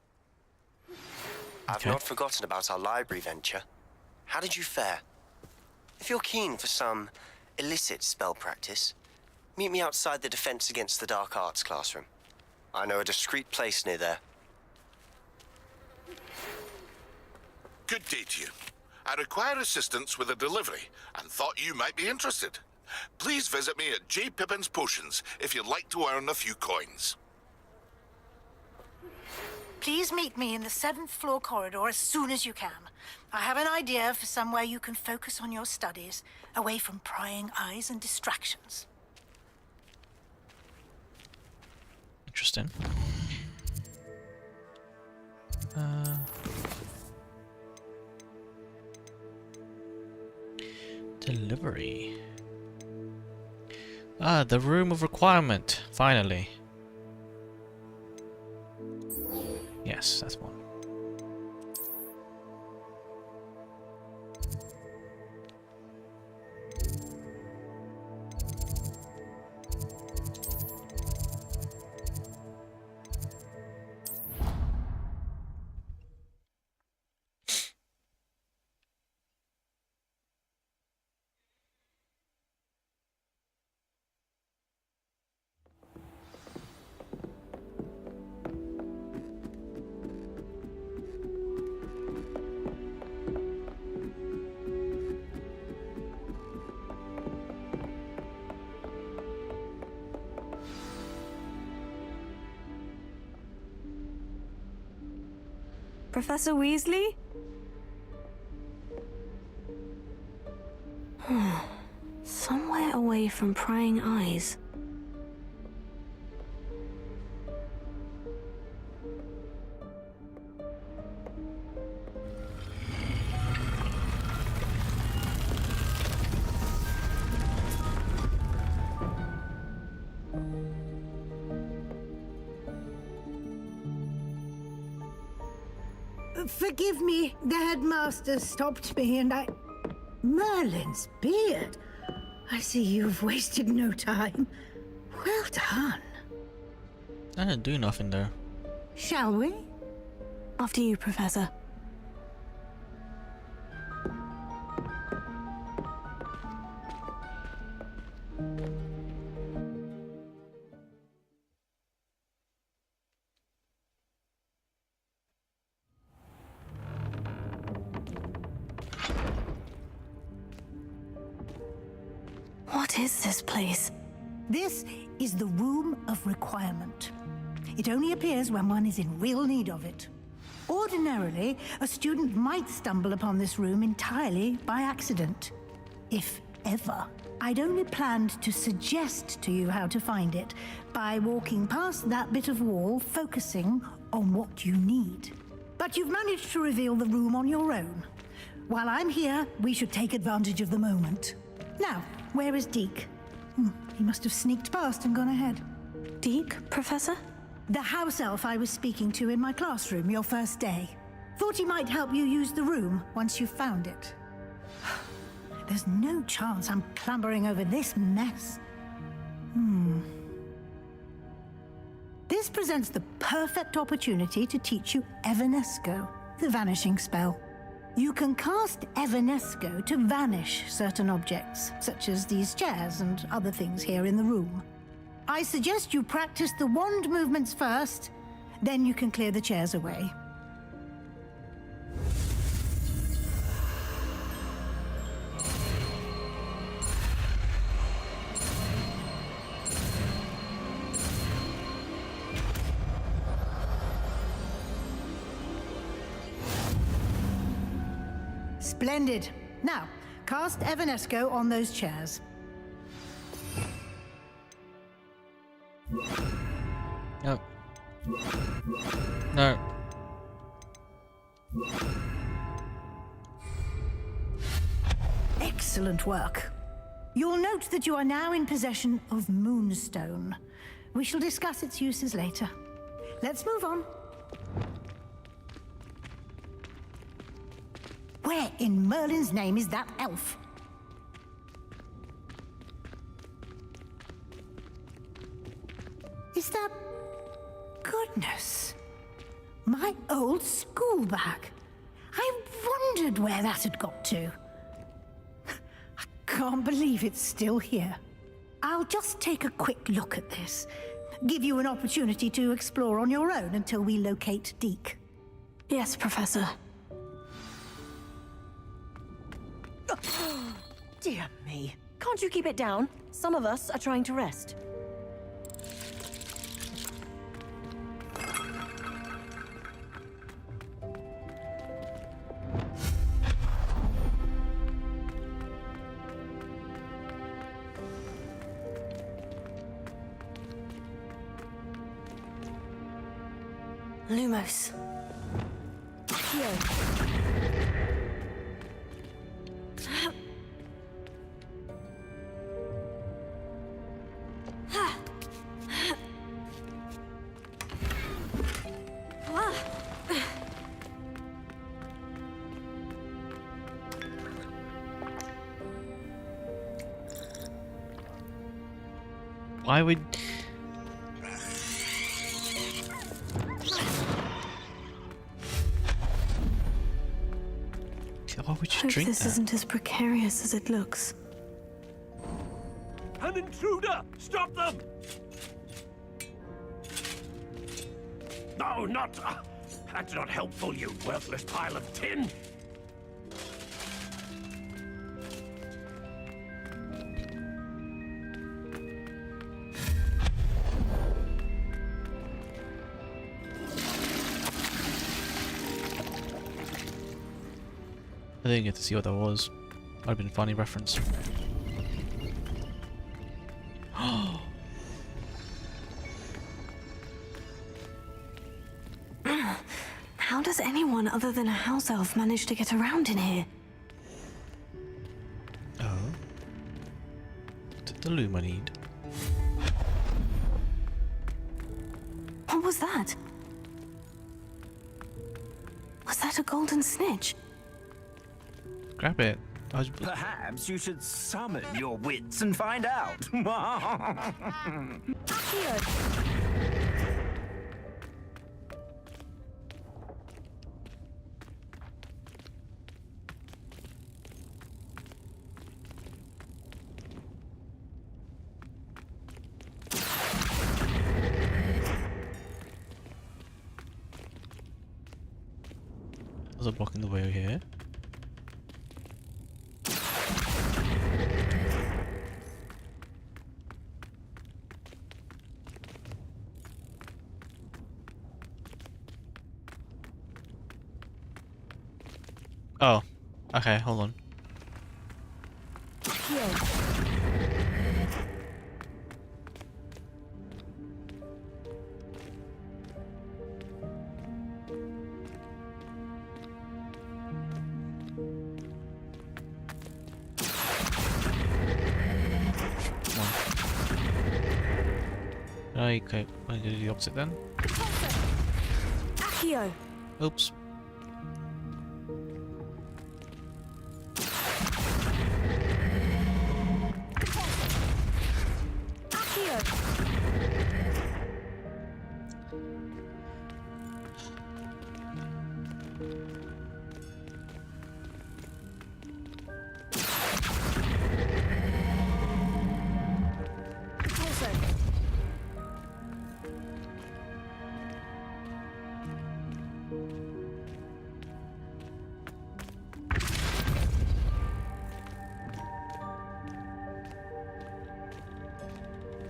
I've not forgotten about our library venture. How did you fare? If you're keen for some illicit spell practice, meet me outside the Defense Against the Dark Arts classroom. I know a discreet place near there. Good day to you. I require assistance with a delivery and thought you might be interested. Please visit me at J. Pippin's Potions if you'd like to earn a few coins. Please meet me in the 7th floor corridor as soon as you can. I have an idea for somewhere you can focus on your studies, away from prying eyes and distractions. Interesting. Delivery. Ah, the room of requirement. Finally. Yes, that's one. Professor Weasley? Somewhere away from prying eyes. Forgive me, the headmaster stopped me and I... Merlin's beard. I see you've wasted no time. Well done. I didn't do nothing there. Shall we? After you, Professor. is this place? This is the Room of Requirement. It only appears when one is in real need of it. Ordinarily, a student might stumble upon this room entirely by accident, if ever. I'd only planned to suggest to you how to find it by walking past that bit of wall, focusing on what you need. But you've managed to reveal the room on your own. While I'm here, we should take advantage of the moment. Now, where is Deke? He must have sneaked past and gone ahead. Deke, Professor? The house elf I was speaking to in my classroom your first day. Thought he might help you use the room once you've found it. There's no chance I'm clambering over this mess. This presents the perfect opportunity to teach you Evanesco, the vanishing spell. You can cast Evanesco to vanish certain objects, such as these chairs and other things here in the room. I suggest you practice the wand movements first, then you can clear the chairs away. Splendid. Now, cast Evanesco on those chairs. No. No. Excellent work. You'll note that you are now in possession of Moonstone. We shall discuss its uses later. Let's move on. Where in Merlin's name is that elf? Is that... Goodness. My old school bag. I wondered where that had got to. I can't believe it's still here. I'll just take a quick look at this. Give you an opportunity to explore on your own until we locate Deke. Yes, Professor. Dear me. Can't you keep it down? Some of us are trying to rest. Lumos. Here. Why would... Why would you Hope drink this that? isn't as precarious as it looks. An intruder! Stop them! No, not... that's not helpful, you worthless pile of tin! I didn't get to see what that was. Might have been a funny reference. How does anyone other than a house elf manage to get around in here? Oh. What did the Luma need? What was that? Was that a golden snitch? Grab it. Perhaps you should summon your wits and find out. Here. Was it blocking the way here? Oh, okay, hold on. Okay, I'm gonna do the opposite then. Accio! Oops.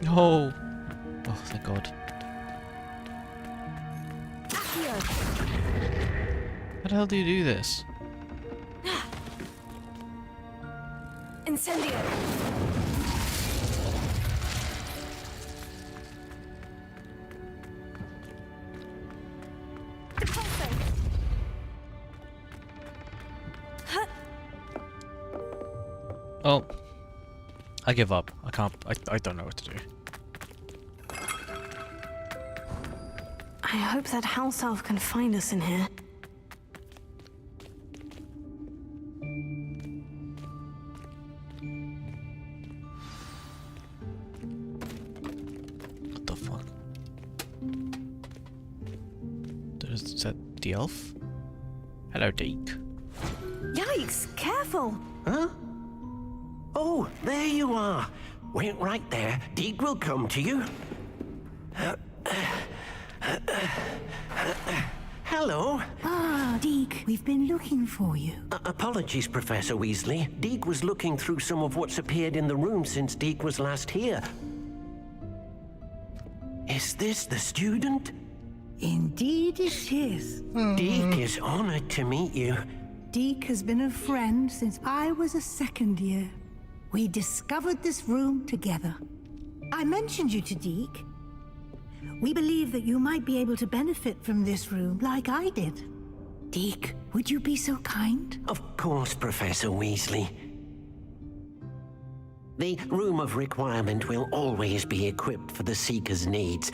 No! Oh, thank God. How the hell do you do this? Incendio! Oh. I give up. I can't. I don't know what to do. I hope that house elf can find us in here. What the fuck? Is that the elf? Hello, Deke. Yikes! Careful! Huh? Oh, there you are. Wait right there. Deke will come to you. Hello. Ah, Deke, we've been looking for you. Apologies, Professor Weasley. Deke was looking through some of what's appeared in the room since Deke was last here. Is this the student? Indeed it is. Deke is honored to meet you. Deke has been a friend since I was a second year. We discovered this room together. I mentioned you to Deke. We believe that you might be able to benefit from this room like I did. Deke, would you be so kind? Of course, Professor Weasley. The Room of Requirement will always be equipped for the Seeker's needs.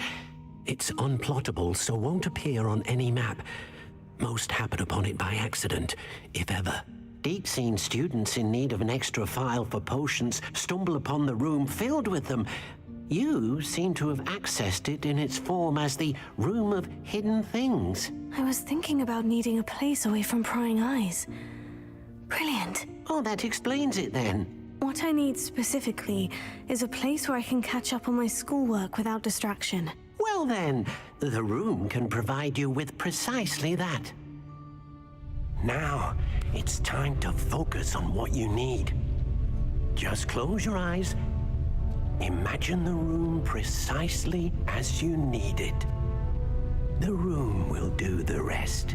It's unplottable, so won't appear on any map. Most happen upon it by accident, if ever. Deke's seen students in need of an extra file for potions stumble upon the room filled with them. You seem to have accessed it in its form as the Room of Hidden Things. I was thinking about needing a place away from prying eyes. Brilliant. Oh, that explains it then. What I need specifically is a place where I can catch up on my schoolwork without distraction. Well then, the room can provide you with precisely that. Now, it's time to focus on what you need. Just close your eyes. Imagine the room precisely as you need it. The room will do the rest.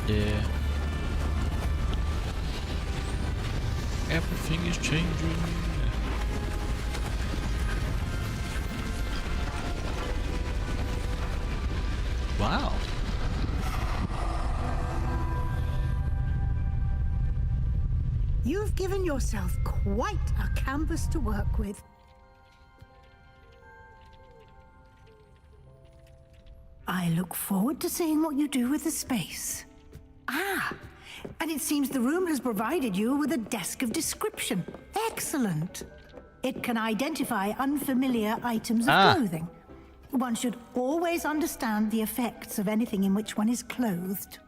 dear. Everything is changing. Wow. You've given yourself quite a canvas to work with. I look forward to seeing what you do with the space. Ah, and it seems the room has provided you with a desk of description. Excellent. It can identify unfamiliar items of clothing. One should always understand the effects of anything in which one is clothed.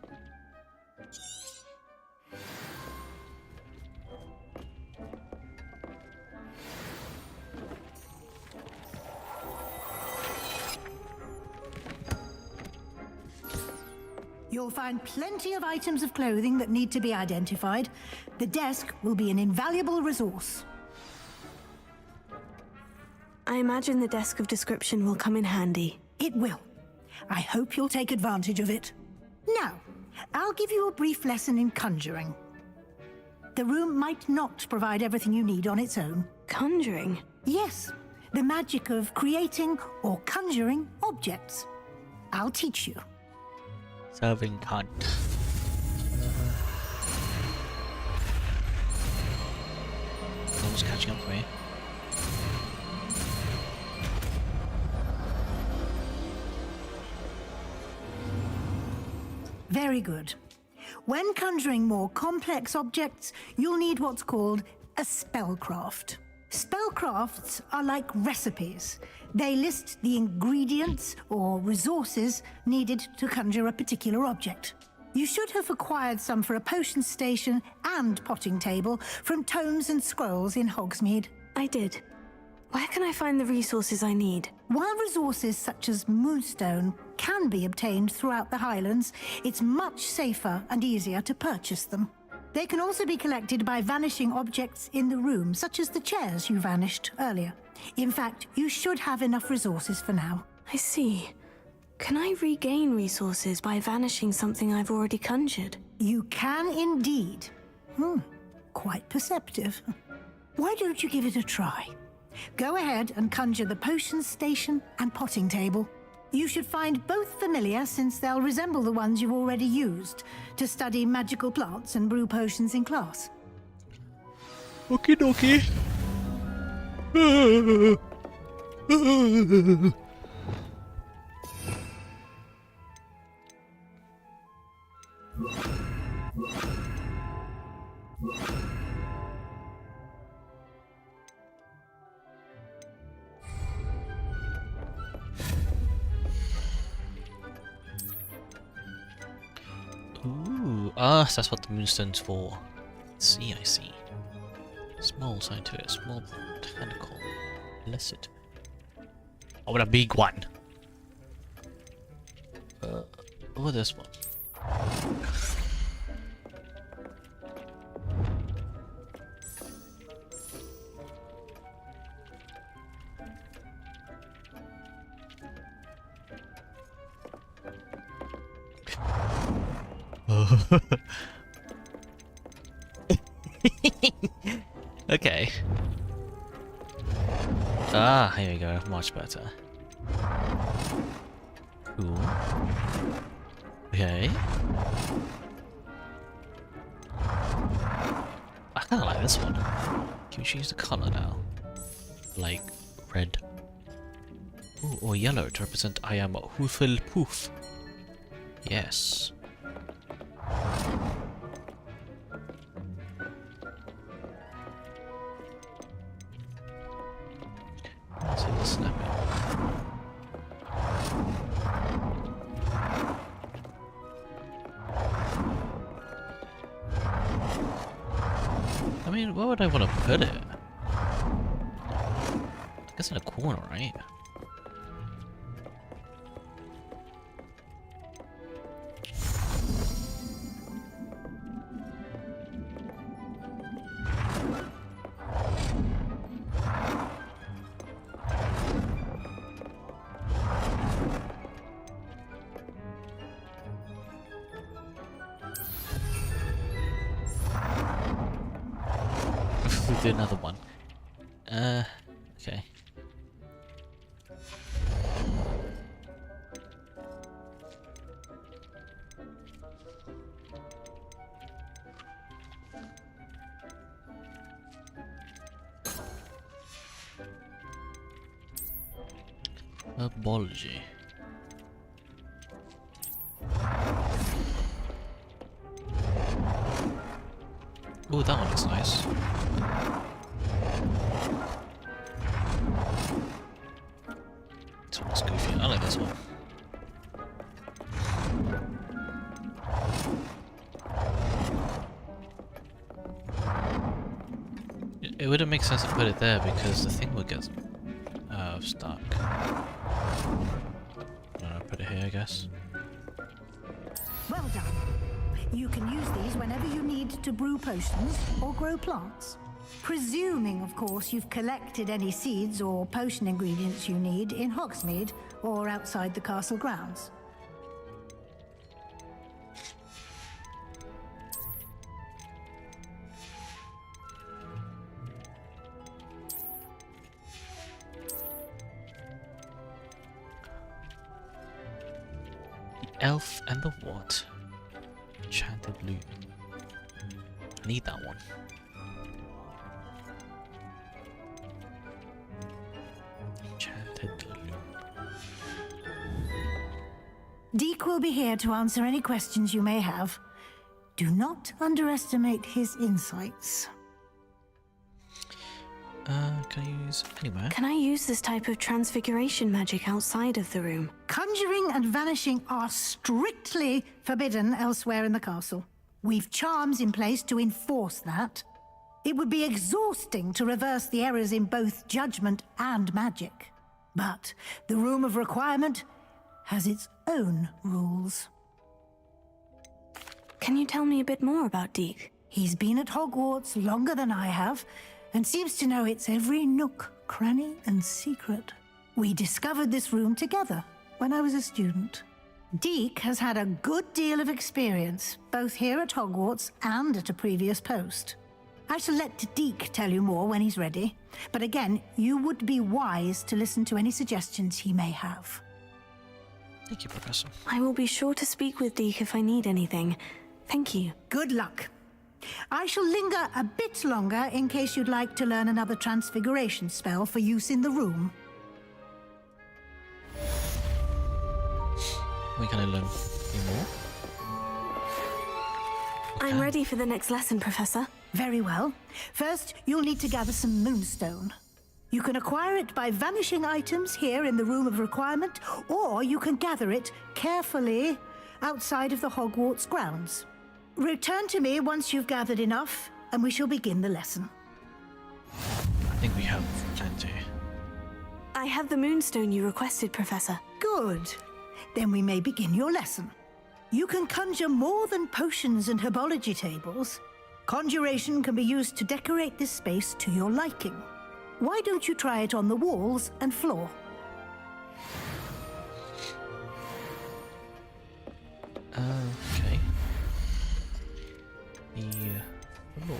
You'll find plenty of items of clothing that need to be identified. The desk will be an invaluable resource. I imagine the desk of description will come in handy. It will. I hope you'll take advantage of it. Now, I'll give you a brief lesson in conjuring. The room might not provide everything you need on its own. Conjuring? Yes, the magic of creating or conjuring objects. I'll teach you. Serving cunt. Almost catching up to me. Very good. When conjuring more complex objects, you'll need what's called a spellcraft. Spellcrafts are like recipes. They list the ingredients or resources needed to conjure a particular object. You should have acquired some for a potion station and potting table from tomes and scrolls in Hogsmeade. I did. Where can I find the resources I need? While resources such as moonstone can be obtained throughout the Highlands, it's much safer and easier to purchase them. They can also be collected by vanishing objects in the room, such as the chairs you vanished earlier. In fact, you should have enough resources for now. I see. Can I regain resources by vanishing something I've already conjured? You can indeed. Quite perceptive. Why don't you give it a try? Go ahead and conjure the potion station and potting table. You should find both familiar, since they'll resemble the ones you've already used to study magical plants and brew potions in class. Okie dokie. Ooh, that's what the moonstone's for. I see. Small scientific, small botanical, illicit. I want a big one. Oh, this one. Okay. Here we go. Much better. Cool. Okay. I kind of like this one. Can we change the color now? Like red. Ooh, or yellow to represent I am Hufflepoof. Yes. I mean, where would I want to put it? I guess in a corner, right? We'll do another one. Okay. Herbology. Oh, that one looks nice. This one's goofy. I like this one. It wouldn't make sense to put it there because the thing would get stuck. I don't know, put it here, I guess. Well done. You can use these whenever you need to brew potions or grow plants. Presuming, of course, you've collected any seeds or potion ingredients you need in Hogsmeade or outside the castle grounds. The elf and the what? Enchanted loot. I need that one. Enchanted loot. Deke will be here to answer any questions you may have. Do not underestimate his insights. Can I use anywhere? Can I use this type of transfiguration magic outside of the room? Conjuring and vanishing are strictly forbidden elsewhere in the castle. We've charms in place to enforce that. It would be exhausting to reverse the errors in both judgment and magic. But the Room of Requirement has its own rules. Can you tell me a bit more about Deke? He's been at Hogwarts longer than I have, and seems to know its every nook, cranny, and secret. We discovered this room together when I was a student. Deke has had a good deal of experience, both here at Hogwarts and at a previous post. I shall let Deke tell you more when he's ready, but again, you would be wise to listen to any suggestions he may have. Thank you, Professor. I will be sure to speak with Deke if I need anything. Thank you. Good luck. I shall linger a bit longer in case you'd like to learn another transfiguration spell for use in the room. When can I learn any more? I'm ready for the next lesson, Professor. Very well. First, you'll need to gather some moonstone. You can acquire it by vanishing items here in the Room of Requirement, or you can gather it carefully outside of the Hogwarts grounds. Return to me once you've gathered enough, and we shall begin the lesson. I think we have plenty. I have the moonstone you requested, Professor. Good. Then we may begin your lesson. You can conjure more than potions and herbology tables. Conjuration can be used to decorate this space to your liking. Why don't you try it on the walls and floor? Okay. The floor.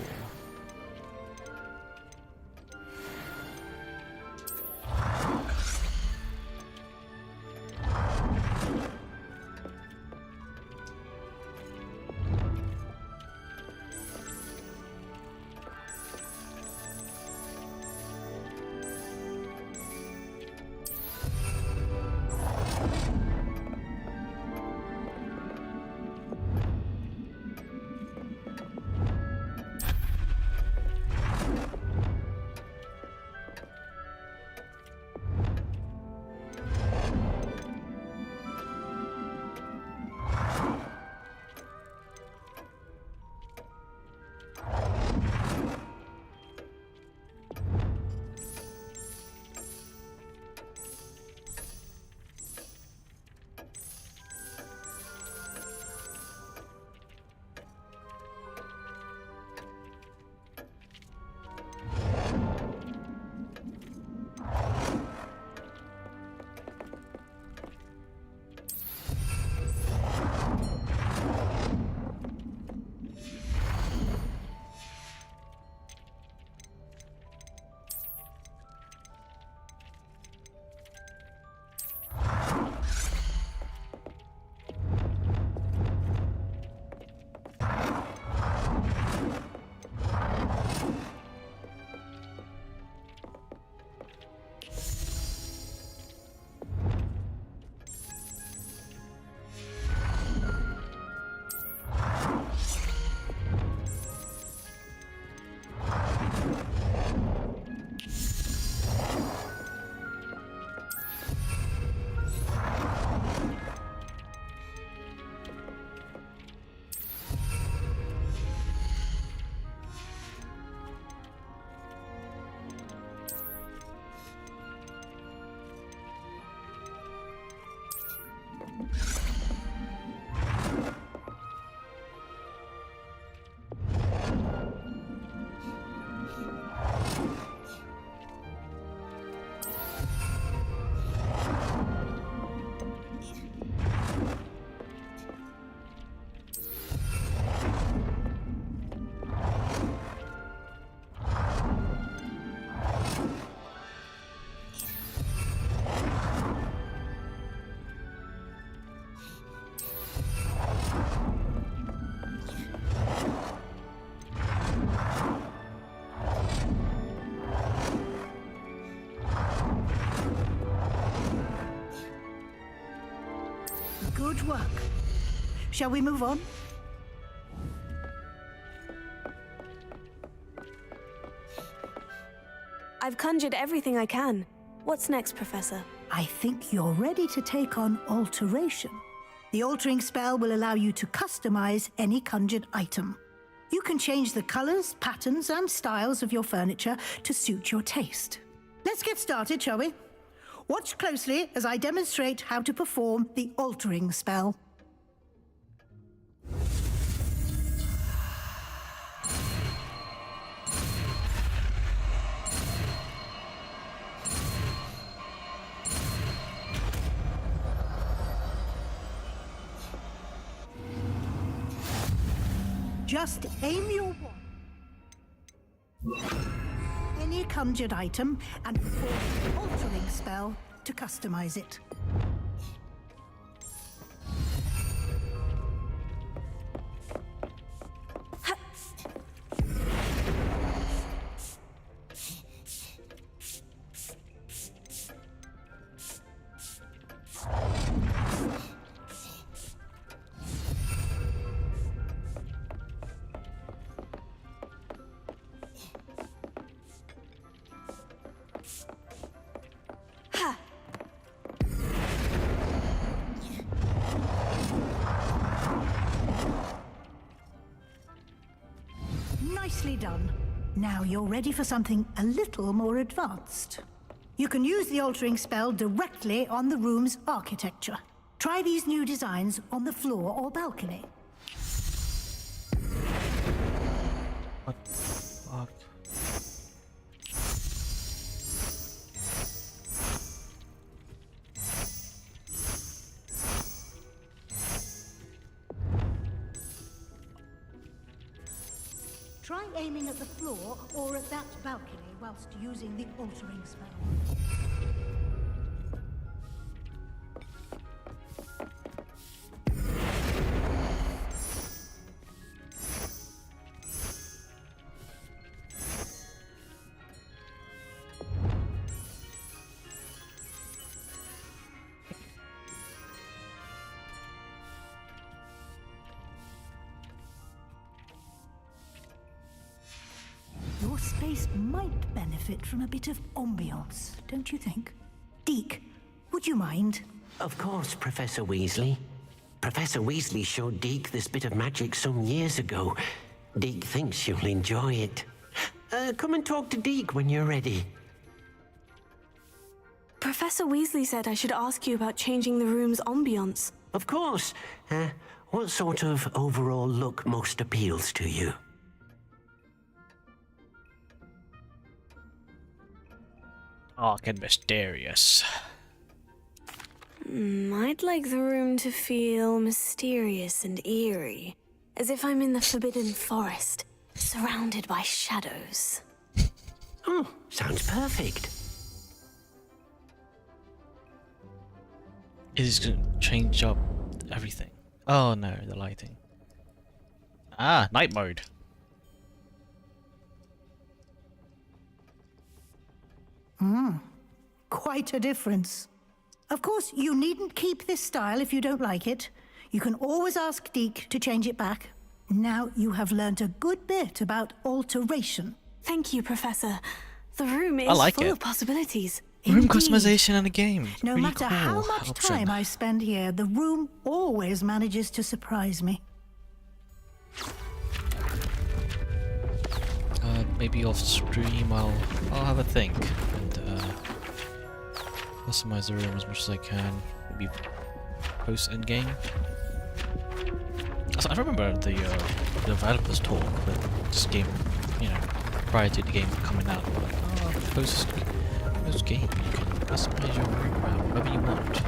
Good work. Shall we move on? I've conjured everything I can. What's next, Professor? I think you're ready to take on alteration. The altering spell will allow you to customize any conjured item. You can change the colors, patterns, and styles of your furniture to suit your taste. Let's get started, shall we? Watch closely as I demonstrate how to perform the altering spell. Just aim your wand. Any conjured item and perform the altering spell to customize it. Nicely done. Now you're ready for something a little more advanced. You can use the altering spell directly on the room's architecture. Try these new designs on the floor or balcony. What the fuck? Try aiming at the floor or at that balcony whilst using the altering spell. Your space might benefit from a bit of ambiance, don't you think? Deke, would you mind? Of course, Professor Weasley. Professor Weasley showed Deke this bit of magic some years ago. Deke thinks you'll enjoy it. Come and talk to Deke when you're ready. Professor Weasley said I should ask you about changing the room's ambiance. Of course. What sort of overall look most appeals to you? Dark and mysterious. I'd like the room to feel mysterious and eerie, as if I'm in the Forbidden Forest, surrounded by shadows. Oh, sounds perfect. Is it gonna change up everything? Oh no, the lighting. Ah, night mode. Quite a difference. Of course, you needn't keep this style if you don't like it. You can always ask Deke to change it back. Now you have learnt a good bit about alteration. Thank you, Professor. The room is like full it. of possibilities. Room Indeed. customization in a game. No Pretty matter how cool much option. time I spend here, the room always manages to surprise me. Maybe off stream I'll have a think and customize the room as much as I can. Maybe post end game. I remember the developers talk, but this game, you know, prior to the game coming out, they were like, oh, post game, you can customize your room however you want.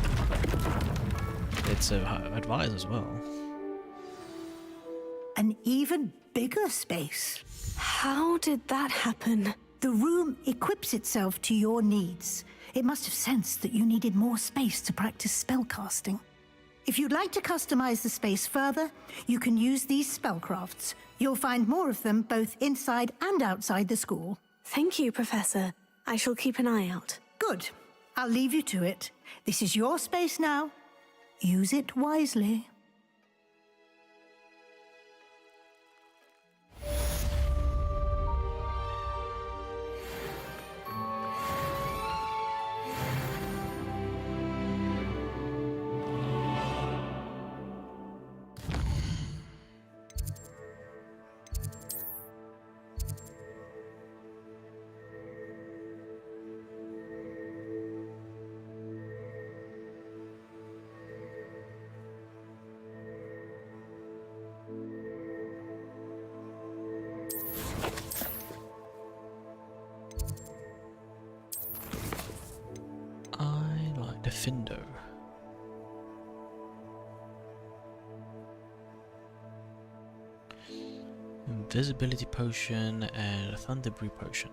It's advised as well. An even bigger space. How did that happen? The room equips itself to your needs. It must have sensed that you needed more space to practice spellcasting. If you'd like to customize the space further, you can use these spellcrafts. You'll find more of them both inside and outside the school. Thank you, Professor. I shall keep an eye out. Good. I'll leave you to it. This is your space now. Use it wisely. I like the Findo. Invisibility potion and a thunder brew potion.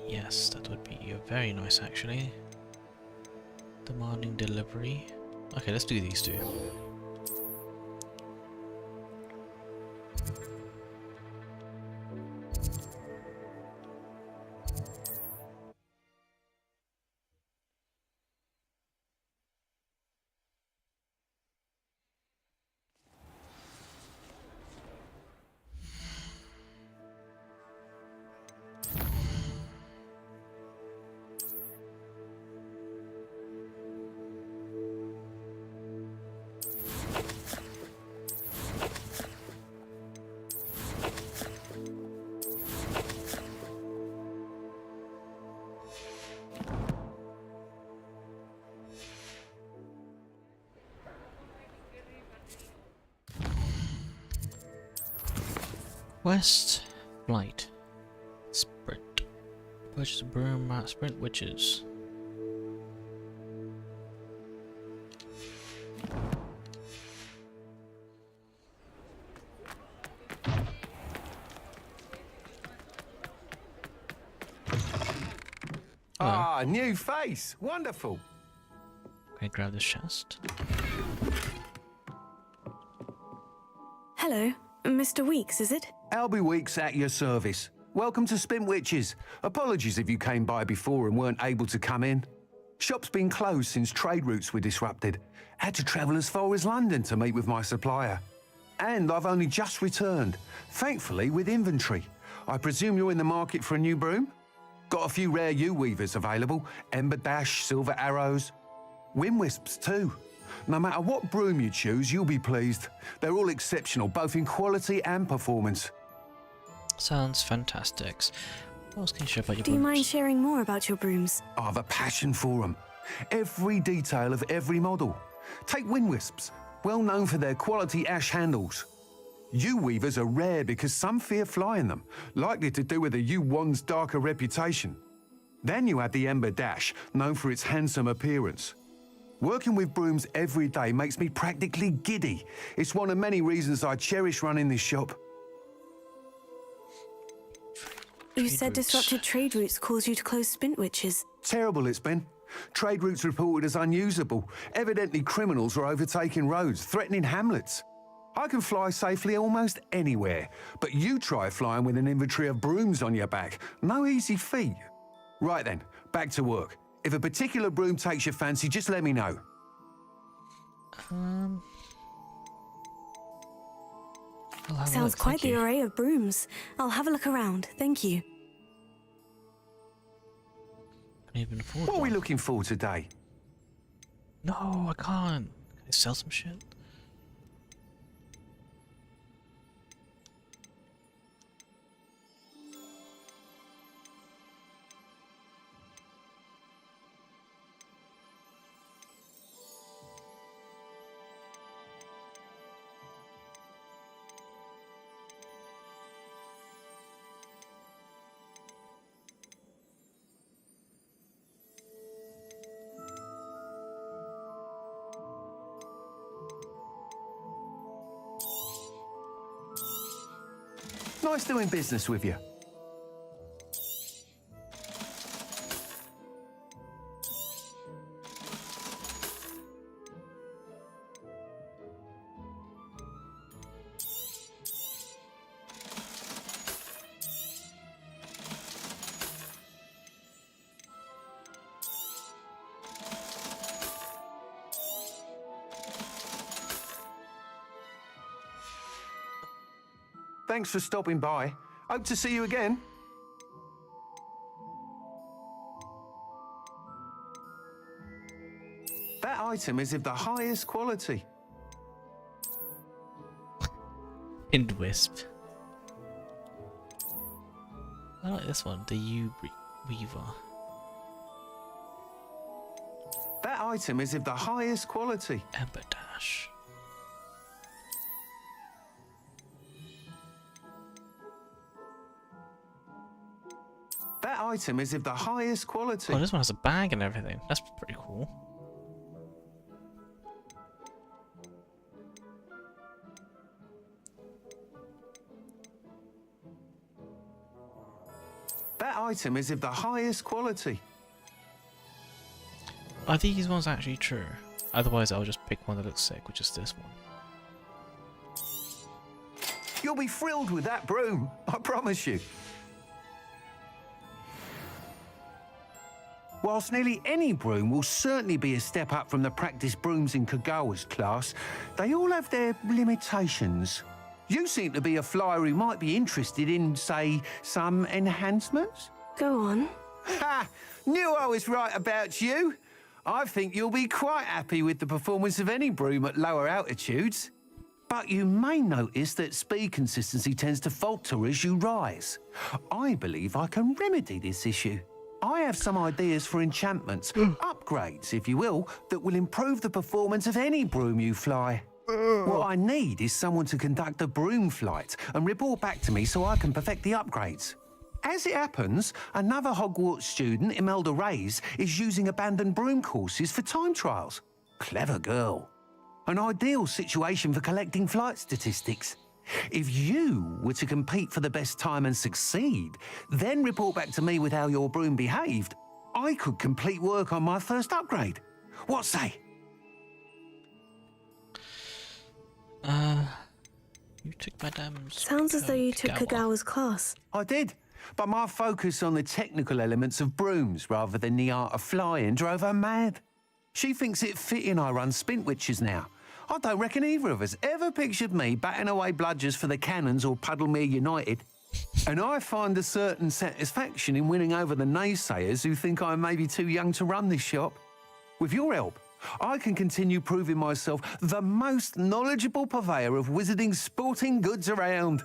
Yes, that would be very nice actually. Demanding delivery. Okay, let's do these two. West, Flight, Sprint. Purchase a broom, sprint witches. Ah, new face. Wonderful. Okay, grab this chest. Hello, Mr. Weeks, is it? Albie Weeks at your service. Welcome to Spin Witches. Apologies if you came by before and weren't able to come in. Shop's been closed since trade routes were disrupted. Had to travel as far as London to meet with my supplier. And I've only just returned, thankfully with inventory. I presume you're in the market for a new broom? Got a few rare U-weavers available. Ember Dash, Silver Arrows. Wind Wisps too. No matter what broom you choose, you'll be pleased. They're all exceptional, both in quality and performance. Sounds fantastic. What else can you share about your Do you brooms? mind sharing more about your brooms? I have a passion for them. Every detail of every model. Take Wind Wisps, well known for their quality ash handles. U-weavers are rare because some fear flying them, likely to do with the U-wand's darker reputation. Then you have the Ember Dash, known for its handsome appearance. Working with brooms every day makes me practically giddy. It's one of many reasons I cherish running this shop. You said disrupted trade routes caused you to close Spin Witches. Terrible it's been. Trade routes reported as unusable. Evidently criminals are overtaking roads, threatening hamlets. I can fly safely almost anywhere, but you try flying with an inventory of brooms on your back. No easy feat. Right then, back to work. If a particular broom takes your fancy, just let me know. Sounds quite the array of brooms. I'll have a look around, thank you. Can even afford What are we looking for today? No, I can't. Can I sell some shit? Nice doing business with you. Thanks for stopping by. Hope to see you again. That item is of the highest quality. Wind Wisp. I like this one, the U-Weaver. That item is of the highest quality. Ember Dash. That item is of the highest quality. Oh, this one has a bag and everything. That's pretty cool. That item is of the highest quality. Are these ones actually true? Otherwise, I'll just pick one that looks sick, which is this one. You'll be thrilled with that broom, I promise you. Whilst nearly any broom will certainly be a step up from the practice brooms in Kagawa's class, they all have their limitations. You seem to be a flyer who might be interested in, say, some enhancements? Go on. Ha! Knew I was right about you. I think you'll be quite happy with the performance of any broom at lower altitudes. But you may notice that speed consistency tends to falter as you rise. I believe I can remedy this issue. I have some ideas for enchantments, upgrades, if you will, that will improve the performance of any broom you fly. What I need is someone to conduct a broom flight and report back to me so I can perfect the upgrades. As it happens, another Hogwarts student, Imelda Reyes, is using abandoned broom courses for time trials. Clever girl. An ideal situation for collecting flight statistics. If you were to compete for the best time and succeed, then report back to me with how your broom behaved, I could complete work on my first upgrade. What say? You took Madame's... Sounds as though you took Kagawa's class. I did, but my focus on the technical elements of brooms rather than the art of flying drove her mad. She thinks it fitting I run Spintwitches now. I don't reckon either of us ever pictured me batting away bludgers for the Cannons or Puddlemere United. And I find a certain satisfaction in winning over the naysayers who think I may be too young to run this shop. With your help, I can continue proving myself the most knowledgeable purveyor of wizarding sporting goods around.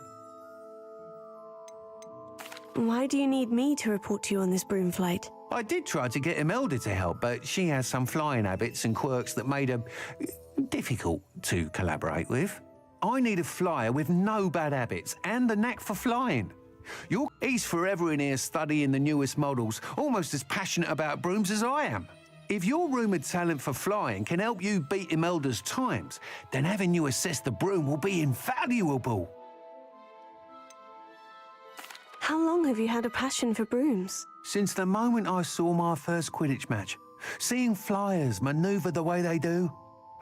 Why do you need me to report to you on this broom flight? I did try to get Imelda to help, but she has some flying habits and quirks that made her difficult to collaborate with. I need a flyer with no bad habits and the knack for flying. He's forever in here studying the newest models, almost as passionate about brooms as I am. If your rumoured talent for flying can help you beat Imelda's times, then having you assess the broom will be invaluable. How long have you had a passion for brooms? Since the moment I saw my first Quidditch match. Seeing flyers manoeuvre the way they do.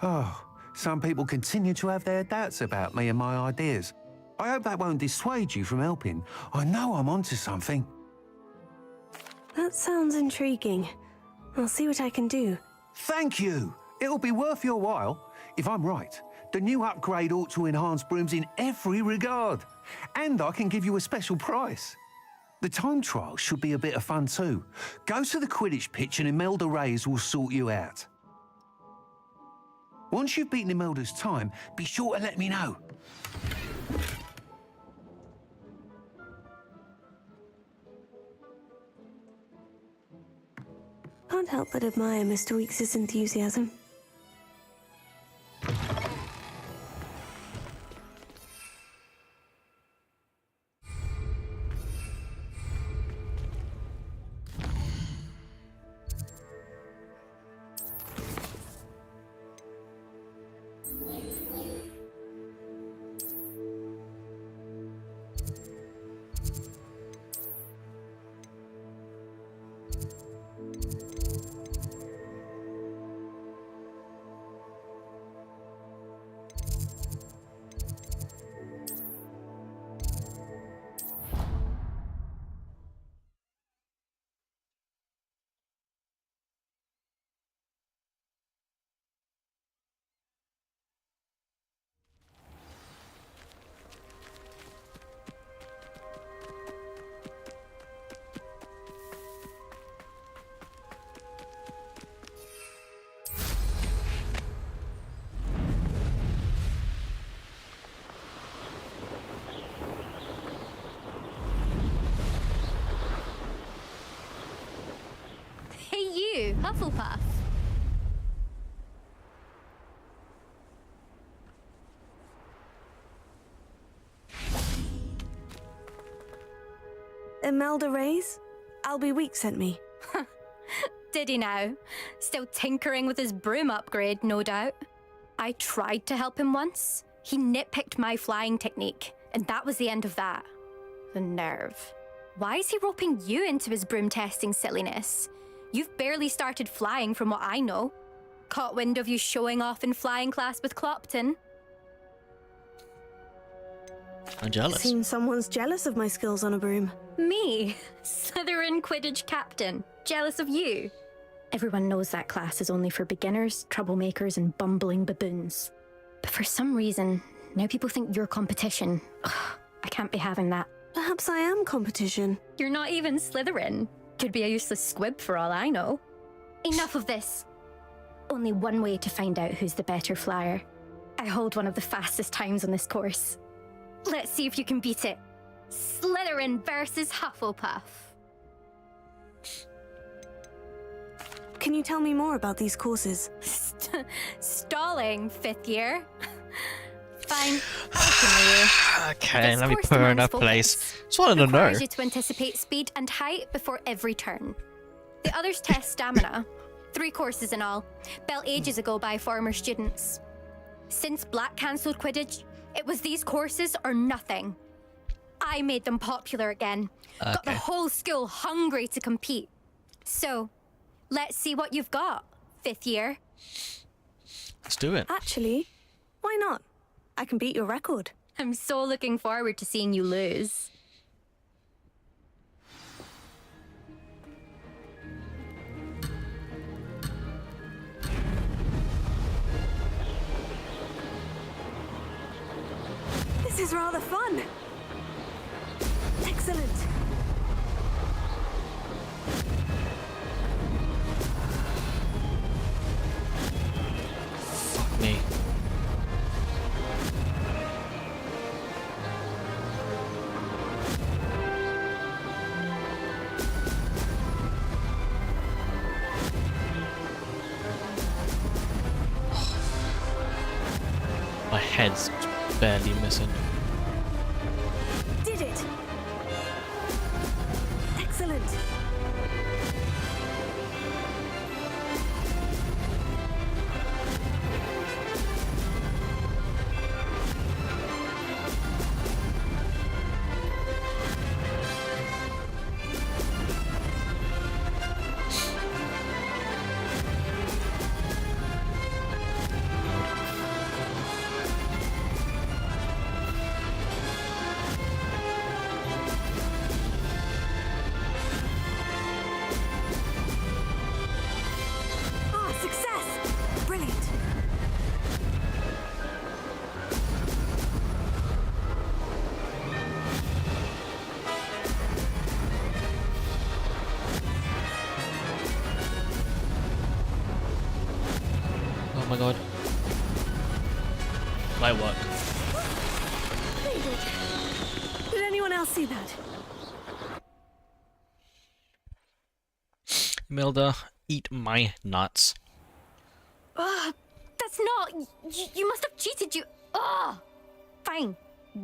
Oh, some people continue to have their doubts about me and my ideas. I hope that won't dissuade you from helping. I know I'm onto something. That sounds intriguing. I'll see what I can do. Thank you. It'll be worth your while. If I'm right, the new upgrade ought to enhance brooms in every regard. And I can give you a special price. The time trial should be a bit of fun too. Go to the Quidditch pitch and Imelda Reyes will sort you out. Once you've beaten Imelda's time, be sure to let me know. Can't help but admire Mr. Weekes' enthusiasm. Hufflepuff. Imelda Reyes? Albie Week sent me. Did he now? Still tinkering with his broom upgrade, no doubt. I tried to help him once. He nitpicked my flying technique, and that was the end of that. The nerve. Why is he roping you into his broom testing silliness? You've barely started flying from what I know. Caught wind of you showing off in flying class with Clopton. I'm jealous. Seems someone's jealous of my skills on a broom. Me? Slytherin Quidditch captain. Jealous of you? Everyone knows that class is only for beginners, troublemakers, and bumbling baboons. But for some reason, now people think you're competition. Ugh, I can't be having that. Perhaps I am competition. You're not even Slytherin. Could be a useless squib for all I know. Enough of this. Only one way to find out who's the better flyer. I hold one of the fastest times on this course. Let's see if you can beat it. Slytherin versus Hufflepuff. Can you tell me more about these courses? Stalling, 5th year. Fine. I'll Okay, let me put her in her place. Just wanted to know. Requires you to anticipate speed and height before every turn. The others test stamina. 3 courses in all, built ages ago by former students. Since Black cancelled Quidditch, it was these courses or nothing. I made them popular again. Got the whole school hungry to compete. So, let's see what you've got, 5th year. Let's do it. Actually, why not? I can beat your record. I'm so looking forward to seeing you lose. This is rather fun. Excellent. Fuck me. My head's barely missing. Did it. Excellent. Oh my god. Light work. They did. Did anyone else see that? Imelda, eat my nuts. That's not... You must have cheated, you... Fine.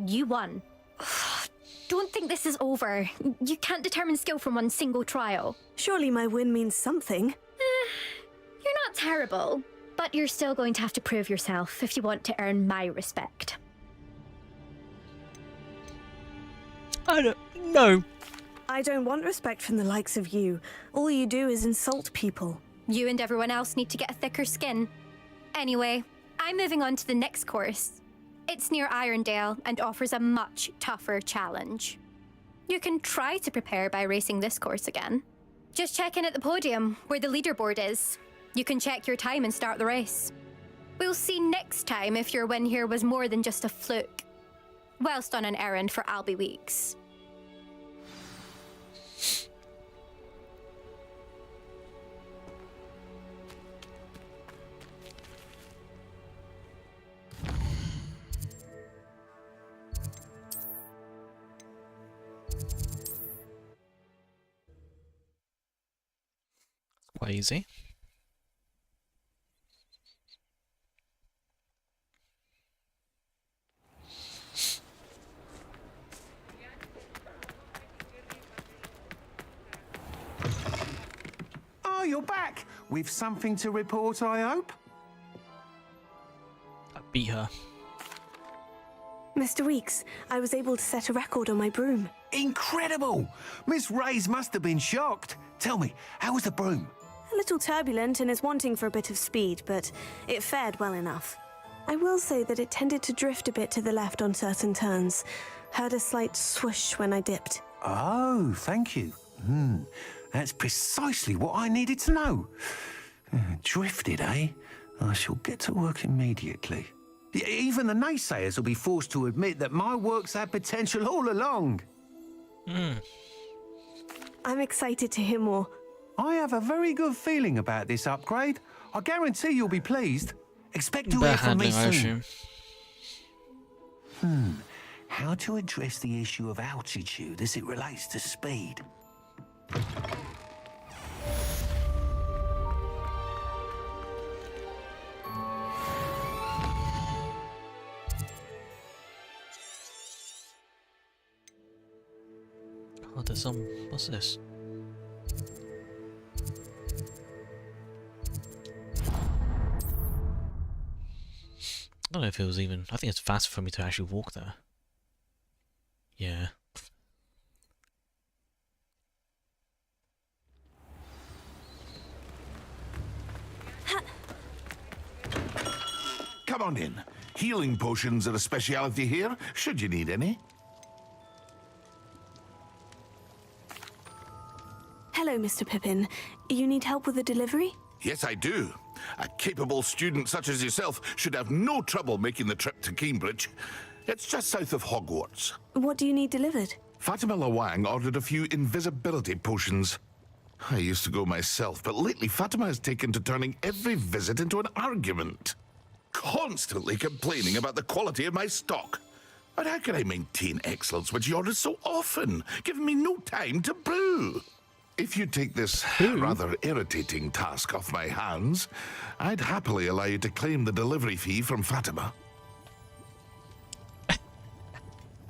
You won. Don't think this is over. You can't determine skill from one single trial. Surely my win means something. You're not terrible, but you're still going to have to prove yourself if you want to earn my respect. I don't know. I don't want respect from the likes of you. All you do is insult people. You and everyone else need to get a thicker skin. Anyway, I'm moving on to the next course. It's near Irondale and offers a much tougher challenge. You can try to prepare by racing this course again. Just check in at the podium, where the leaderboard is. You can check your time and start the race. We'll see next time if your win here was more than just a fluke. Whilst on an errand for Albie Weeks. Quite easy. Oh, you're back! With something to report, I hope? I beat her. Mr. Weeks, I was able to set a record on my broom. Incredible! Miss Reyes must have been shocked. Tell me, how was the broom? A little turbulent and is wanting for a bit of speed, but it fared well enough. I will say that it tended to drift a bit to the left on certain turns. Heard a slight swoosh when I dipped. Oh, thank you. That's precisely what I needed to know. Drifted, eh? I shall get to work immediately. Even the naysayers will be forced to admit that my work's had potential all along. I'm excited to hear more. I have a very good feeling about this upgrade. I guarantee you'll be pleased. Expect to hear from me soon. How to address the issue of altitude as it relates to speed? Oh, there's some... What's this? I don't know if it was even... I think it's faster for me to actually walk there. Yeah. Come on in. Healing potions are a speciality here, should you need any. Hello, Mr. Pippin. You need help with a delivery? Yes, I do. A capable student such as yourself should have no trouble making the trip to Cambridge. It's just south of Hogwarts. What do you need delivered? Fatima Lawang ordered a few invisibility potions. I used to go myself, but lately Fatima has taken to turning every visit into an argument. Constantly complaining about the quality of my stock. But how can I maintain excellence when she orders so often, giving me no time to brew? If you take this rather irritating task off my hands, I'd happily allow you to claim the delivery fee from Fatima.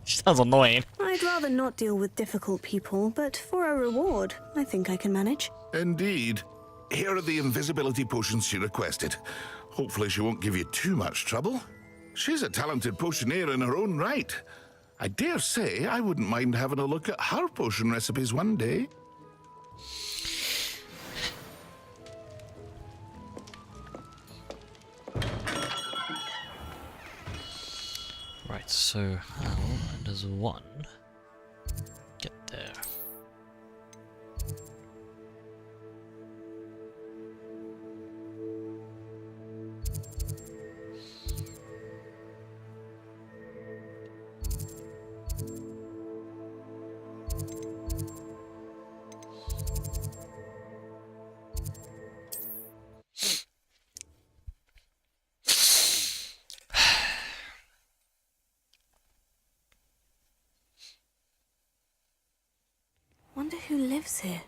Sounds annoying. I'd rather not deal with difficult people, but for a reward, I think I can manage. Indeed. Here are the invisibility potions she requested. Hopefully she won't give you too much trouble. She's a talented potioneer in her own right. I dare say I wouldn't mind having a look at her potion recipes one day. Right, so how does one get there? Wonder who lives here.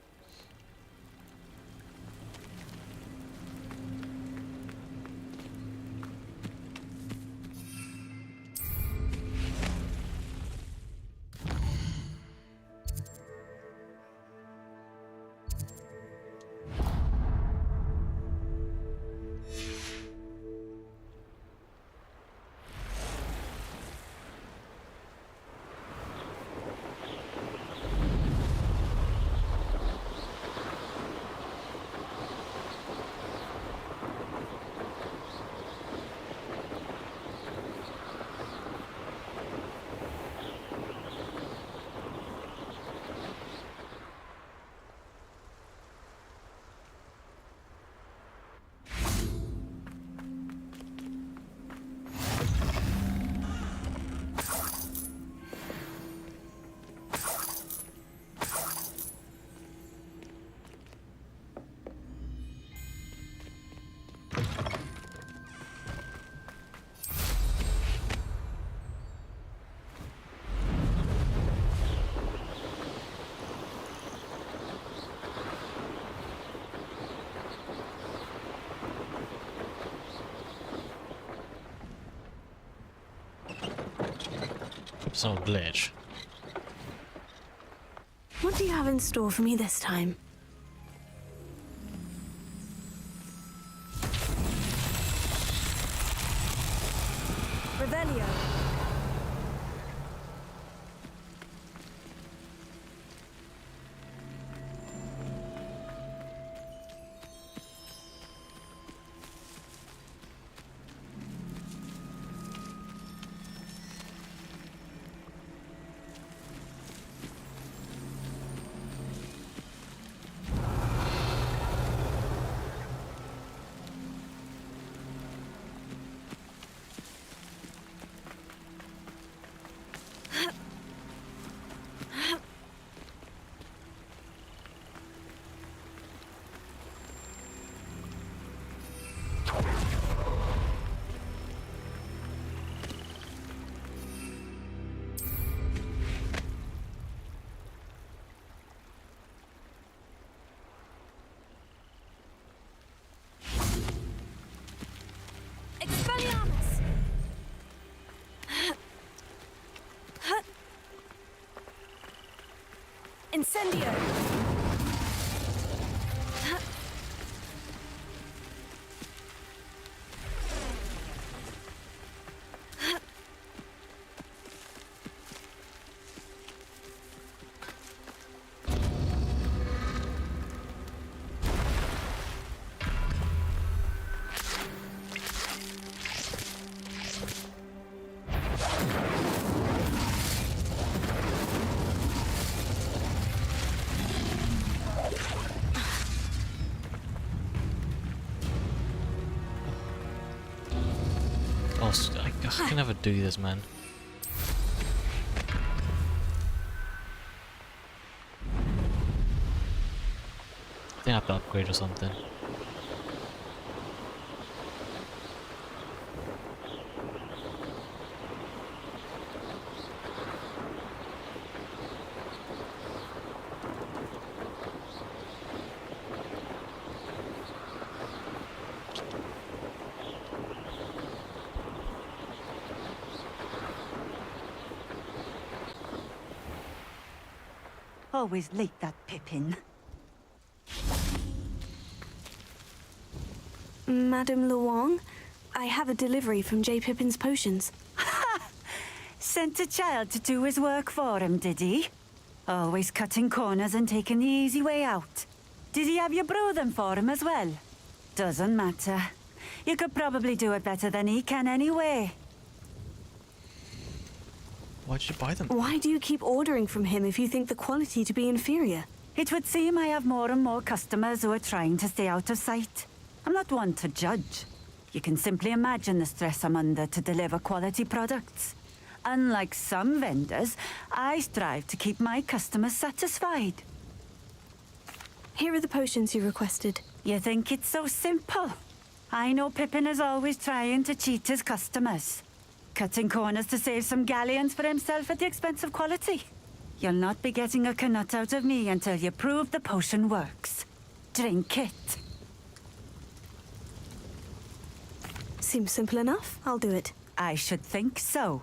it's not a glitch. What do you have in store for me this time? Revelio. Expelliarmus! Incendio! I can never do this, man. I think I have to upgrade or something. Always late, that Pippin. Madame Luong, I have a delivery from J. Pippin's potions. Ha! Sent a child to do his work for him, did he? Always cutting corners and taking the easy way out. Did he have you brew them for him as well? Doesn't matter. You could probably do it better than he can anyway. Why did you buy them? Why do you keep ordering from him if you think the quality to be inferior? It would seem I have more and more customers who are trying to stay out of sight. I'm not one to judge. You can simply imagine the stress I'm under to deliver quality products. Unlike some vendors, I strive to keep my customers satisfied. Here are the potions you requested. You think it's so simple? I know Pippin is always trying to cheat his customers. Cutting corners to save some galleons for himself at the expense of quality. You'll not be getting a canut out of me until you prove the potion works. Drink it. Seems simple enough. I'll do it. I should think so.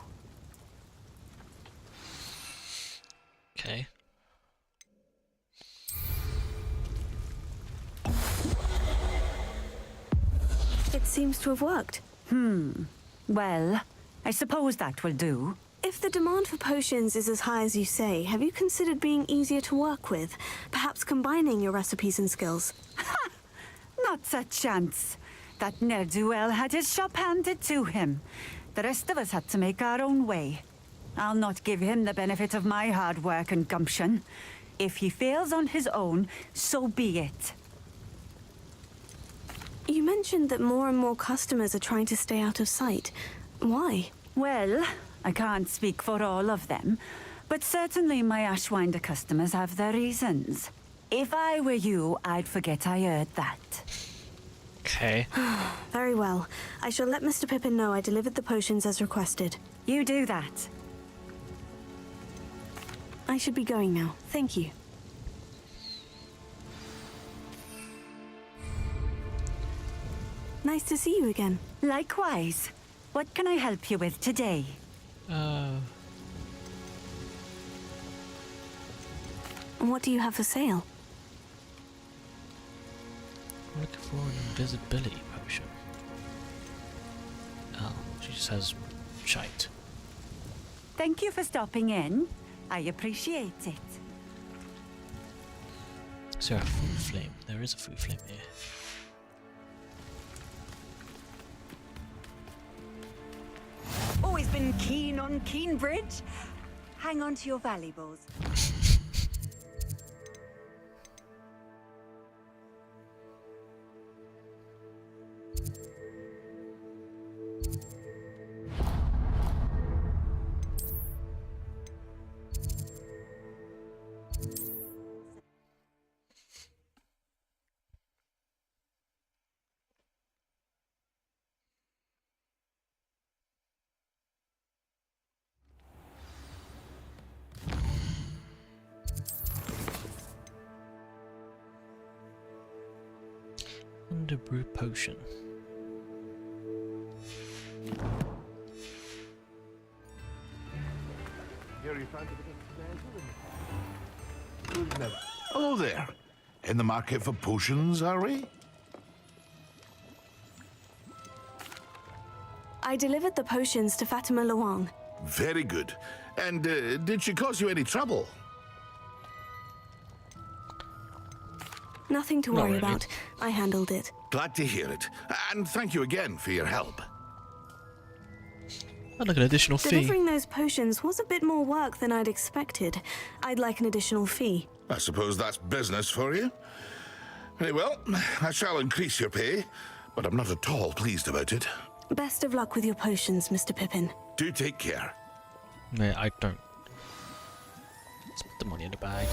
Okay. It seems to have worked. Well, I suppose that will do. If the demand for potions is as high as you say, have you considered being easier to work with? Perhaps combining your recipes and skills? Ha! Not a chance. That ne'er-do-well had his shop handed to him. The rest of us had to make our own way. I'll not give him the benefit of my hard work and gumption. If he fails on his own, so be it. You mentioned that more and more customers are trying to stay out of sight. Why? Well, I can't speak for all of them, but certainly my Ashwinder customers have their reasons. If I were you, I'd forget I heard that. Okay. Very well. I shall let Mr. Pippin know I delivered the potions as requested. You do that. I should be going now. Thank you. Nice to see you again. Likewise. What can I help you with today? What do you have for sale? I'm looking for an invisibility potion. Oh, she just has shite. Thank you for stopping in. I appreciate it. Is there a food flame? There is a food flame here. Always been keen on Keenbridge. Hang on to your valuables. Underbrew potion. Hello there. In the market for potions, are we? I delivered the potions to Fatima Luang. Very good. And did she cause you any trouble? Nothing to Not worry really. about. I handled it. Glad to hear it. And thank you again for your help. I'd like an additional fee. Delivering those potions was a bit more work than I'd expected. I'd like an additional fee. I suppose that's business for you. Very well, I shall increase your pay, but I'm not at all pleased about it. Best of luck with your potions, Mr. Pippin. Do take care. Yeah, I don't. Let's put the money in the bag.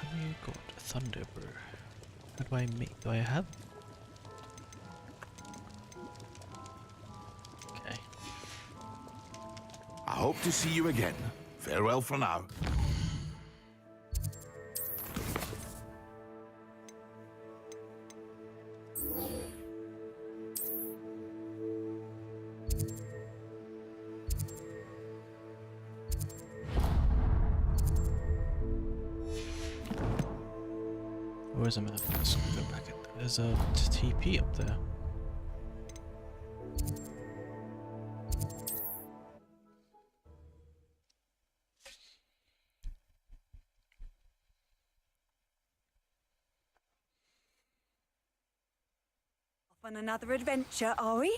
Have you got Thunder Brew? How do I make? Do I have? Okay. I hope to see you again. Farewell for now. Where's a minute? Let's go back. There's a TP up there. Off on another adventure, are we?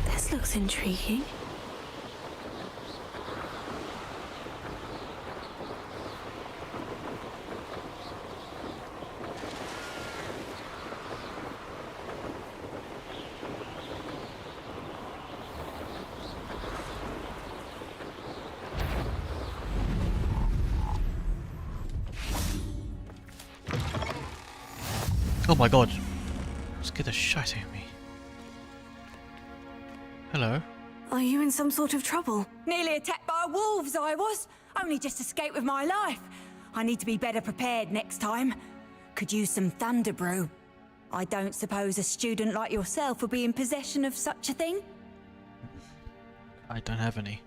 This looks intriguing. Oh my god! Scared the shit out of me. Hello? Are you in some sort of trouble? Nearly attacked by wolves, I was. Only just escaped with my life. I need to be better prepared next time. Could use some thunder brew. I don't suppose a student like yourself would be in possession of such a thing? I don't have any.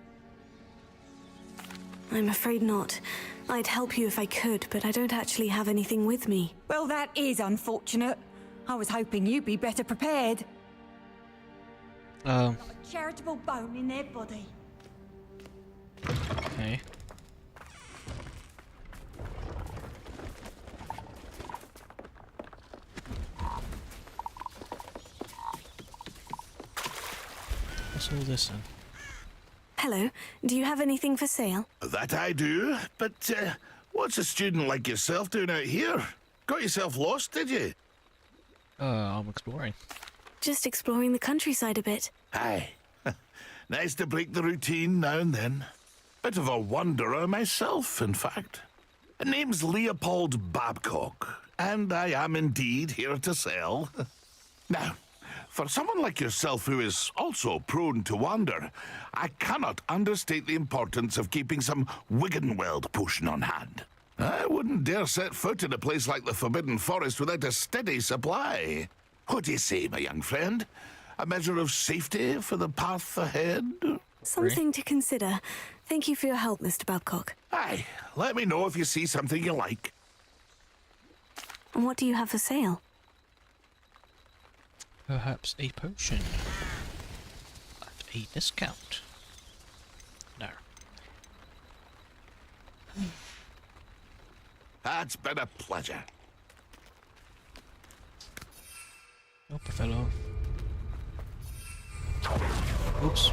I'm afraid not. I'd help you if I could, but I don't actually have anything with me. Well, that is unfortunate. I was hoping you'd be better prepared. Not a charitable bone in their body. Okay. What's all this then? Hello, do you have anything for sale? That I do, but what's a student like yourself doing out here? Got yourself lost, did you? I'm exploring. Just exploring the countryside a bit. Aye. Nice to break the routine now and then. Bit of a wanderer myself, in fact. Name's Leopold Babcock, and I am indeed here to sell. Now, for someone like yourself who is also prone to wander, I cannot understate the importance of keeping some Wiggenweld potion on hand. I wouldn't dare set foot in a place like the Forbidden Forest without a steady supply. What do you say, my young friend? A measure of safety for the path ahead? Something to consider. Thank you for your help, Mr. Babcock. Aye, let me know if you see something you like. And what do you have for sale? Perhaps a potion at a discount. No. That's been a pleasure. Oh, I fell off. Oops.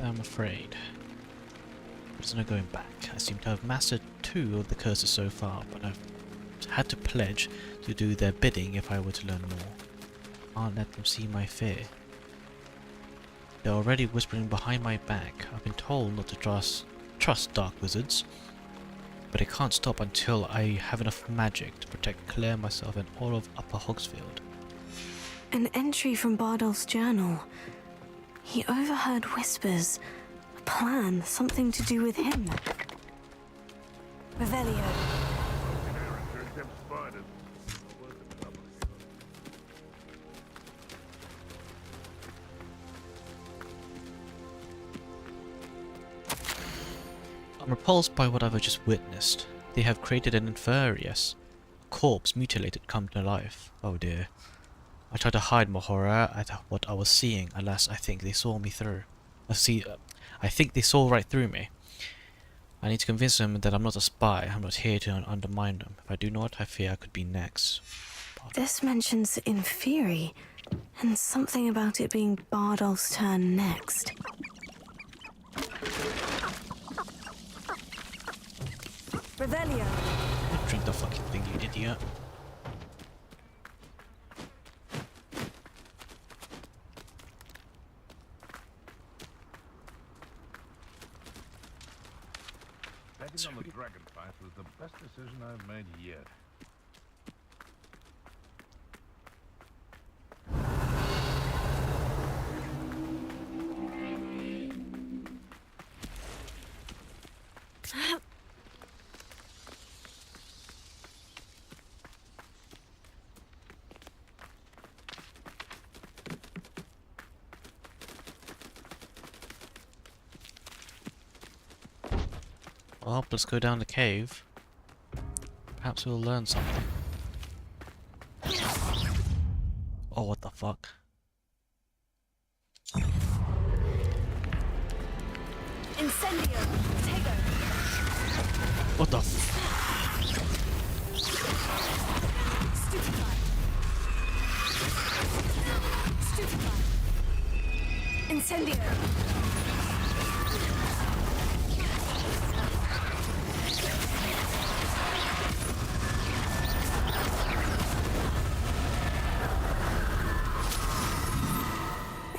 I'm afraid. There's no going back. I seem to have mastered 2 of the curses so far, but I've had to pledge to do their bidding if I were to learn more. Can't let them see my fear. They're already whispering behind my back. I've been told not to trust dark wizards, but I can't stop until I have enough magic to protect Claire, myself, and all of Upper Hogsfield. An entry from Bardolph's journal. He overheard whispers. A plan, something to do with him. Revelio. I'm repulsed by what I've just witnessed. They have created an Inferius. A corpse mutilated come to life. Oh dear. I tried to hide my horror at what I was seeing. Alas, I think they saw me through. I think they saw right through me. I need to convince them that I'm not a spy. I'm not here to undermine them. If I do not, I fear I could be next. This mentions Inferi, and something about it being Bardolph's turn next. Revelio. Drink the fucking thing, you idiot. Betting on the dragon fight was the best decision I've made yet. Well, let's go down the cave. Perhaps we'll learn something. Oh, what the fuck? Incendio! Tego! What the Stupefy! Stupefy! Incendio!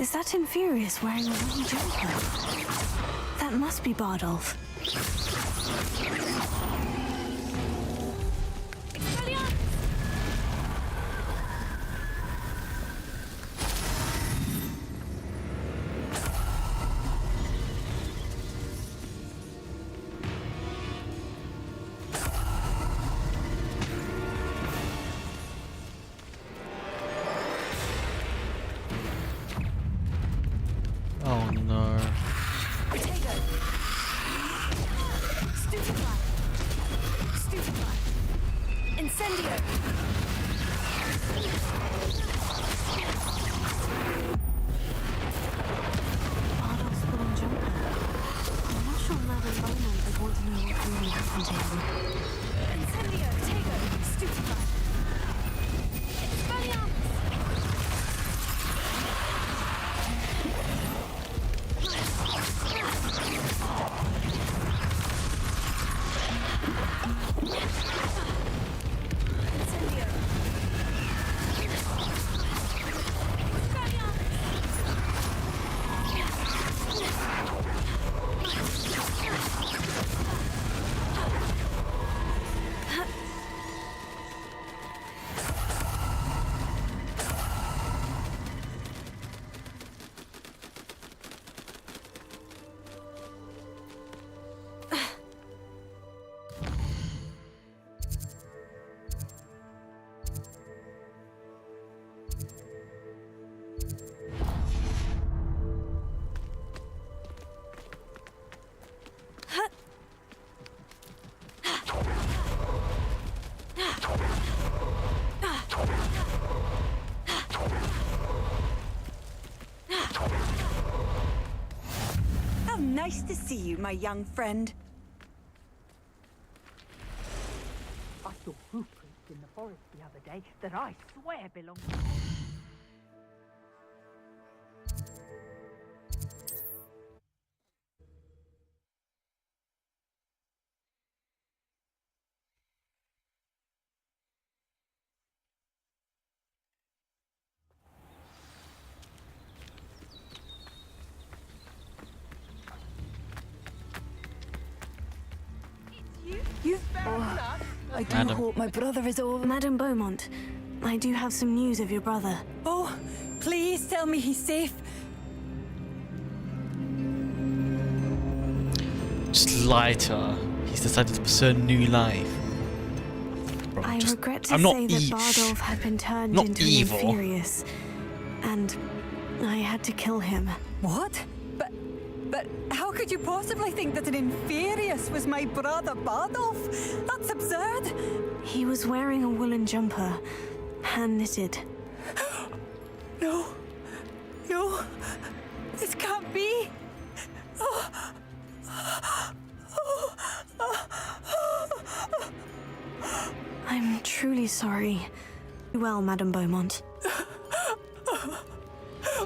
Is that Inferius wearing a wooden jumper? That must be Bardolph. Oh no. Stupefy! Stupefy! Incendio! Bardolph's wooden jumper. I'm not sure Nevermind would want to know what really happened to him. Incendio! Tego! Stupefy! Expelliarmus! How nice to see you, my young friend. I saw footprints in the forest the other day that I swear belong. I do Madam. hope my brother is over. Madam Beaumont, I do have some news of your brother. Oh, please tell me he's safe. Just lie to her. He's decided to pursue a new life. Bro, I regret to I'm not say that Bardolph had been turned not into evil. an Inferius, and I had to kill him. What? But how could you possibly think that an Inferius was my brother Bardolph? That's absurd. He was wearing a woolen jumper, hand-knitted. No. No. This can't be. I'm truly sorry. Well, Madam Beaumont.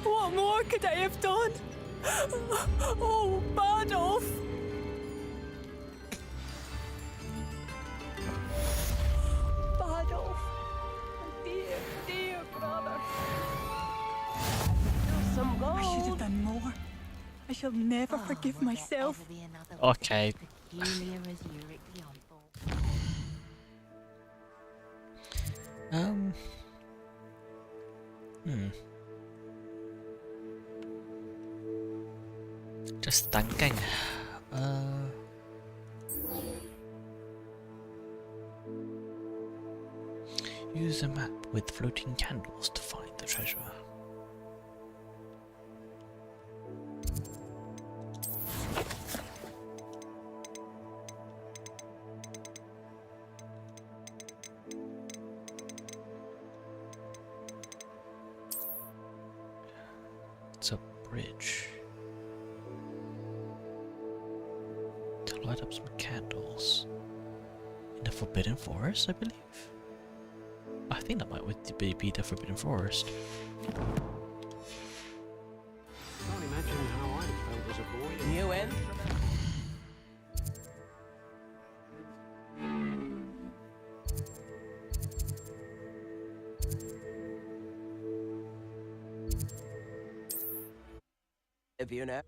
What more could I have done? Oh, Bardolph! Bardolph, my dear, dear brother. I should have done more. I shall never forgive myself. Okay. Just thinking. Use a map with floating candles to find the treasure. It's a bridge. To light up some candles. In the Forbidden Forest, I believe? I think that might be the Forbidden Forest. Can't imagine how I felt as a boy. You in? If you know.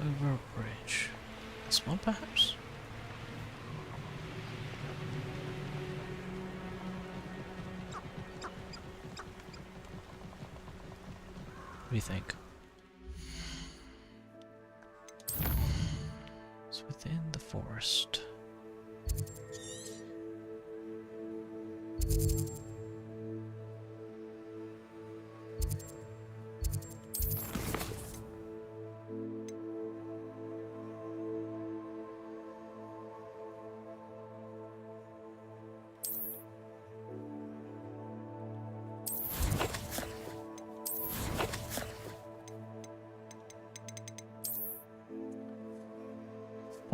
Over a bridge. This one, perhaps? What do you think? It's within the forest.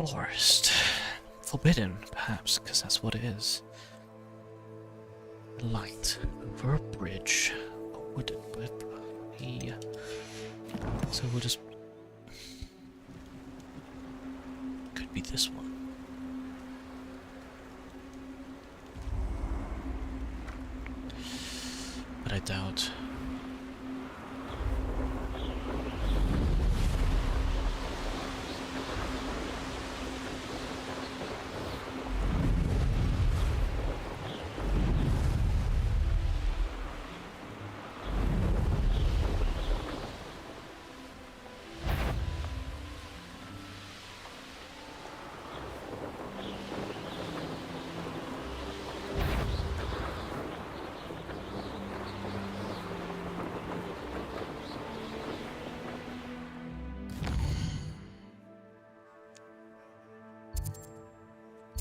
Forest. Forbidden, perhaps, because that's what it is. Light over a bridge. A Yeah. So we'll just... Could be this one. But I doubt.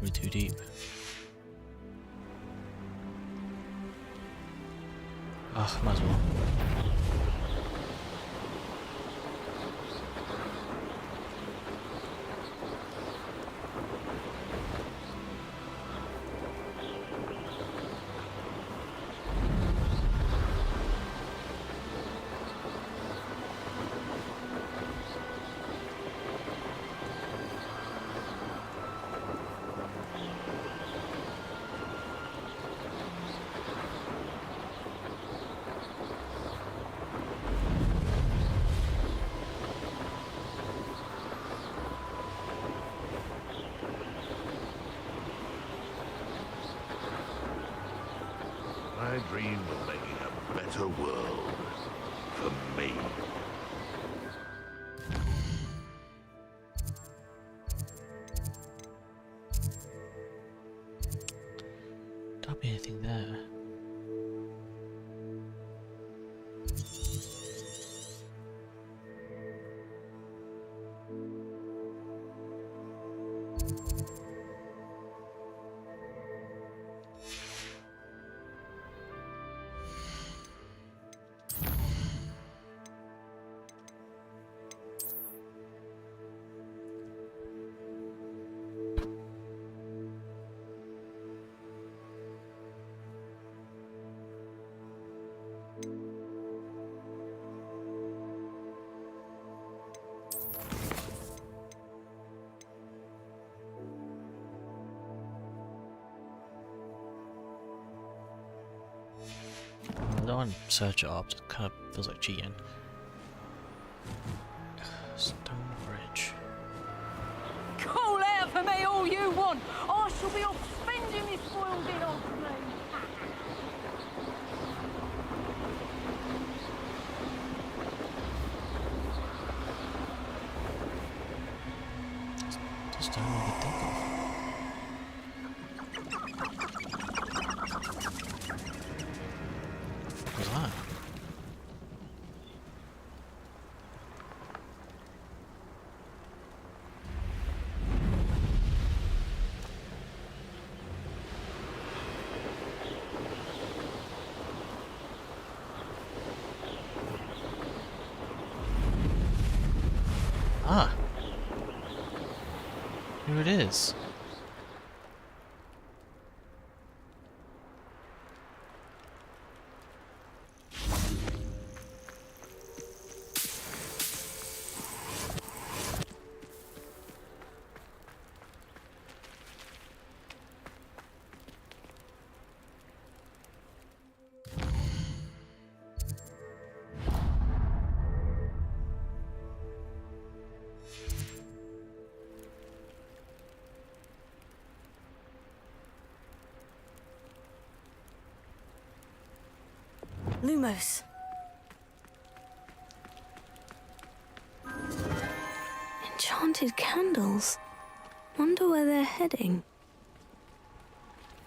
We're too deep. Ah, might as well. I dreamed of making a better world for me. Don't be anything there. I don't want to search it up, it kind of feels like cheating. Stone Bridge. Call out for me all you want. I shall be off spending this spoiled bit off me. Just don't know what to think of. What was that? Ah! Here it is. Lumos. Enchanted candles. Wonder where they're heading.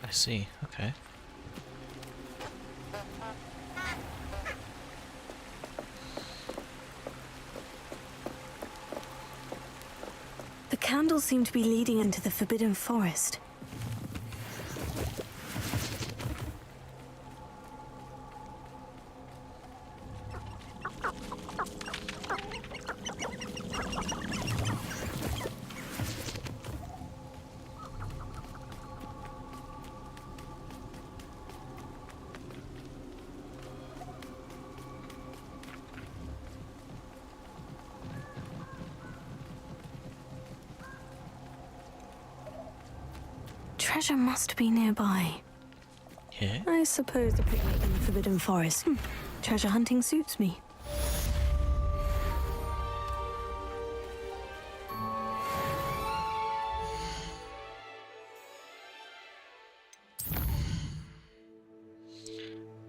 I see, okay. The candles seem to be leading into the Forbidden Forest. treasure must be nearby. Yeah? I suppose a picnic in the Forbidden Forest. Treasure hunting suits me.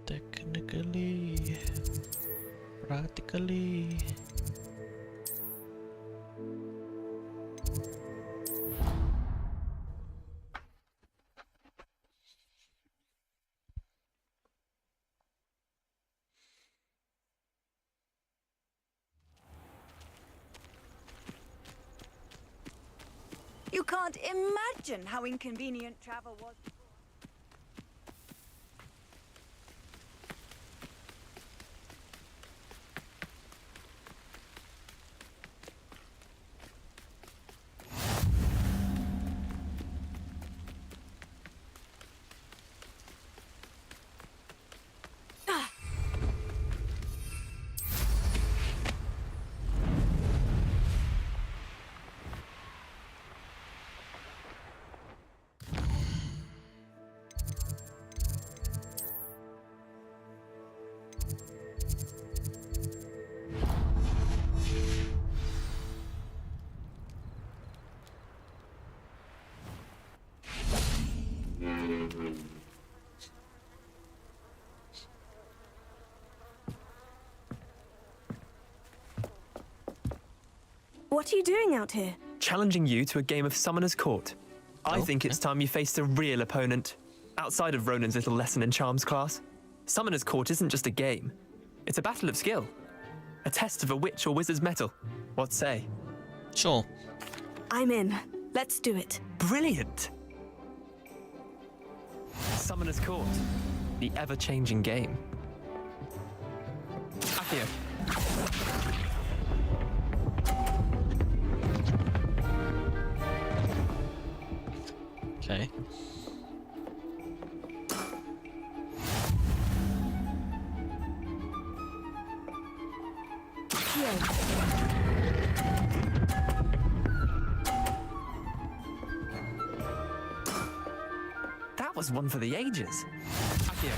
Technically, practically. You can't imagine how inconvenient travel was. What are you doing out here? Challenging you to a game of Summoner's Court. I think it's time you faced a real opponent, outside of Ronan's little lesson in charms class. Summoner's Court isn't just a game. It's a battle of skill. A test of a witch or wizard's mettle. What say? Sure. I'm in. Let's do it. Brilliant! Summoner's Court. The ever-changing game. Accio. Okay. That was one for the ages. Accio.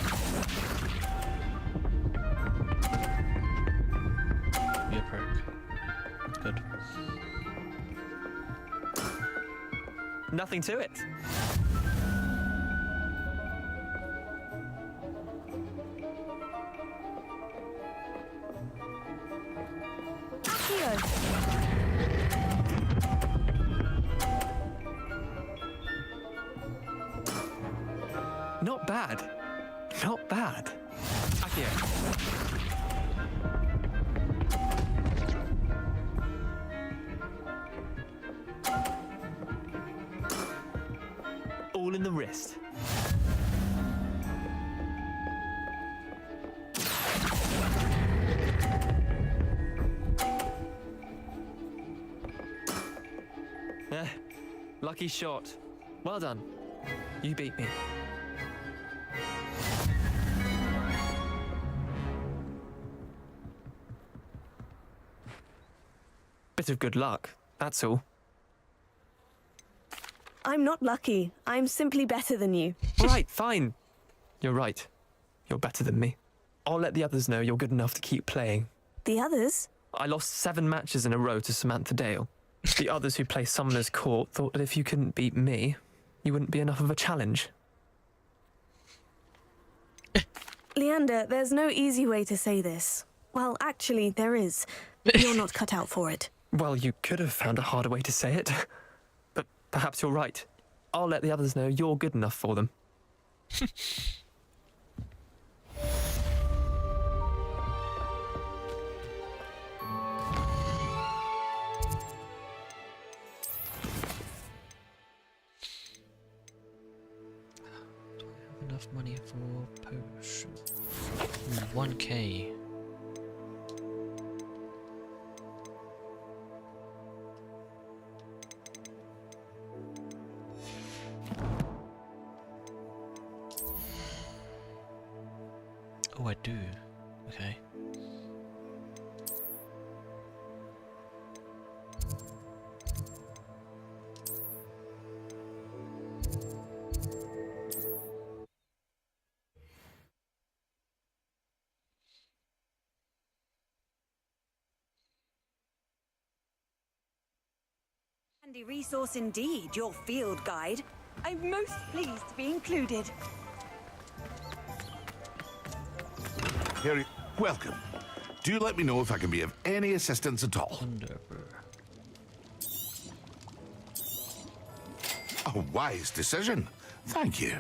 Be a perk. That's good. Nothing to it. Not bad. Not bad. Accio. All in the wrist. Lucky shot. Well done. You beat me. Bit of good luck, that's all. I'm not lucky. I'm simply better than you. Right, fine. You're right. You're better than me. I'll let the others know you're good enough to keep playing. The others? I lost 7 matches in a row to Samantha Dale. The others who play Summoner's Court thought that if you couldn't beat me, you wouldn't be enough of a challenge. Leander, there's no easy way to say this. Well, actually, there is. You're not cut out for it. Well, you could have found a harder way to say it. But perhaps you're right. I'll let the others know you're good enough for them. Enough money for potion. 1k. Oh, I do. Okay. handy resource indeed, your field guide. I'm most pleased to be included. Harry, welcome. Do let me know if I can be of any assistance at all. A wise decision. Thank you.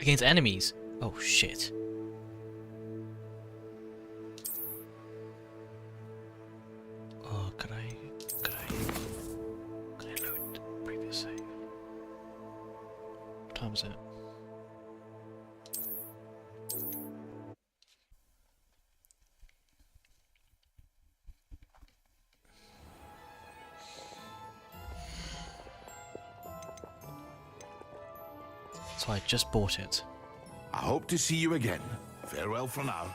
Against enemies? Oh shit. Oh, could I load previous save? What time is it? So I just bought it. I hope to see you again. Farewell for now.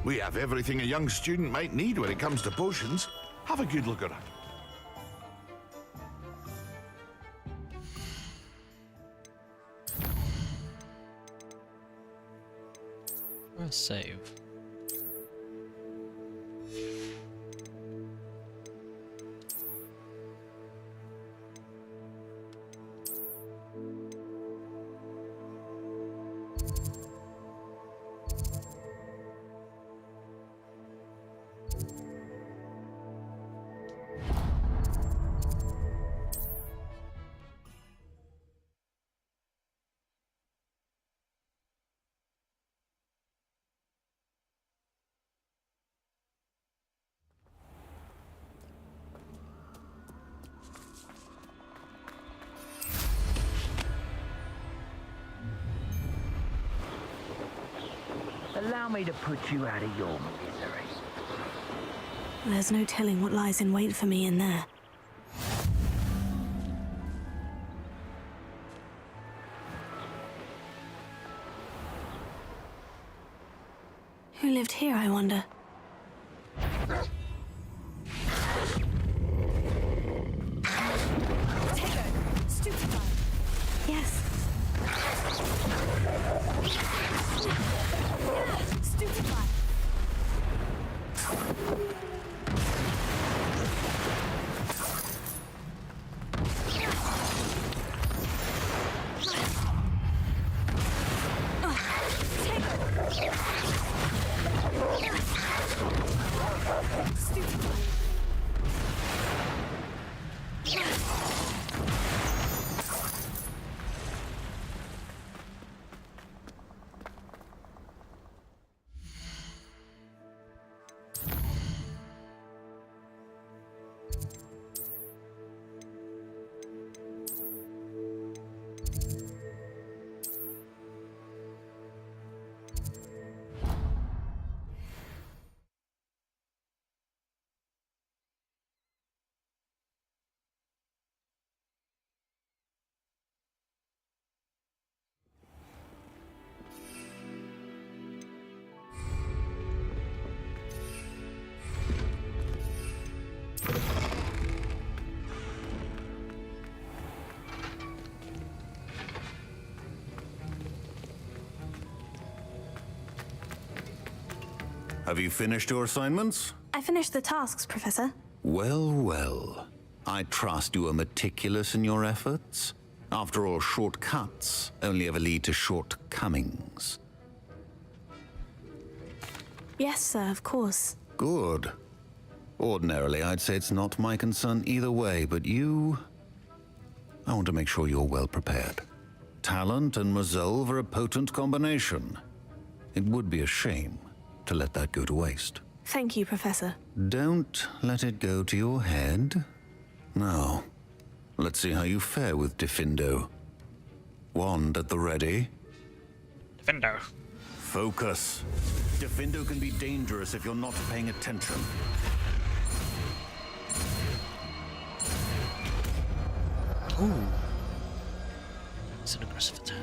We have everything a young student might need when it comes to potions. Have a good look around. I'll save. Allow me to put you out of your misery. There's no telling what lies in wait for me in there. Who lived here, I wonder? Yes. Have you finished your assignments? I finished the tasks, Professor. Well, well. I trust you are meticulous in your efforts. After all, shortcuts only ever lead to shortcomings. Yes, sir, of course. Good. Ordinarily, I'd say it's not my concern either way, but you... I want to make sure you're well prepared. Talent and resolve are a potent combination. It would be a shame to let that go to waste. Thank you, Professor. Don't let it go to your head. Now, let's see how you fare with Diffindo. Wand at the ready. Diffindo. Focus. Diffindo can be dangerous if you're not paying attention. Ooh. It's an aggressive attack.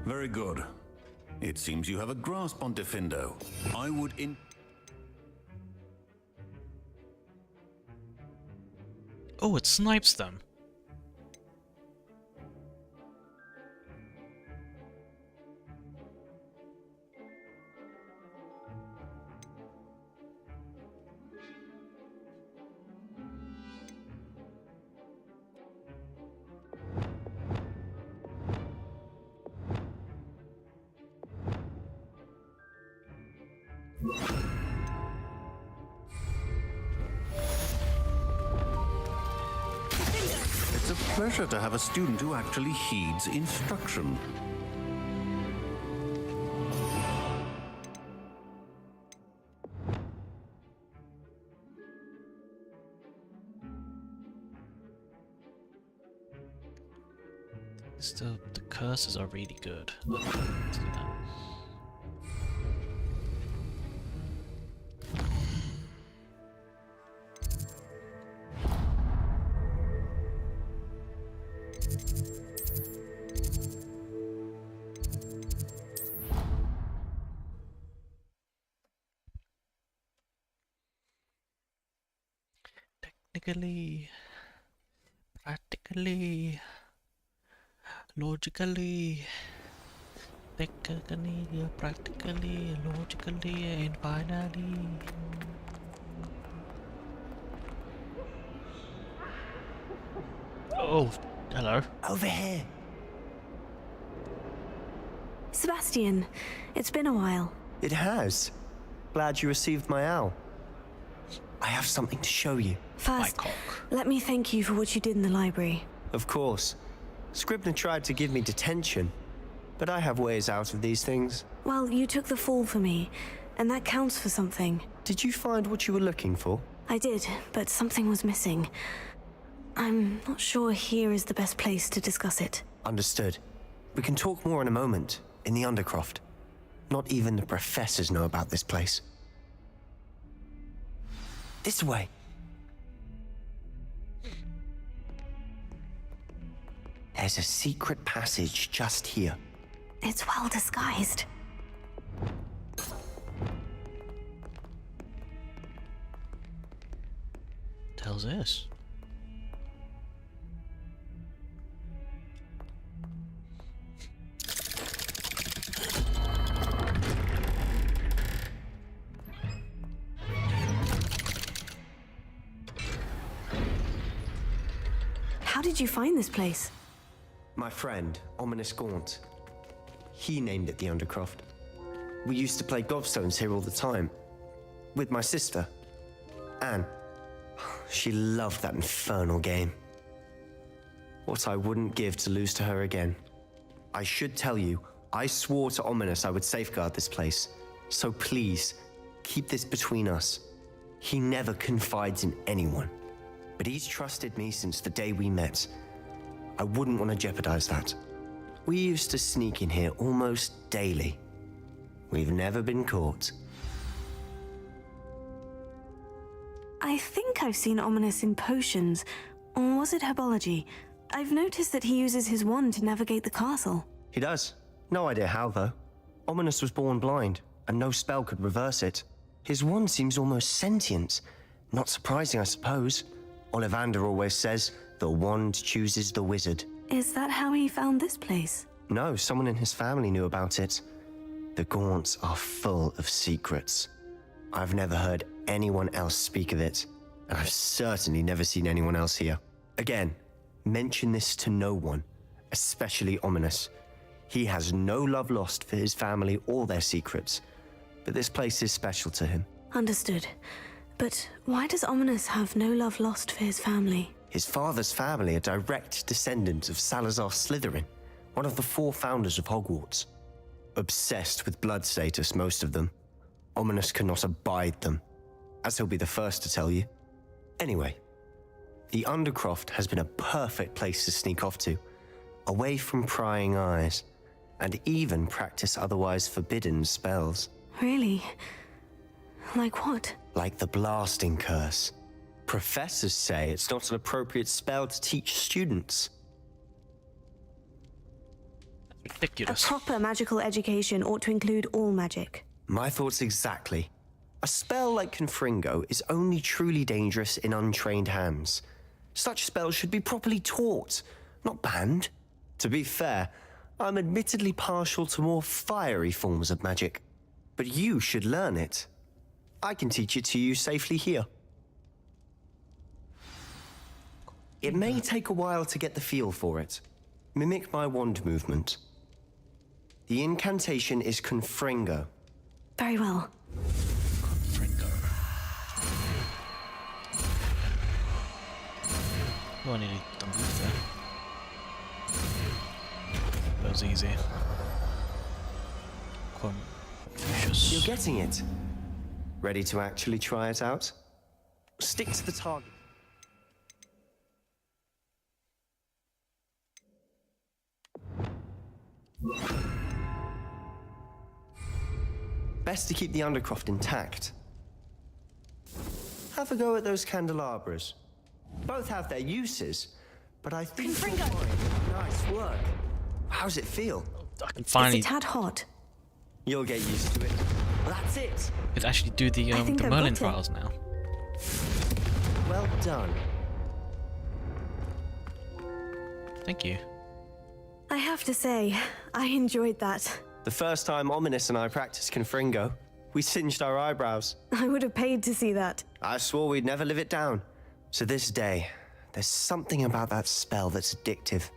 Very good. It seems you have a grasp on Defendo. I would Oh, it snipes them. It's a pleasure to have a student who actually heeds instruction. The curses are really good. Let's do that. Technically, practically, logically, technically, practically, logically, and finally. Oh, hello. Over here. Sebastian, it's been a while. It has. Glad you received my owl. I have something to show you. First, let me thank you for what you did in the library. Of course. Scribner tried to give me detention, but I have ways out of these things. Well, you took the fall for me, and that counts for something. Did you find what you were looking for? I did, but something was missing. I'm not sure here is the best place to discuss it. Understood. We can talk more in a moment, in the Undercroft. Not even the professors know about this place. This way. There's a secret passage just here. It's well disguised. Hell's this? How did you find this place? My friend, Ominous Gaunt. He named it the Undercroft. We used to play gobstones here all the time. With my sister, Anne. She loved that infernal game. What I wouldn't give to lose to her again. I should tell you, I swore to Ominous I would safeguard this place. So please, keep this between us. He never confides in anyone. But he's trusted me since the day we met. I wouldn't want to jeopardize that. We used to sneak in here almost daily. We've never been caught. I think I've seen Ominous in potions. Or was it herbology? I've noticed that he uses his wand to navigate the castle. He does. No idea how, though. Ominous was born blind, and no spell could reverse it. His wand seems almost sentient. Not surprising, I suppose. Ollivander always says, the wand chooses the wizard. Is that how he found this place? No, someone in his family knew about it. The Gaunts are full of secrets. I've never heard anyone else speak of it, and I've certainly never seen anyone else here. Again, mention this to no one, especially Ominous. He has no love lost for his family or their secrets, but this place is special to him. Understood. But why does Ominous have no love lost for his family? His father's family are direct descendants of Salazar Slytherin, one of the 4 founders of Hogwarts. Obsessed with blood status, most of them. Ominous cannot abide them, as he'll be the first to tell you. Anyway, the Undercroft has been a perfect place to sneak off to, away from prying eyes, and even practice otherwise forbidden spells. Really? Like what? Like the blasting curse. Professors say it's not an appropriate spell to teach students. Ridiculous. A proper magical education ought to include all magic. My thoughts exactly. A spell like Confringo is only truly dangerous in untrained hands. Such spells should be properly taught, not banned. To be fair, I'm admittedly partial to more fiery forms of magic. But you should learn it. I can teach it to you safely here. It may take a while to get the feel for it. Mimic my wand movement. The incantation is Confringo. Very well. Oh, I nearly done that there. That was easy. Confucius. You're getting it. Ready to actually try it out? Stick to the target. Best to keep the undercroft intact. Have a go at those candelabras. Both have their uses, but I think you'll find nice work. How's it feel? I can finally. It's a tad hot. You'll get used to it. That's it. Could actually do the Merlin trials now. Well done. Thank you. I have to say, I enjoyed that. The first time Ominous and I practiced Confringo, we singed our eyebrows. I would have paid to see that. I swore we'd never live it down. To this day, there's something about that spell that's addictive.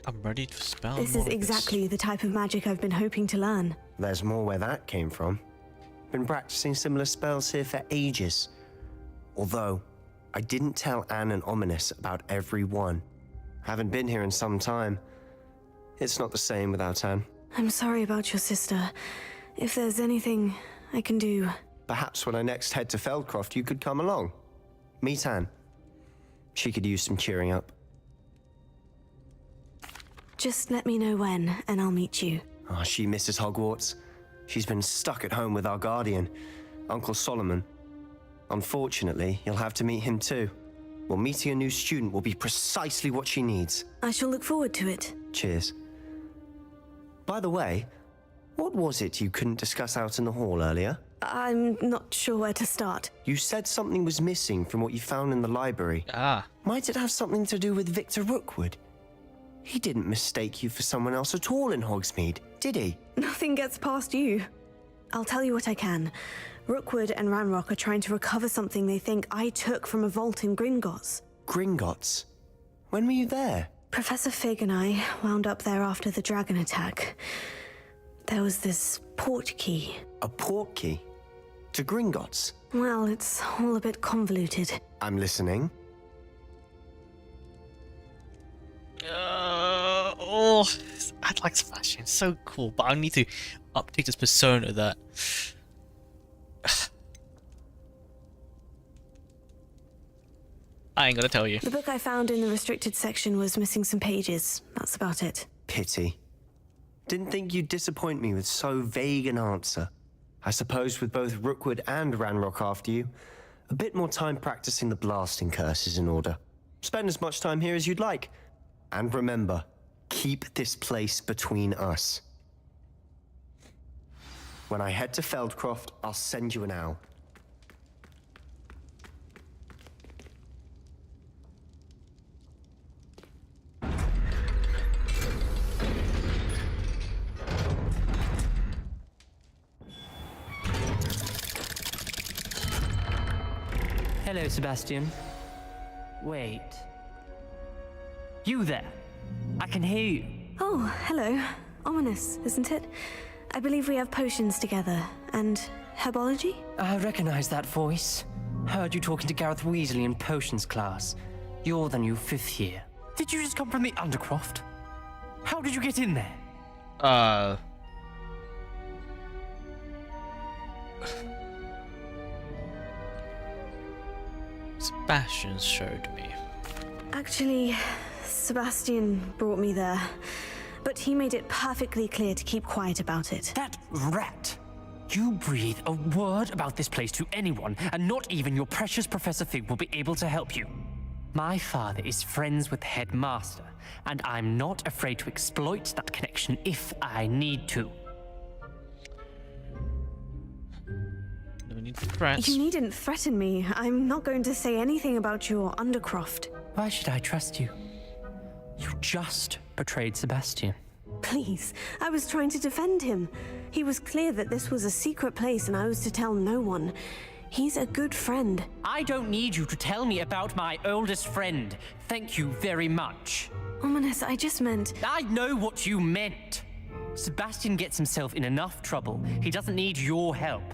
I'm ready to spell. This is exactly the type of magic I've been hoping to learn. There's more where that came from. Been practicing similar spells here for ages. Although, I didn't tell Anne and Ominous about every one. Haven't been here in some time. It's not the same without Anne. I'm sorry about your sister. If there's anything I can do... Perhaps when I next head to Feldcroft, you could come along. Meet Anne. She could use some cheering up. Just let me know when, and I'll meet you. Oh, she misses Hogwarts. She's been stuck at home with our guardian, Uncle Solomon. Unfortunately, you'll have to meet him too. Well, meeting a new student will be precisely what she needs. I shall look forward to it. Cheers. By the way, what was it you couldn't discuss out in the hall earlier? I'm not sure where to start. You said something was missing from what you found in the library. Ah. Might it have something to do with Victor Rookwood? He didn't mistake you for someone else at all in Hogsmeade, did he? Nothing gets past you. I'll tell you what I can. Rookwood and Ranrock are trying to recover something they think I took from a vault in Gringotts. Gringotts? When were you there? Professor Fig and I wound up there after the dragon attack. There was this port key. A port key? To Gringotts? Well, it's all a bit convoluted. I'm listening. I'd like Sebastian. So cool, but I need to update his persona that. I ain't gonna tell you. The book I found in the restricted section was missing some pages. That's about it. Pity. Didn't think you'd disappoint me with so vague an answer. I suppose with both Rookwood and Ranrock after you, a bit more time practicing the blasting curse is in order. Spend as much time here as you'd like. And remember, keep this place between us. When I head to Feldcroft, I'll send you an owl. Hello, Sebastian. Wait. You there? I can hear you. Oh, hello. Ominous, isn't it? I believe we have potions together. And herbology? I recognize that voice. Heard you talking to Gareth Weasley in potions class. You're the new 5th year. Did you just come from the Undercroft? How did you get in there? Sebastian showed me. Actually, Sebastian brought me there. But he made it perfectly clear to keep quiet about it. That rat! You breathe a word about this place to anyone, and not even your precious Professor Fig will be able to help you. My father is friends with the headmaster, and I'm not afraid to exploit that connection if I need to. No need for threats. You needn't threaten me. I'm not going to say anything about your Undercroft. Why should I trust you? You just betrayed Sebastian. Please, I was trying to defend him. He was clear that this was a secret place and I was to tell no one. He's a good friend. I don't need you to tell me about my oldest friend. Thank you very much. Ominous, I just meant... I know what you meant. Sebastian gets himself in enough trouble. He doesn't need your help.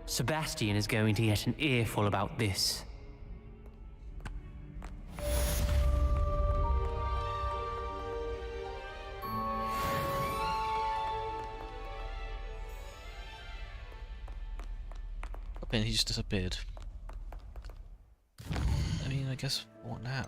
Sebastian is going to get an earful about this. And he just disappeared. I mean, I guess what now?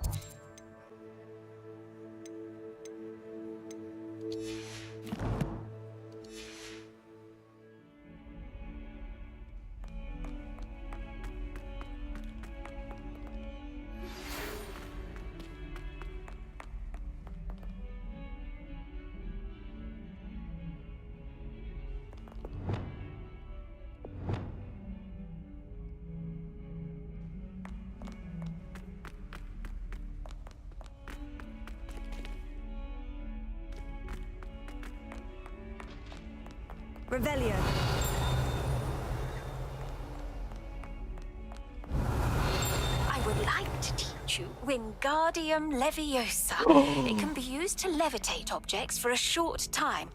Revelio. I would like to teach you Wingardium Leviosa. It can be used to levitate objects for a short time.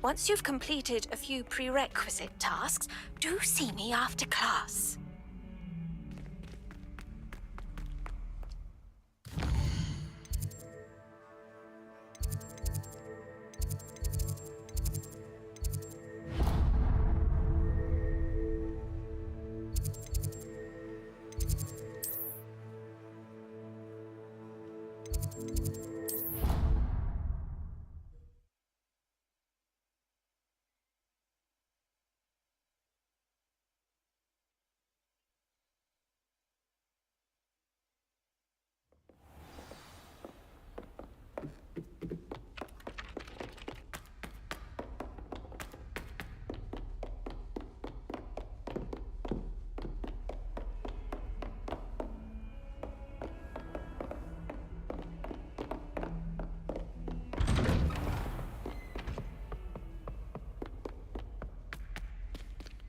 Once you've completed a few prerequisite tasks, do see me after class.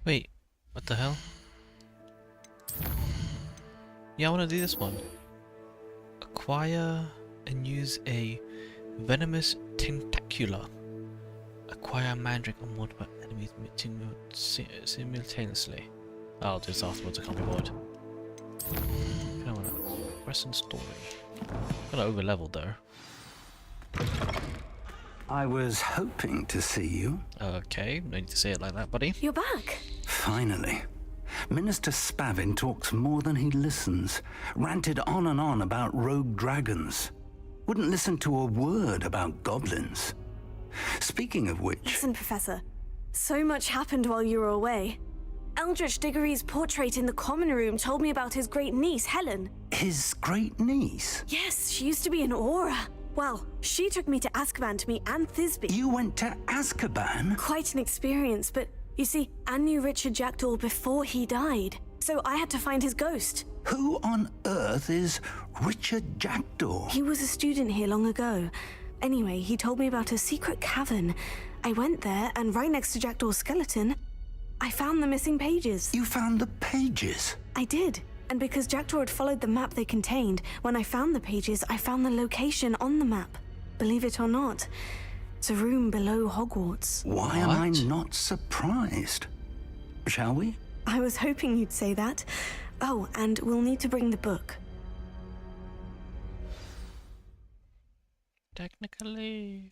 Wait, what the hell? Yeah, I want to do this one. Acquire and use a venomous tentacula. Acquire Mandrake on multiple enemies simultaneously. I'll do this afterwards, I can't be bored. I want to press and story. Got over leveled though. I was hoping to see you. Okay, no need to say it like that, buddy. You're back. Finally. Minister Spavin talks more than he listens. Ranted on and on about rogue dragons. Wouldn't listen to a word about goblins. Speaking of which... Listen, Professor. So much happened while you were away. Eldritch Diggory's portrait in the common room told me about his great niece, Helen. His great niece? Yes, she used to be an Auror. Well, she took me to Azkaban to meet Anne Thisbe. You went to Azkaban? Quite an experience, but you see, Anne knew Richard Jackdaw before he died, so I had to find his ghost. Who on earth is Richard Jackdaw? He was a student here long ago. Anyway, he told me about a secret cavern. I went there, and right next to Jackdaw's skeleton, I found the missing pages. You found the pages? I did. And because Jackdaw had followed the map they contained, when I found the pages, I found the location on the map. Believe it or not, it's a room below Hogwarts. Why am I not surprised? Shall we? I was hoping you'd say that. Oh, and we'll need to bring the book. Technically...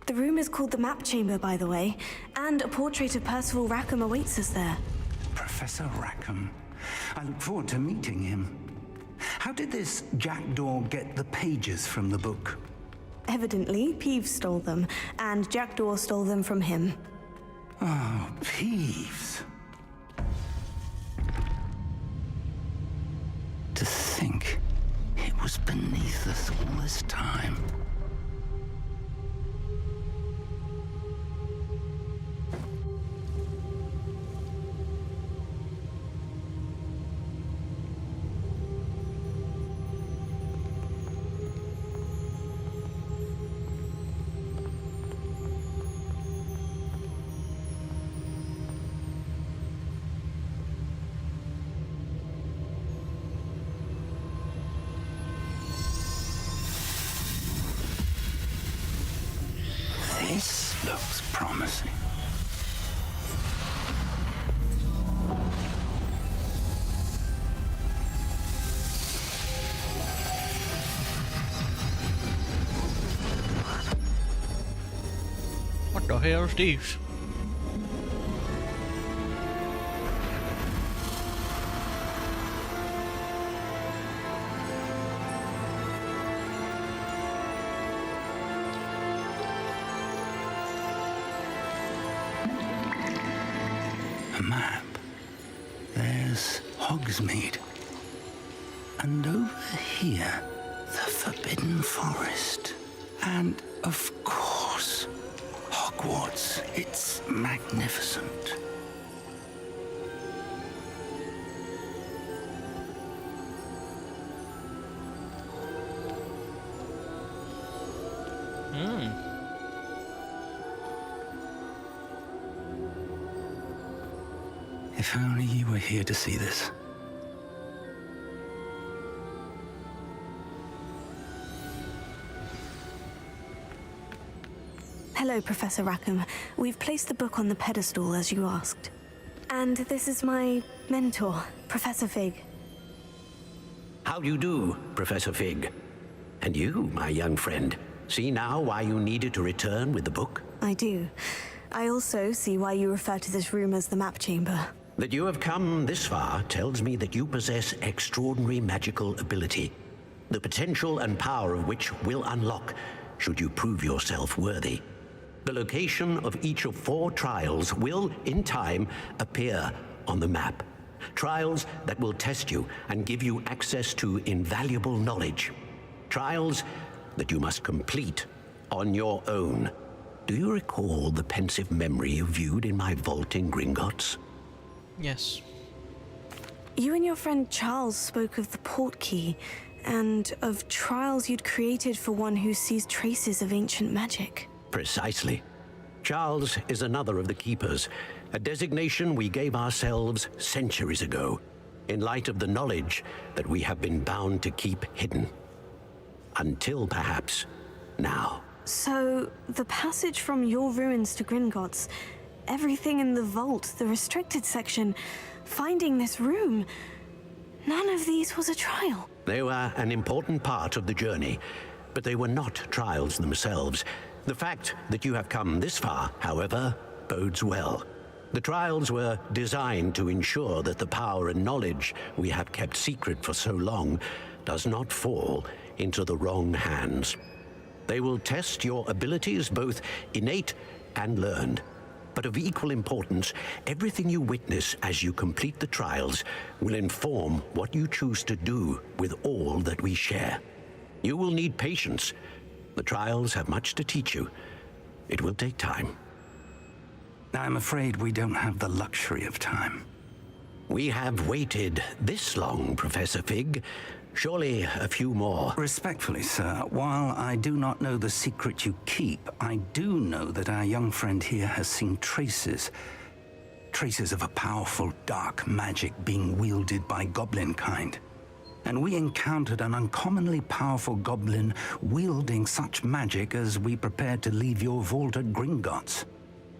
The room is called the Map Chamber, by the way, and a portrait of Percival Rackham awaits us there. Professor Rackham. I look forward to meeting him. How did this Jackdaw get the pages from the book? Evidently, Peeves stole them, and Jackdaw stole them from him. Oh, Peeves. was beneath us all this time? This looks promising. What the hell is this? A map. There's Hogsmeade. And over here, the Forbidden Forest. And, of course, Hogwarts. It's magnificent. If only you were here to see this. Hello, Professor Rackham. We've placed the book on the pedestal as you asked. And this is my mentor, Professor Fig. How do you do, Professor Fig? And you, my young friend, see now why you needed to return with the book? I do. I also see why you refer to this room as the map chamber. That you have come this far tells me that you possess extraordinary magical ability, the potential and power of which will unlock should you prove yourself worthy. The location of each of 4 trials will, in time, appear on the map. Trials that will test you and give you access to invaluable knowledge. Trials that you must complete on your own. Do you recall the pensive memory you viewed in my vault in Gringotts? Yes. You and your friend Charles spoke of the portkey and of trials you'd created for one who sees traces of ancient magic. Precisely. Charles is another of the Keepers, a designation we gave ourselves centuries ago, in light of the knowledge that we have been bound to keep hidden. Until perhaps now. So, the passage from your ruins to Gringotts, everything in the vault, the restricted section, finding this room, none of these was a trial. They were an important part of the journey, but they were not trials themselves. The fact that you have come this far, however, bodes well. The trials were designed to ensure that the power and knowledge we have kept secret for so long does not fall into the wrong hands. They will test your abilities, both innate and learned. But of equal importance, everything you witness as you complete the trials will inform what you choose to do with all that we share. You will need patience. The trials have much to teach you. It will take time. I'm afraid we don't have the luxury of time. We have waited this long, Professor Fig. Surely a few more. Respectfully, sir, while I do not know the secret you keep, I do know that our young friend here has seen traces of a powerful dark magic being wielded by goblin kind. And we encountered an uncommonly powerful goblin wielding such magic as we prepared to leave your vault at Gringotts.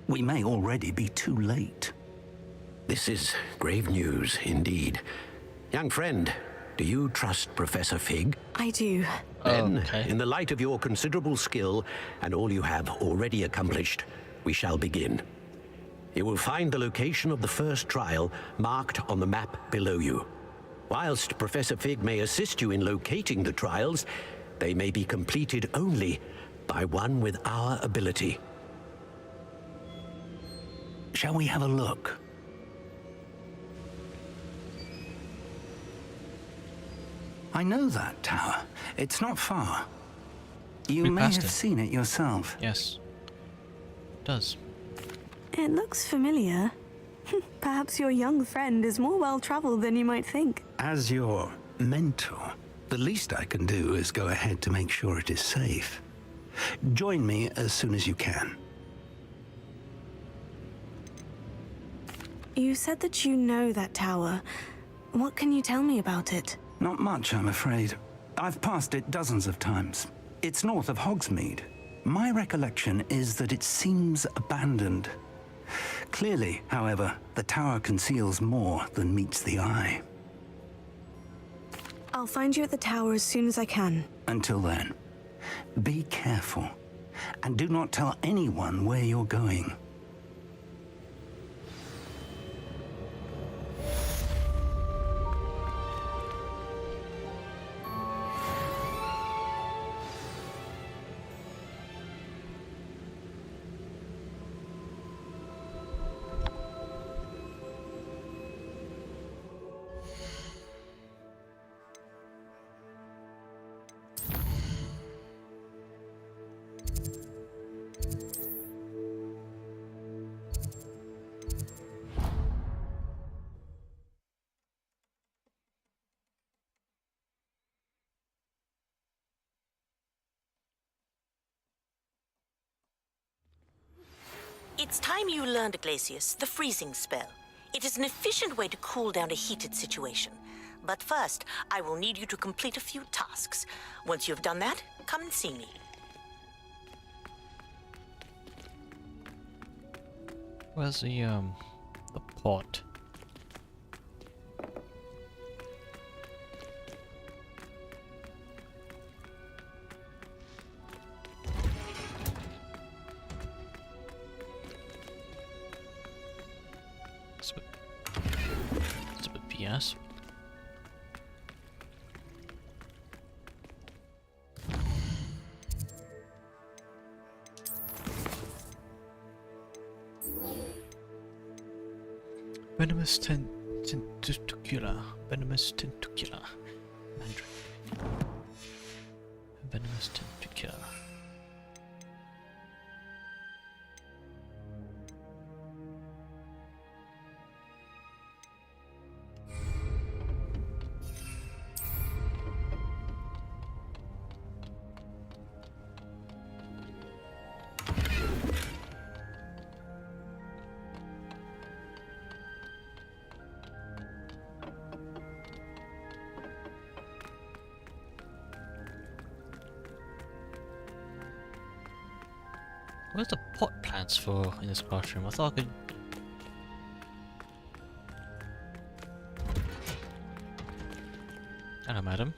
We may already be too late. This is grave news indeed. Young friend, do you trust Professor Fig? I do. Then, in the light of your considerable skill and all you have already accomplished, we shall begin. You will find the location of the first trial marked on the map below you. Whilst Professor Fig may assist you in locating the trials, they may be completed only by one with our ability. Shall we have a look? I know that tower. it's not far. You We may passed have it. seen it yourself. Yes. It does. It looks familiar. Perhaps your young friend is more well-traveled than you might think. As your mentor, the least I can do is go ahead to make sure it is safe. Join me as soon as you can. You said that you know that tower. What can you tell me about it? Not much, I'm afraid. I've passed it dozens of times. It's north of Hogsmeade. My recollection is that it seems abandoned. Clearly, however, the tower conceals more than meets the eye. I'll find you at the tower as soon as I can. Until then, be careful, and do not tell anyone where you're going. It's time you learned, Glacius, the freezing spell. It is an efficient way to cool down a heated situation. But first, I will need you to complete a few tasks. Once you've done that, come and see me. Where's the pot? It's a bit PS. Venomous tentacula. Venomous tentacula. Mandarin. Venomous tentacula. Where's the pot plants for in this classroom? I thought I could... Hello, madam.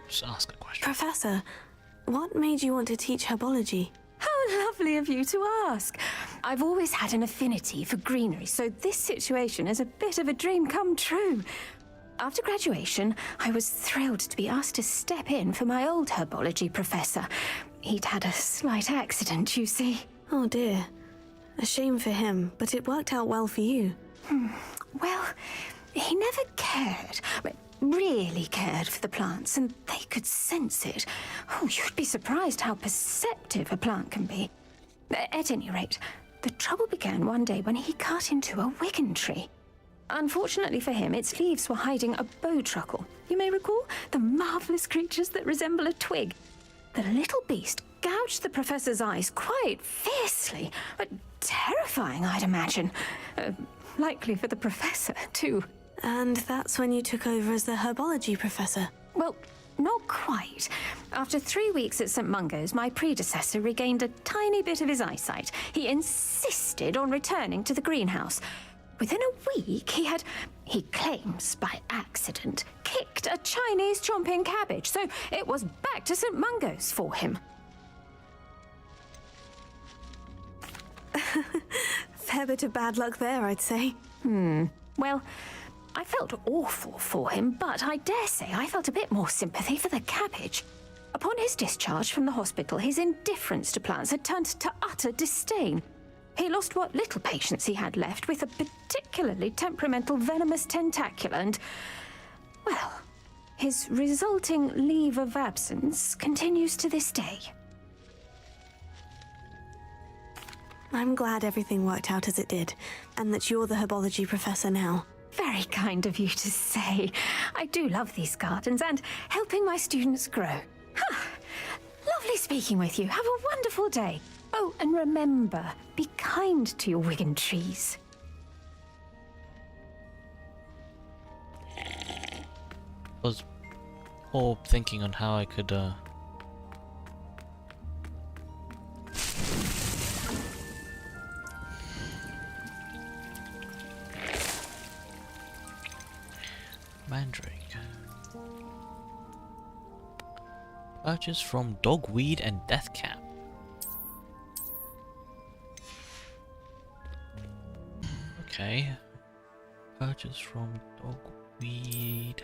Just ask a question. Professor, what made you want to teach herbology? How lovely of you to ask. I've always had an affinity for greenery, so this situation is a bit of a dream come true. After graduation, I was thrilled to be asked to step in for my old herbology professor. He'd had a slight accident, you see. Oh dear. A shame for him, but it worked out well for you. Well, he never cared, really cared for the plants, and they could sense it. Oh, you'd be surprised how perceptive a plant can be. At any rate, the trouble began one day when he cut into a Wigan tree. Unfortunately for him, its leaves were hiding a bowtruckle. You may recall the marvelous creatures that resemble a twig. The little beast gouged the professor's eyes quite fiercely, but terrifying, I'd imagine. Likely for the professor, too. And that's when you took over as the herbology professor? Well, not quite. After 3 weeks at St. Mungo's, my predecessor regained a tiny bit of his eyesight. He insisted on returning to the greenhouse. Within a week, he claims by accident, kicked a Chinese chomping cabbage, so it was back to St. Mungo's for him. Fair bit of bad luck there, I'd say. Well, I felt awful for him, but I dare say I felt a bit more sympathy for the cabbage. Upon his discharge from the hospital, his indifference to plants had turned to utter disdain. He lost what little patience he had left with a particularly temperamental venomous tentacula and, well, his resulting leave of absence continues to this day. I'm glad everything worked out as it did, and that you're the herbology professor now. Very kind of you to say. I do love these gardens and helping my students grow. Lovely speaking with you. Have a wonderful day. Oh, and remember, be kind to your Wigan trees. I was all thinking on how I could Mandrake. Purchase from Dogweed and Deathcap. Okay. Purchase from Dogweed.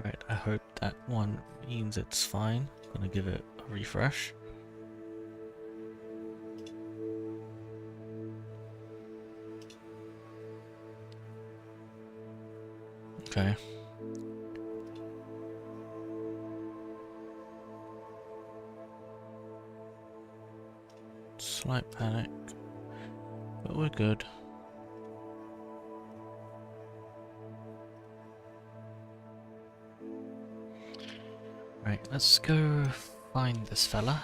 Right, I hope that one means it's fine. I'm gonna give it a refresh. Okay. Slight panic, but we're good. Right, let's go find this fella.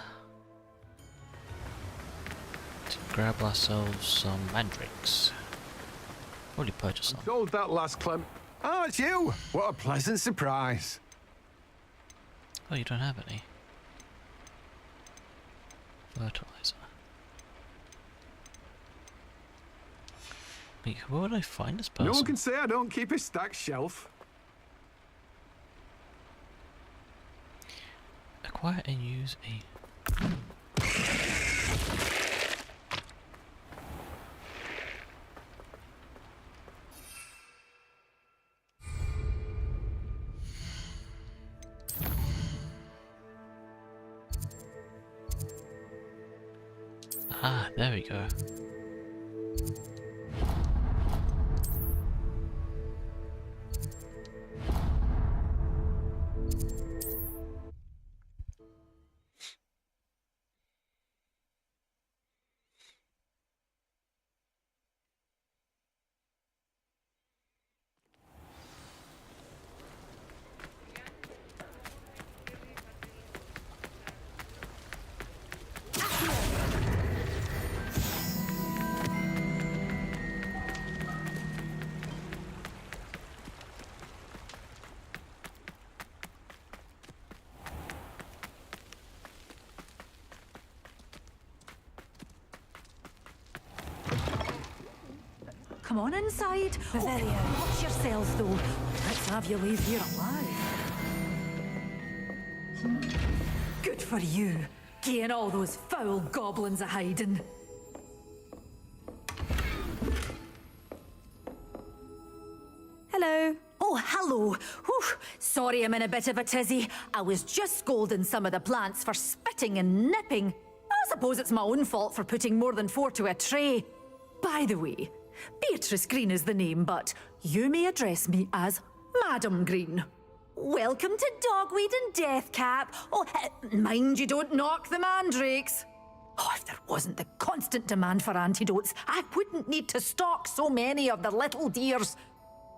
To grab ourselves some mandrakes. Probably purchase some. Sold that last Clem. Oh, it's you! What a pleasant surprise. Oh, you don't have any. Fertilizer. Wait, where would I find this person? No one can say I don't keep a stacked shelf. Acquire and use a... Ah, there we go. Come on inside. Revelio. Watch yourselves, though. Let's have you leave here alive. Good for you. Getting all those foul goblins a hiding. Hello. Oh, hello. Whew. Sorry I'm in a bit of a tizzy. I was just scolding some of the plants for spitting and nipping. I suppose it's my own fault for putting more than 4 to a tray. By the way, Beatrice Green is the name, but you may address me as Madam Green. Welcome to Dogweed and Deathcap. Oh, mind you don't knock the mandrakes. Oh, if there wasn't the constant demand for antidotes, I wouldn't need to stock so many of the little dears.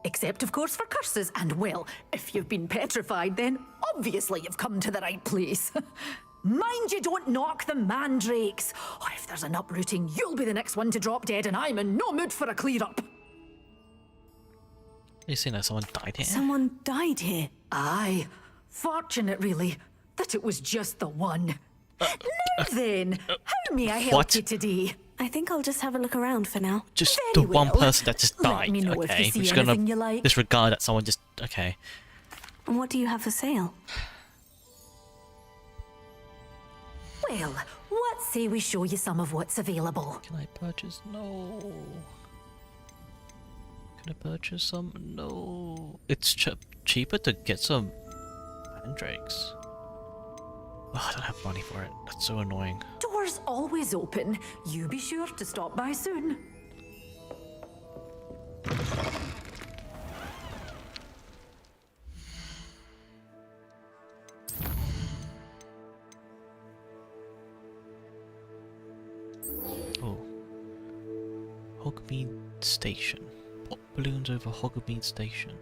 Except, of course, for curses. And, well, if you've been petrified, then obviously you've come to the right place. Mind you don't knock the mandrakes. Oh, if there's an uprooting, you'll be the next one to drop dead, and I'm in no mood for a clear-up. You seen that someone died here? Someone died here? Aye. Fortunate, really, that it was just the one. Now then, how may I help What? you today? I think I'll just have a look around for now. Just Very the one well. person that just Let died. me know if you Okay, see we're just gonna anything you like. disregard that someone just. Okay. And what do you have for sale? Well, what say we show you some of what's available? Can I purchase? No. Can I purchase some? No. It's cheaper to get some mandrakes. Oh, I don't have money for it. That's so annoying. Doors always open. You be sure to stop by soon. Oh. Hogmead Station. Pop balloons over Hogmead Station.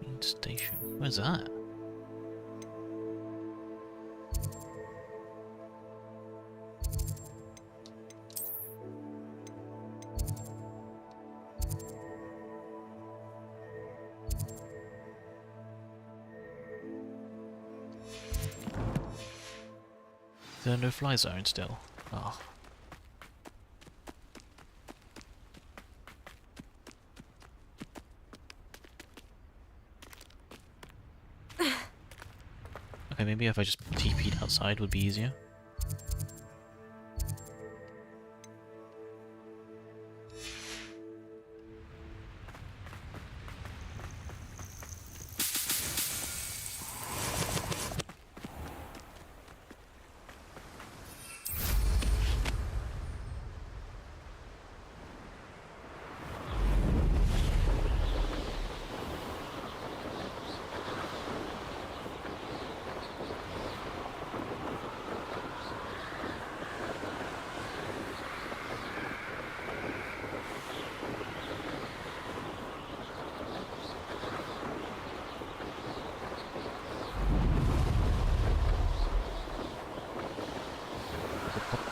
Hogmead Station. Where's that? Is there no fly zone still? Oh. Okay, maybe if I just TP'd outside would be easier.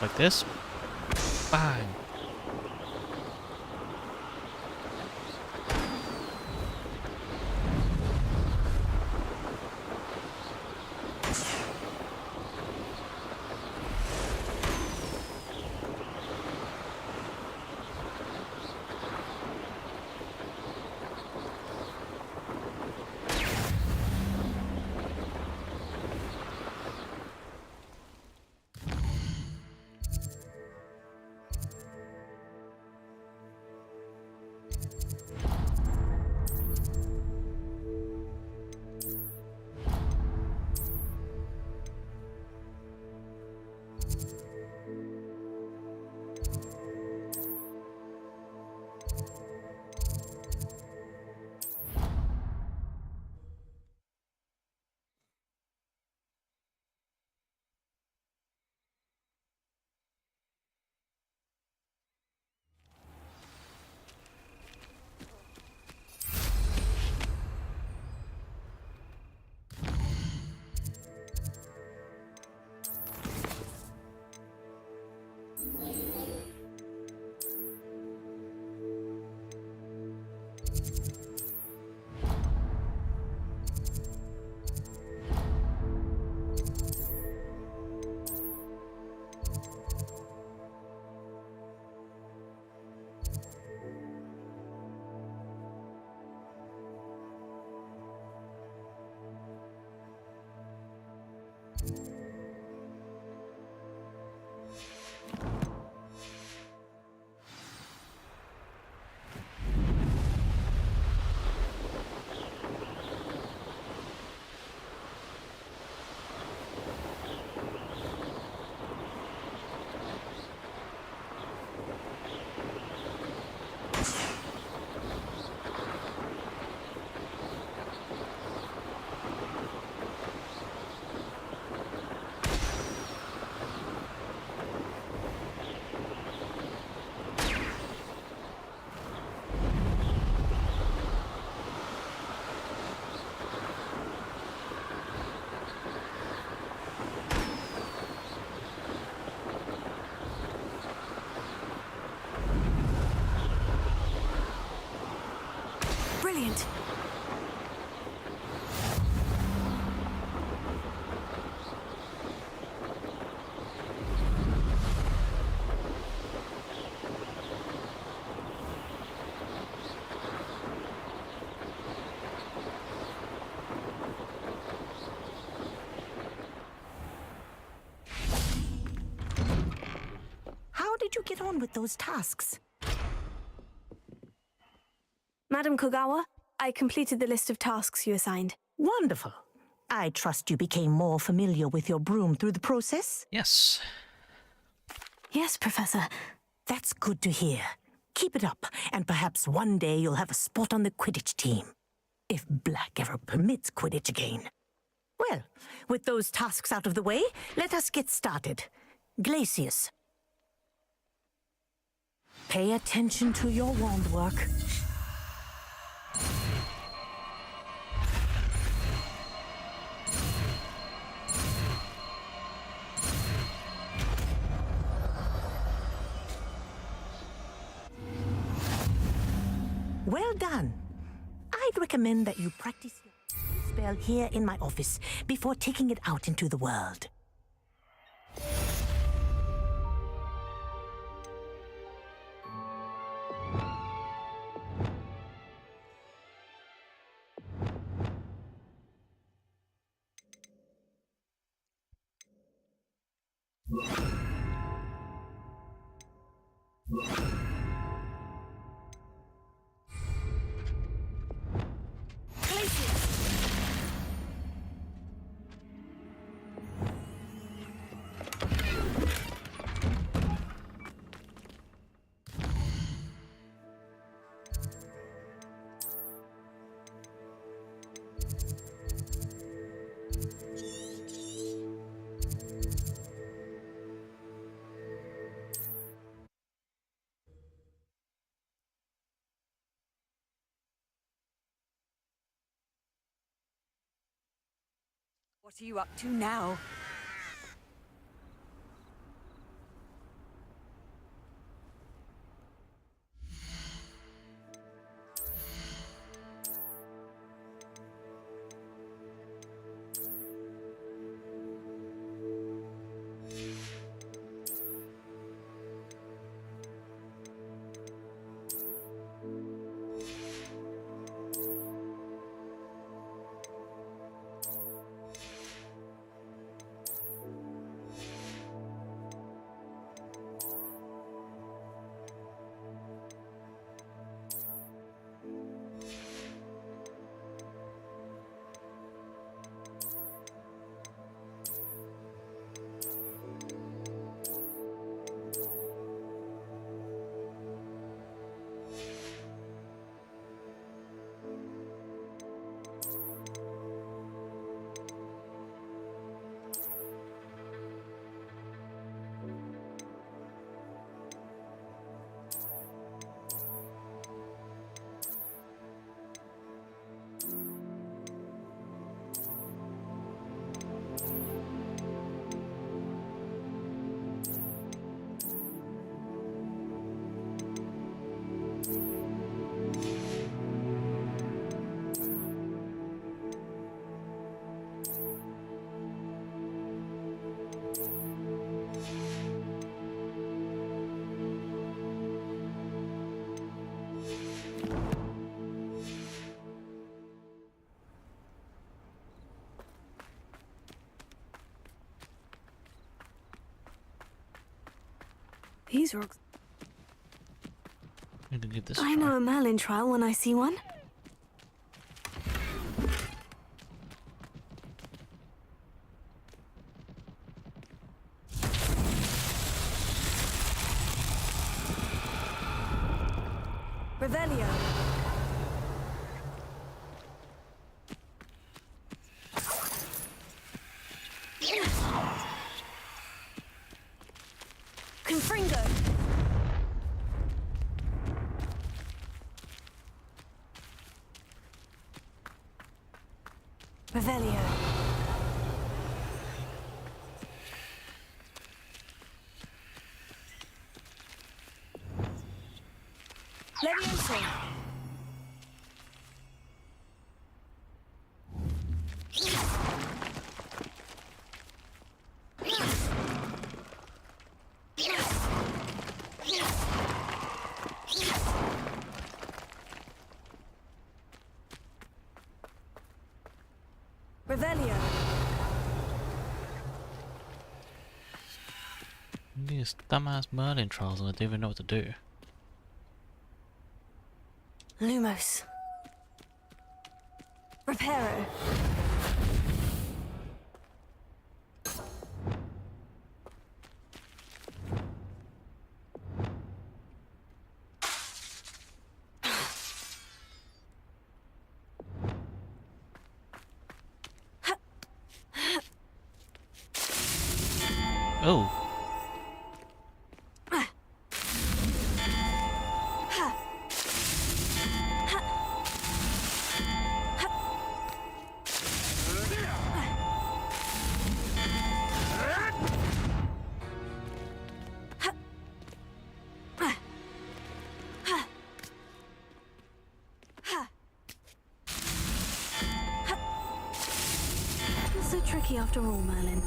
Like this. Bang. get on with those tasks? Madam Kogawa, I completed the list of tasks you assigned. Wonderful. I trust you became more familiar with your broom through the process? Yes. Yes, Professor. That's good to hear. Keep it up, and perhaps one day you'll have a spot on the Quidditch team. If Black ever permits Quidditch again. Well, with those tasks out of the way, let us get started. Glacius. Pay attention to your wand work. Well done. I'd recommend that you practice your spell here in my office before taking it out into the world. What are you up to now? These rocks. I'm gonna give this I know a Merlin trial when I see one. Revelio. Confringo. Revelio. Levioso. I'm Revelio. gonna these dumbass Merlin trials and I don't even know what to do. Lumos. Reparo. Oh. Not so tricky after all, Merlin.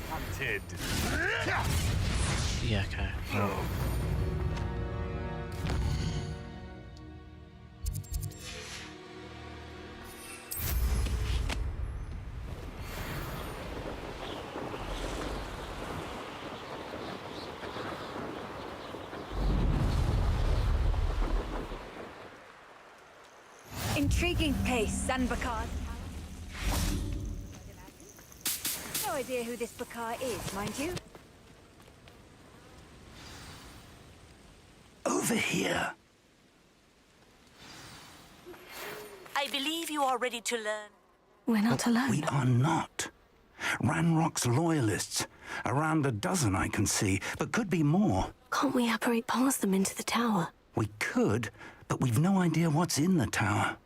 Hunted. Yeah, okay. Intriguing pace, Bakar. No idea who this Bakar is, mind you. Over here. I believe you are ready to learn. We're not alone. We are not. Ranrock's loyalists. Around a dozen I can see, but could be more. Can't we apparate past them into the tower? We could, but we've no idea what's in the tower.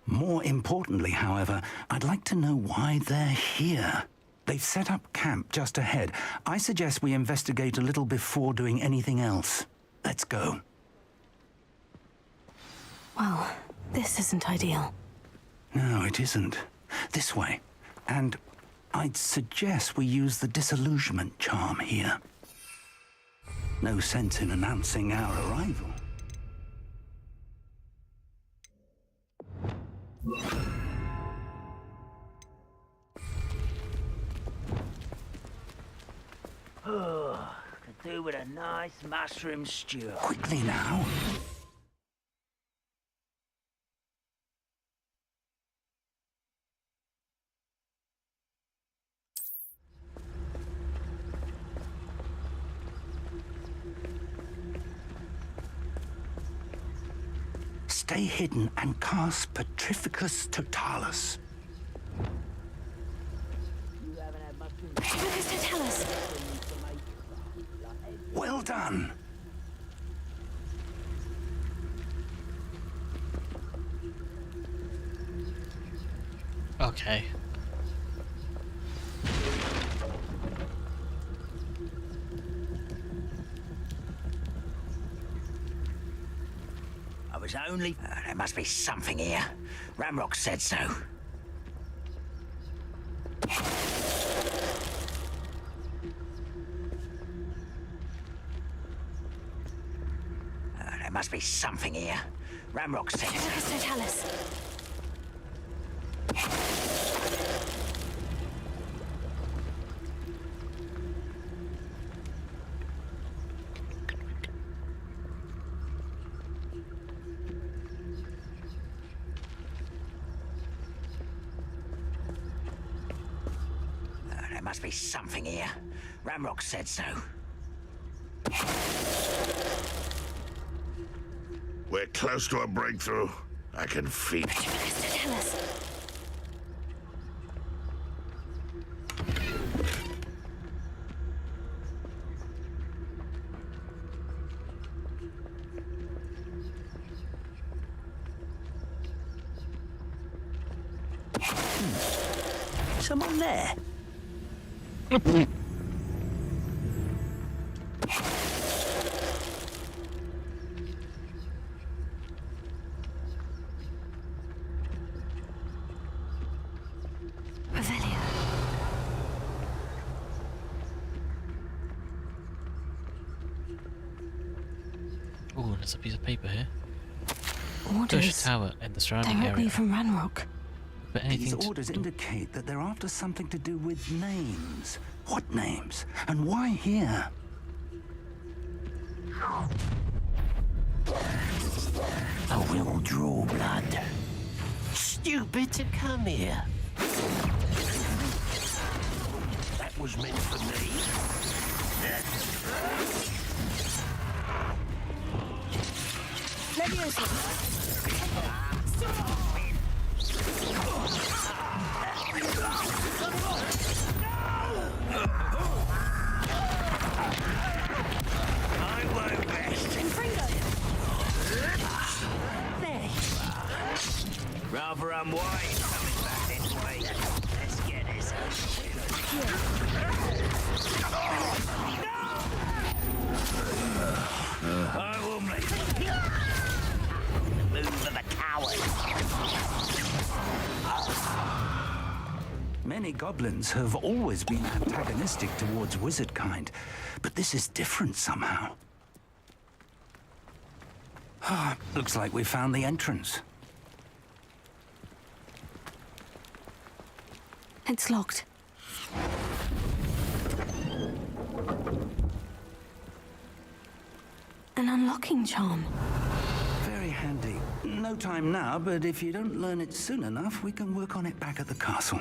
More importantly, however, I'd like to know why they're here. They've set up camp just ahead. I suggest we investigate a little before doing anything else. Let's go. Well, this isn't ideal. No, it isn't. This way. And I'd suggest we use the disillusionment charm here. No sense in announcing our arrival. Oh, could do with a nice mushroom stew. Quickly now. Stay hidden and cast Petrificus Totalis. Petrificus Totalis. Well done. Okay. I was only... there must be something here. Ramrock said so. There must be something here. Ramrock said so. Petrificus Totalis. There must be something here. Ramrock said so. We're close to a breakthrough. I can feel it. Petrificus Totalis. Someone there? Oh, there's a piece of paper here. Orders Push tower in the surrounding directly area. from Ranrock. But These anything orders indicate that they're after something to do with names. What names? And why here? I will draw blood. Stupid to come here. That was meant for me. I won't rest. Rather unwise coming back this way. Let's get this I will make the move of a coward. Many goblins have always been antagonistic towards wizard kind, but this is different somehow. Looks like we found the entrance. It's locked. An unlocking charm. Very handy. No time now, but if you don't learn it soon enough, we can work on it back at the castle.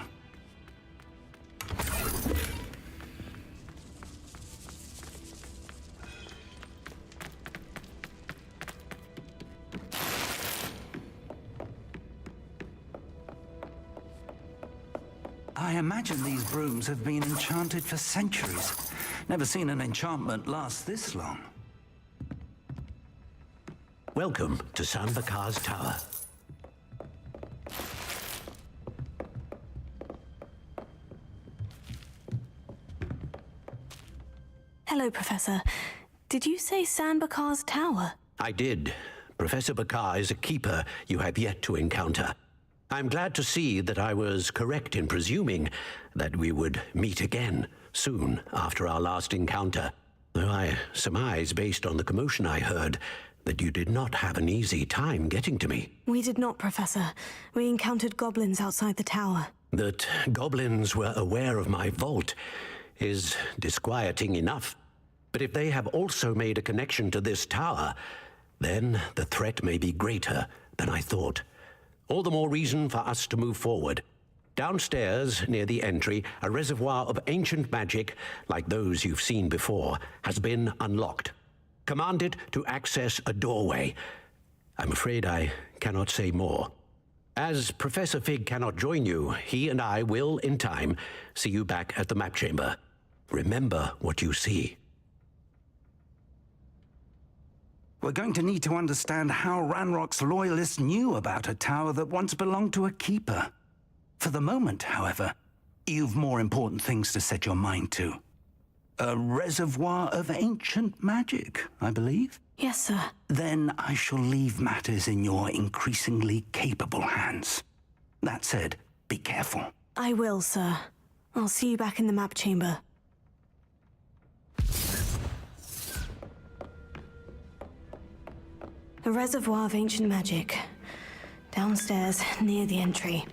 I imagine these brooms have been enchanted for centuries. Never seen an enchantment last this long. Welcome to San Bakar's Tower. Hello, Professor. Did you say San Bakar's Tower? I did. Professor Bakar is a keeper you have yet to encounter. I'm glad to see that I was correct in presuming that we would meet again soon after our last encounter. Though I surmise, based on the commotion I heard, that you did not have an easy time getting to me. We did not, Professor. We encountered goblins outside the tower. That goblins were aware of my vault is disquieting enough. But if they have also made a connection to this tower, then the threat may be greater than I thought. All the more reason for us to move forward. Downstairs, near the entry, a reservoir of ancient magic, like those you've seen before, has been unlocked. Commanded to access a doorway. I'm afraid I cannot say more. As Professor Fig cannot join you, he and I will, in time, see you back at the map chamber. Remember what you see. We're going to need to understand how Ranrock's loyalists knew about a tower that once belonged to a keeper. For the moment, however, you've more important things to set your mind to. A reservoir of ancient magic, I believe? Yes, sir. Then I shall leave matters in your increasingly capable hands. That said, be careful. I will, sir. I'll see you back in the map chamber. A reservoir of ancient magic. Downstairs, near the entry.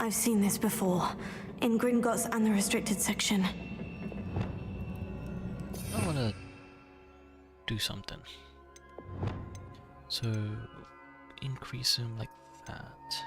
I've seen this before, in Gringotts and the restricted section. do something. So increase him like that.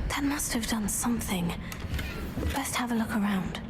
That must have done something. Best have a look around.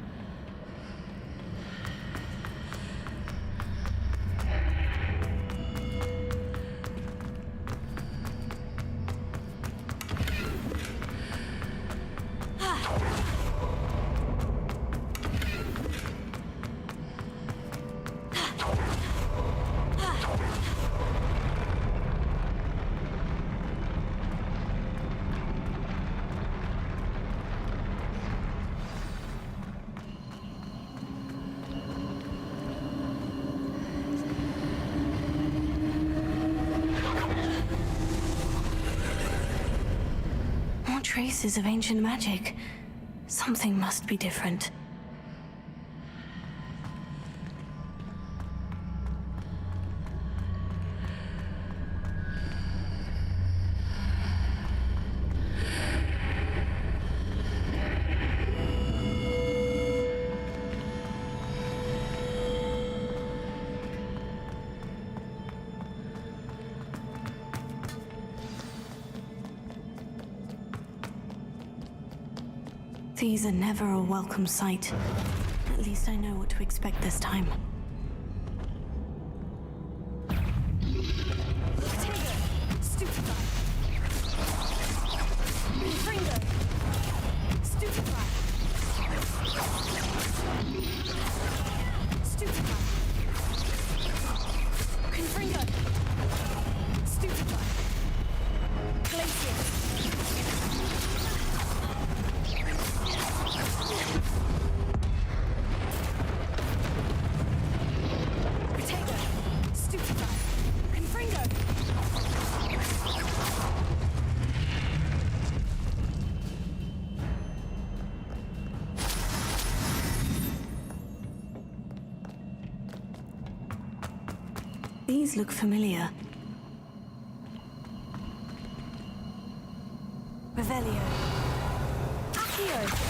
Traces of ancient magic. Something must be different. These are never a welcome sight. At least I know what to expect this time. These look familiar. Revelio. Accio!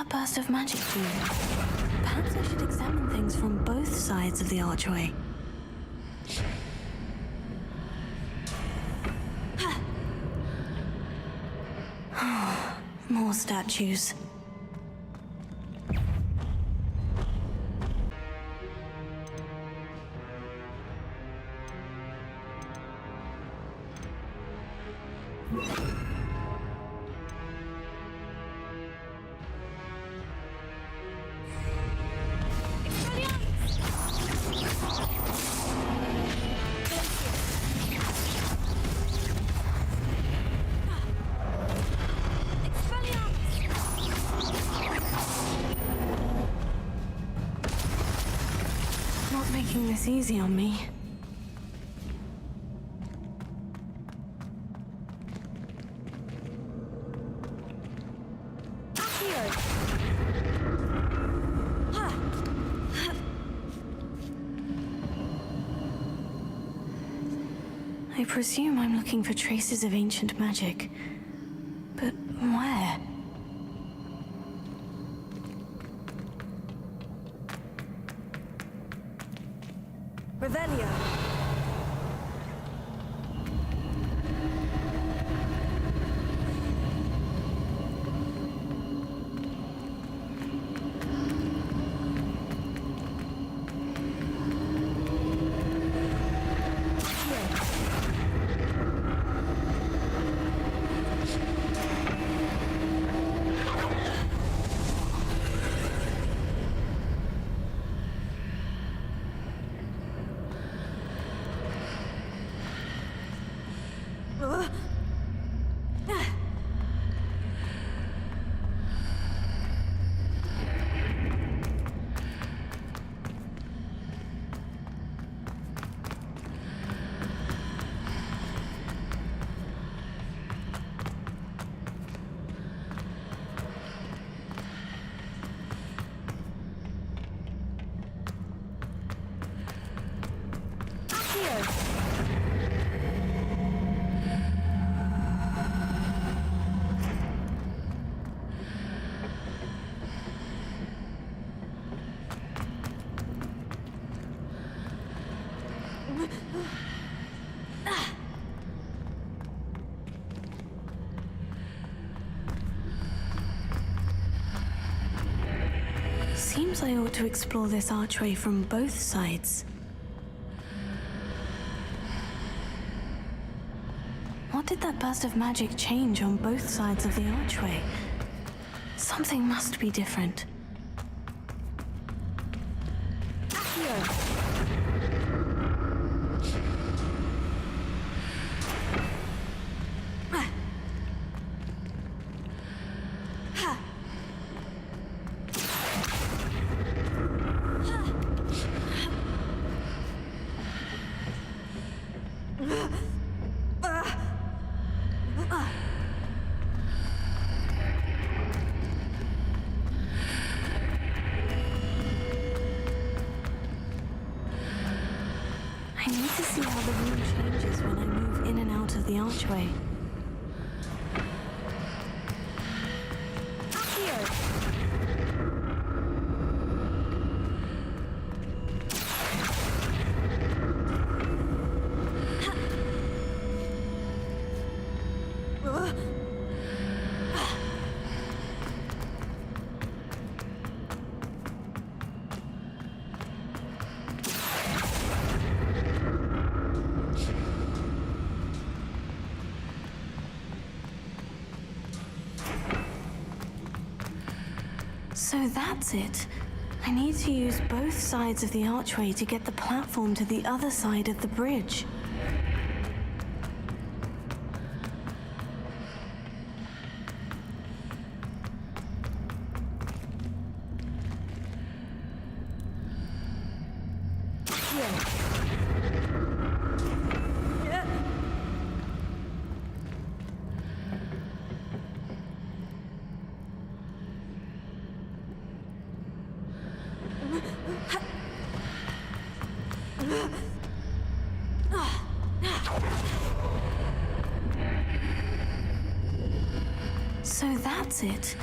that burst of magic do? Perhaps I should examine things from both sides of the archway. More statues. Not making this easy on me. I presume I'm looking for traces of ancient magic. But where? Revelio. Seems I ought to explore this archway from both sides. What did that burst of magic change on both sides of the archway? Something must be different. I need to see how the room changes when I move in and out of the archway. So that's it. I need to use both sides of the archway to get the platform to the other side of the bridge. So that's it.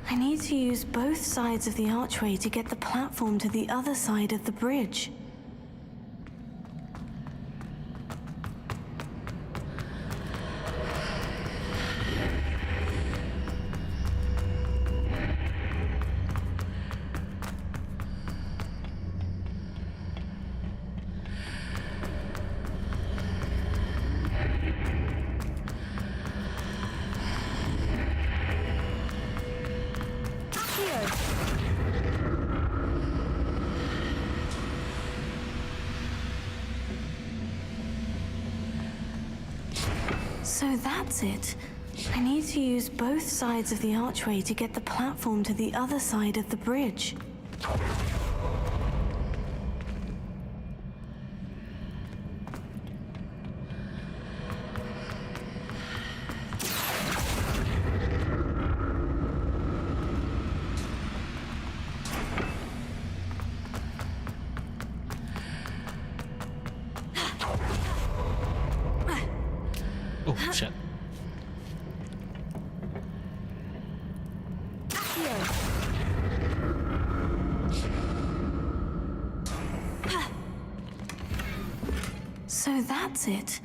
I need to use both sides of the archway to get the platform to the other side of the bridge. So that's it. I need to use both sides of the archway to get the platform to the other side of the bridge. Oh, shit. So that's it.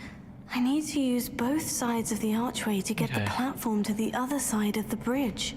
I need to use both sides of the archway to get the platform to the other side of the bridge.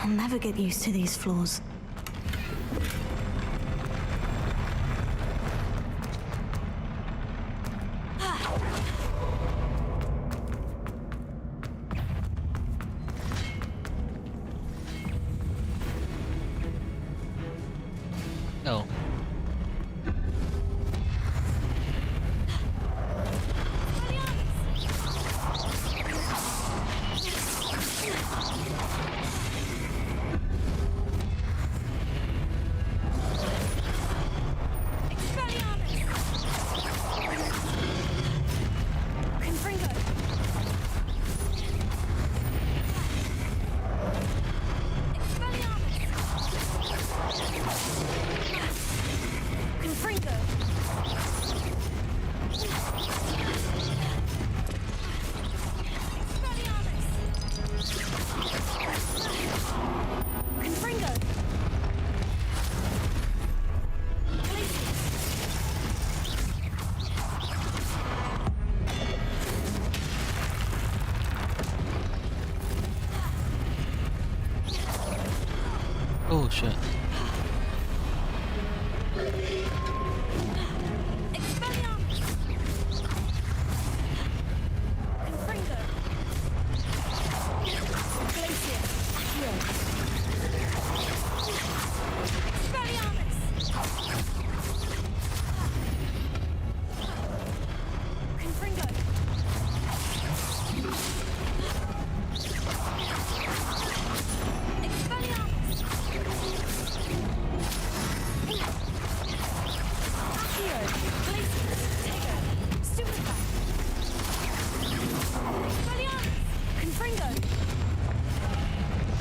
I'll never get used to these floors. Oh. Oh shit.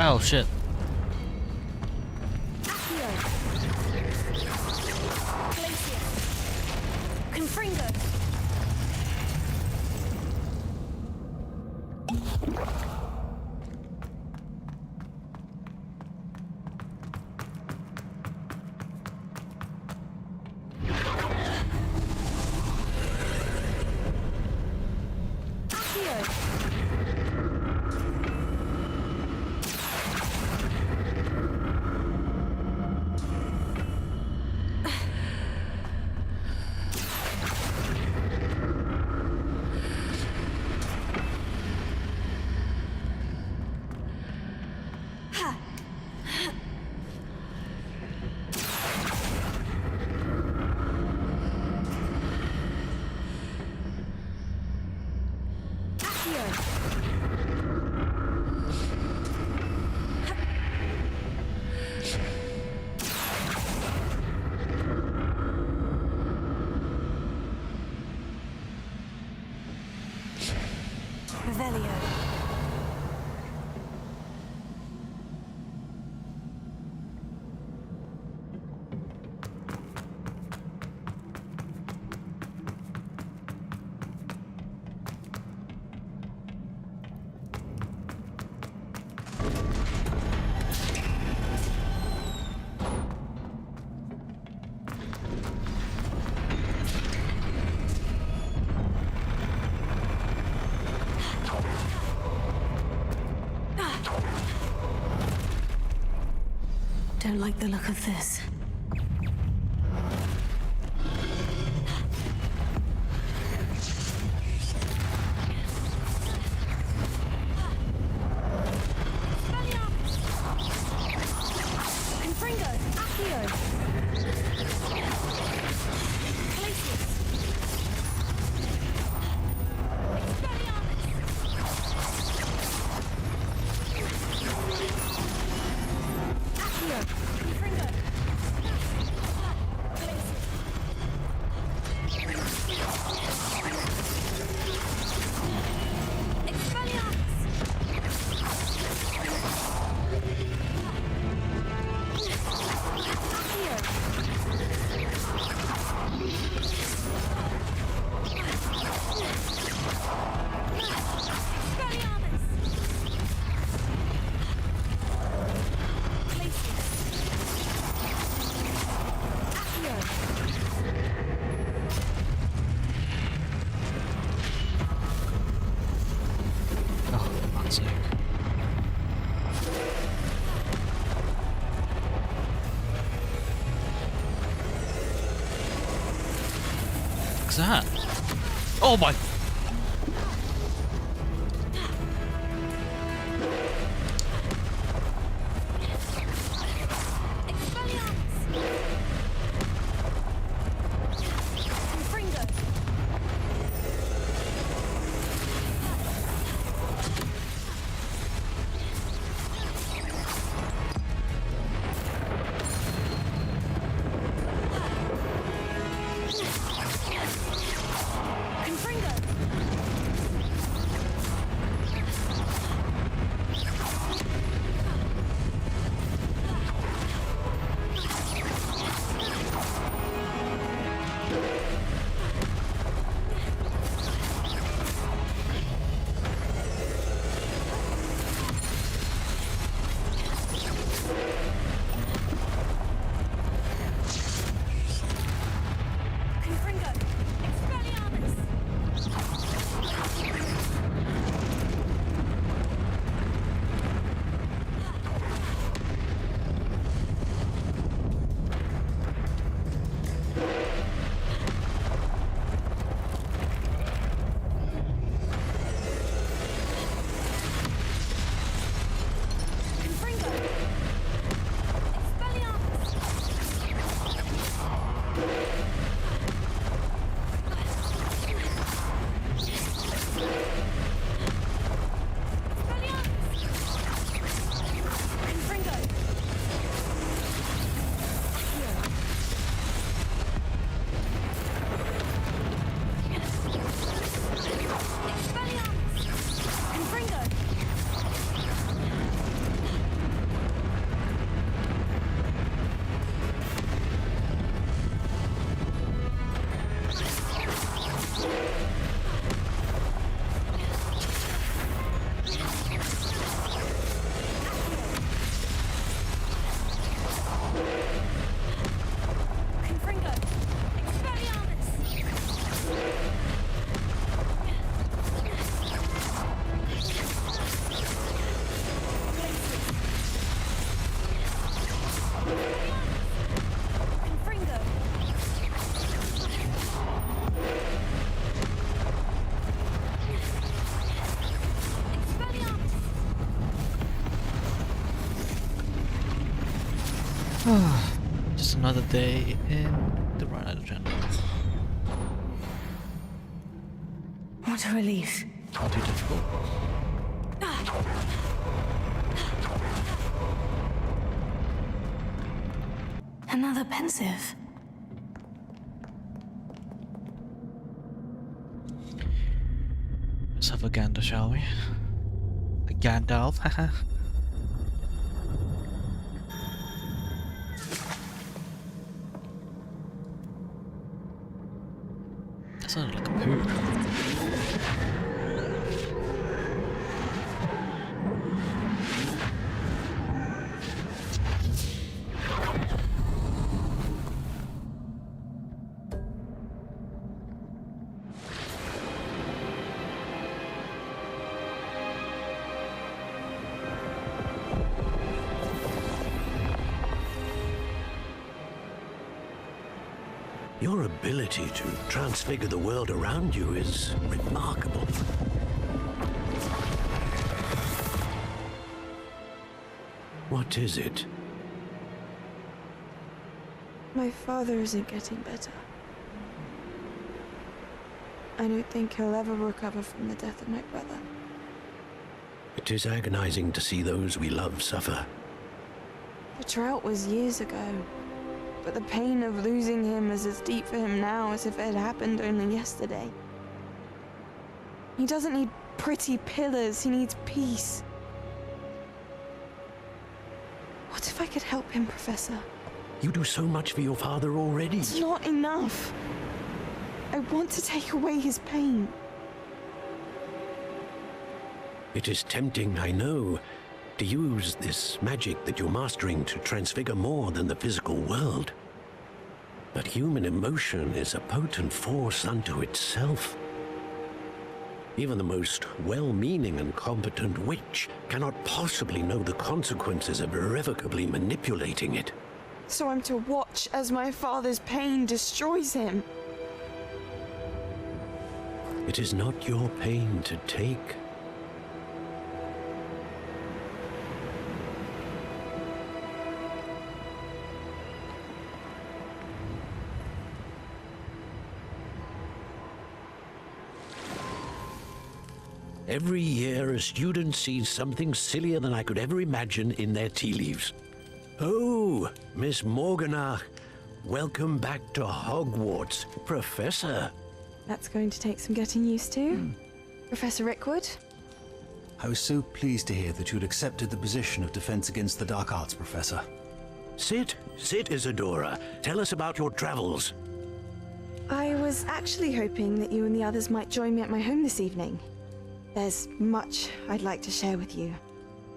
Oh shit. Don't like the look of this. What's that? Oh my! Just another day in the Rhine Island. What a relief. Not too difficult. Another pensive. Let's have a gander, shall we? A Gandalf, haha. That sounded like a poo. Your ability to transfigure the world around you is remarkable. What is it? My father isn't getting better. I don't think he'll ever recover from the death of my brother. It is agonizing to see those we love suffer. The drought was years ago, but the pain of losing him is as deep for him now as if it had happened only yesterday. He doesn't need pretty pillars, he needs peace. What if I could help him, Professor? You do so much for your father already. It's not enough. I want to take away his pain. It is tempting, I know, to use this magic that you're mastering to transfigure more than the physical world. But human emotion is a potent force unto itself. Even the most well-meaning and competent witch cannot possibly know the consequences of irrevocably manipulating it. So I'm to watch as my father's pain destroys him. It is not your pain to take. Every year, a student sees something sillier than I could ever imagine in their tea leaves. Oh, Miss Morganach, welcome back to Hogwarts, Professor. That's going to take some getting used to. Professor Rickwood? I was so pleased to hear that you'd accepted the position of Defense Against the Dark Arts, Professor. Sit, Isadora. Tell us about your travels. I was actually hoping that you and the others might join me at my home this evening. There's much I'd like to share with you.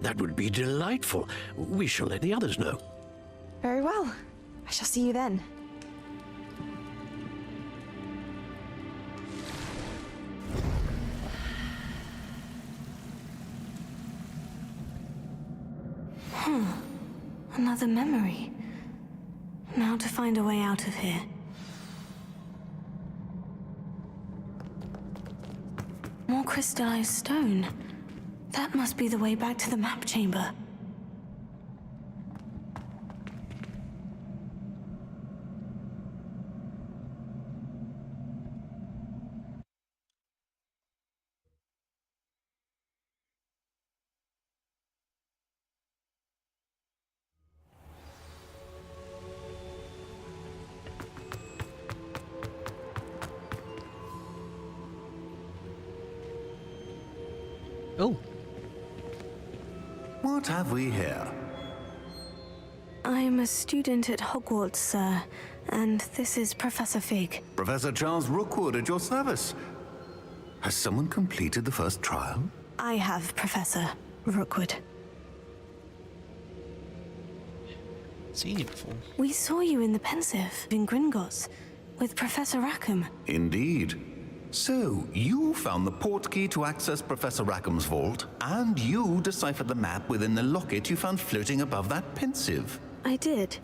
That would be delightful. We shall let the others know. Very well. I shall see you then. Another memory. Now to find a way out of here. More crystallized stone. That must be the way back to the map chamber. Oh. What have we here? I'm a student at Hogwarts, sir, and this is Professor Fig. Professor Charles Rookwood at your service. Has someone completed the first trial? I have, Professor Rookwood. Seen you before. We saw you in the Pensive in Gringotts with Professor Rackham. Indeed. So, you found the portkey to access Professor Rackham's vault, and you deciphered the map within the locket you found floating above that Pensive. I did.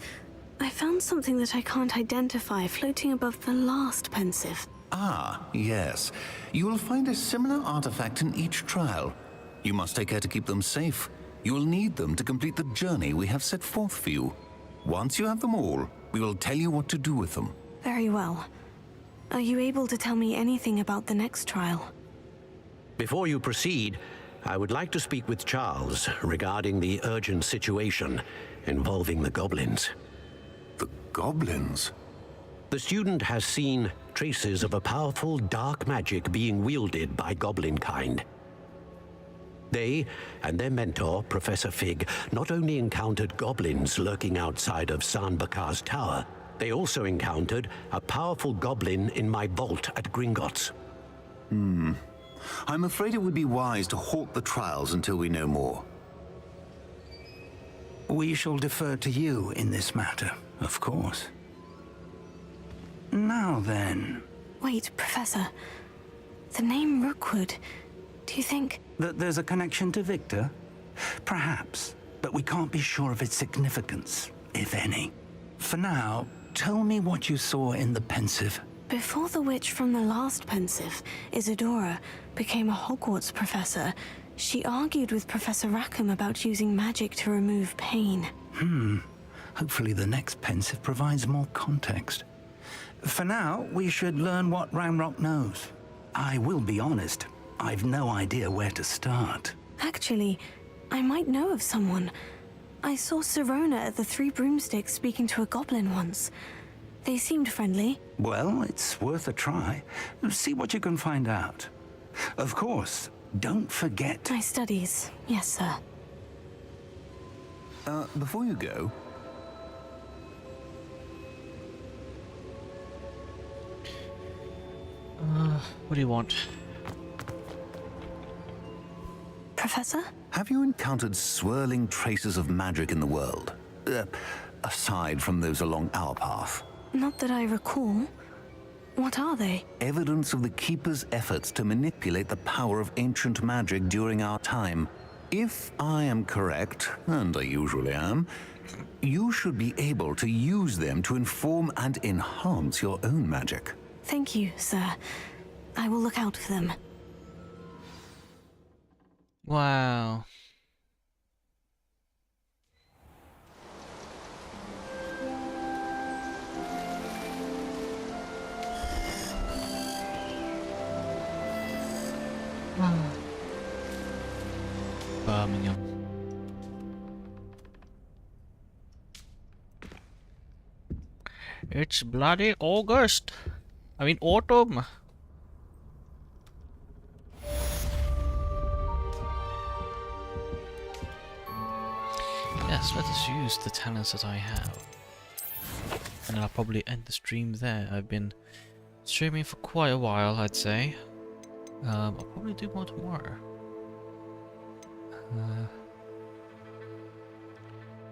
I found something that I can't identify floating above the last Pensive. Ah, yes. You will find a similar artifact in each trial. You must take care to keep them safe. You will need them to complete the journey we have set forth for you. Once you have them all, we will tell you what to do with them. Very well. Are you able to tell me anything about the next trial? Before you proceed, I would like to speak with Charles regarding the urgent situation involving the goblins. The goblins? The student has seen traces of a powerful dark magic being wielded by goblin kind. They and their mentor, Professor Fig, not only encountered goblins lurking outside of San Bakar's tower, they also encountered a powerful goblin in my vault at Gringotts. I'm afraid it would be wise to halt the trials until we know more. We shall defer to you in this matter, of course. Now then. Wait, Professor. The name Rookwood. Do you think... That there's a connection to Victor? Perhaps, but we can't be sure of its significance, if any. For now, Tell me what you saw in the pensive. Before the witch from the last pensive, Isadora, became a Hogwarts professor, she argued with Professor Rackham about using magic to remove pain. Hopefully the next pensive provides more context. For now, we should learn what Ranrock knows. I will be honest, I've no idea where to start. Actually, I might know of someone. I saw Sirona at the Three Broomsticks speaking to a goblin once. They seemed friendly. Well, it's worth a try. See what you can find out. Of course, don't forget... My studies, yes, sir. Before you go... what do you want? Professor? Have you encountered swirling traces of magic in the world? Aside from those along our path? Not that I recall. What are they? Evidence of the Keeper's efforts to manipulate the power of ancient magic during our time. If I am correct, and I usually am, you should be able to use them to inform and enhance your own magic. Thank you, sir. I will look out for them. Wow. Birmingham. It's bloody August. I mean autumn. Yes, let us use the talents that I have. And I'll probably end the stream there. I've been streaming for quite a while, I'd say. I'll probably do more tomorrow.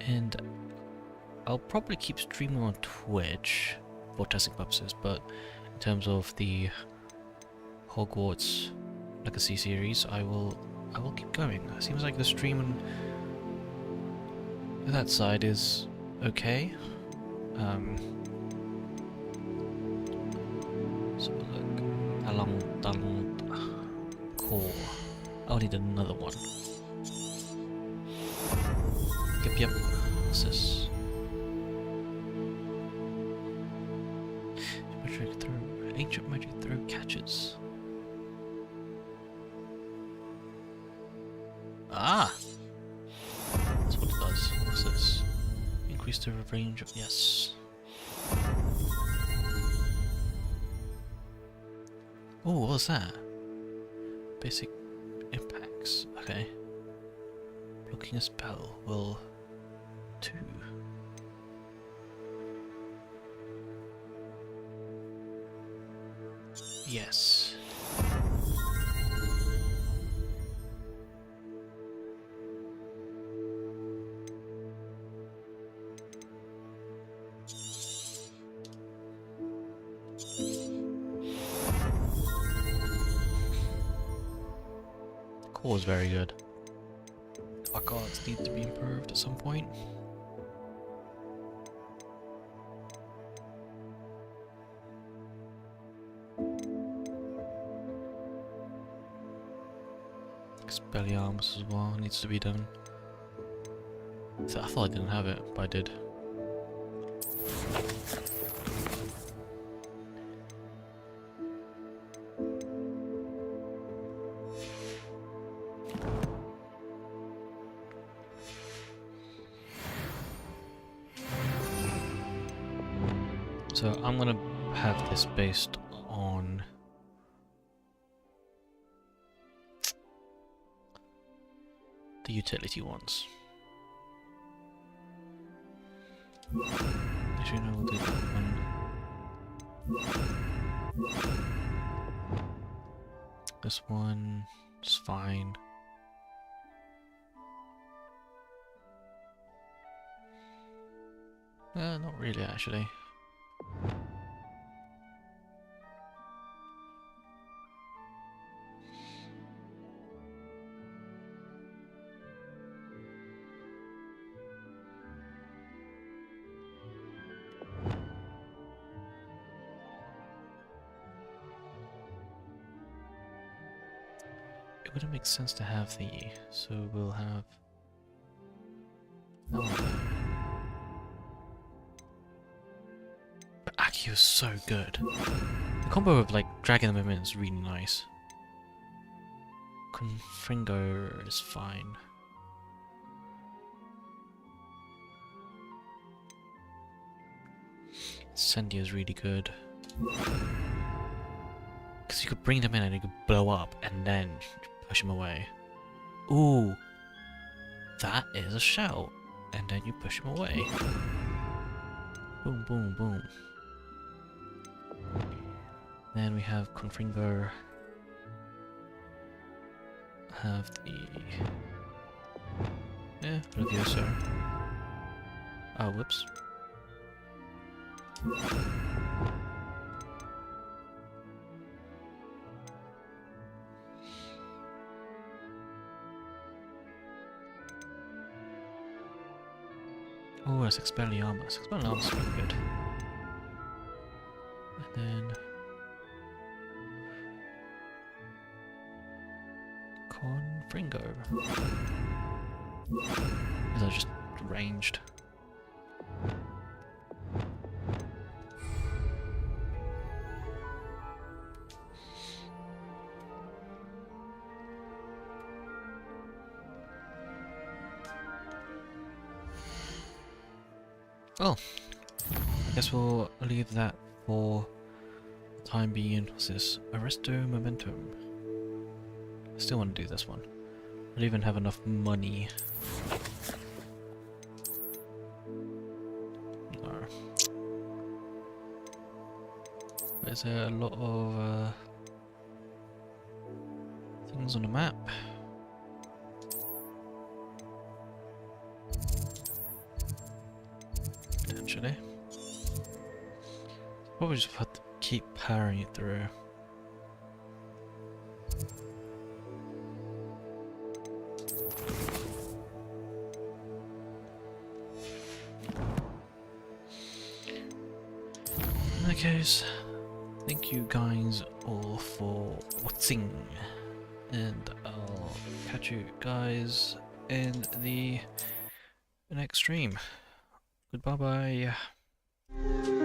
And I'll probably keep streaming on Twitch for testing purposes, but in terms of the Hogwarts Legacy series, I will keep going. It seems like the stream on that side is okay. So look, along core. I'll need another one. Yep. What's this? Magic throw, ancient magic throw catches. Ah! That's what it does. What's this? Increase the range of... yes. Oh, what was that? Basic impacts. Okay. Blocking a spell will... 2. Yes. Core is very good. Our cards need to be improved at some point. Expelliarmus as well needs to be done. So I thought I didn't have it, but I did. So I'm gonna have this based on the utility ones. Actually, no, we'll do that one. This one is fine. Not really, actually. it wouldn't make sense to have the, so we'll have. Oh. But Aki was so good. The combo of like dragging them in is really nice. Confringo is fine. Incendia is really good. Because you could bring them in and you could blow up and then push them away. Ooh, that is a shout. And then you push them away. Boom, boom, boom. Then we have Confringo. Have the... yeah, Levioso. Oh, whoops. Oh, that's Expelliarmus. Expelliarmus is pretty good. And then... Confringo. Is that just ranged? Oh, I guess we'll leave that for the time being. What's this? Arresto Momentum. I still want to do this one. I don't even have enough money. No. There's a lot of things on the map. Potentially. Probably just have to keep powering it through. Okay, thank you guys all for watching, and I'll catch you guys in the next stream. Goodbye bye.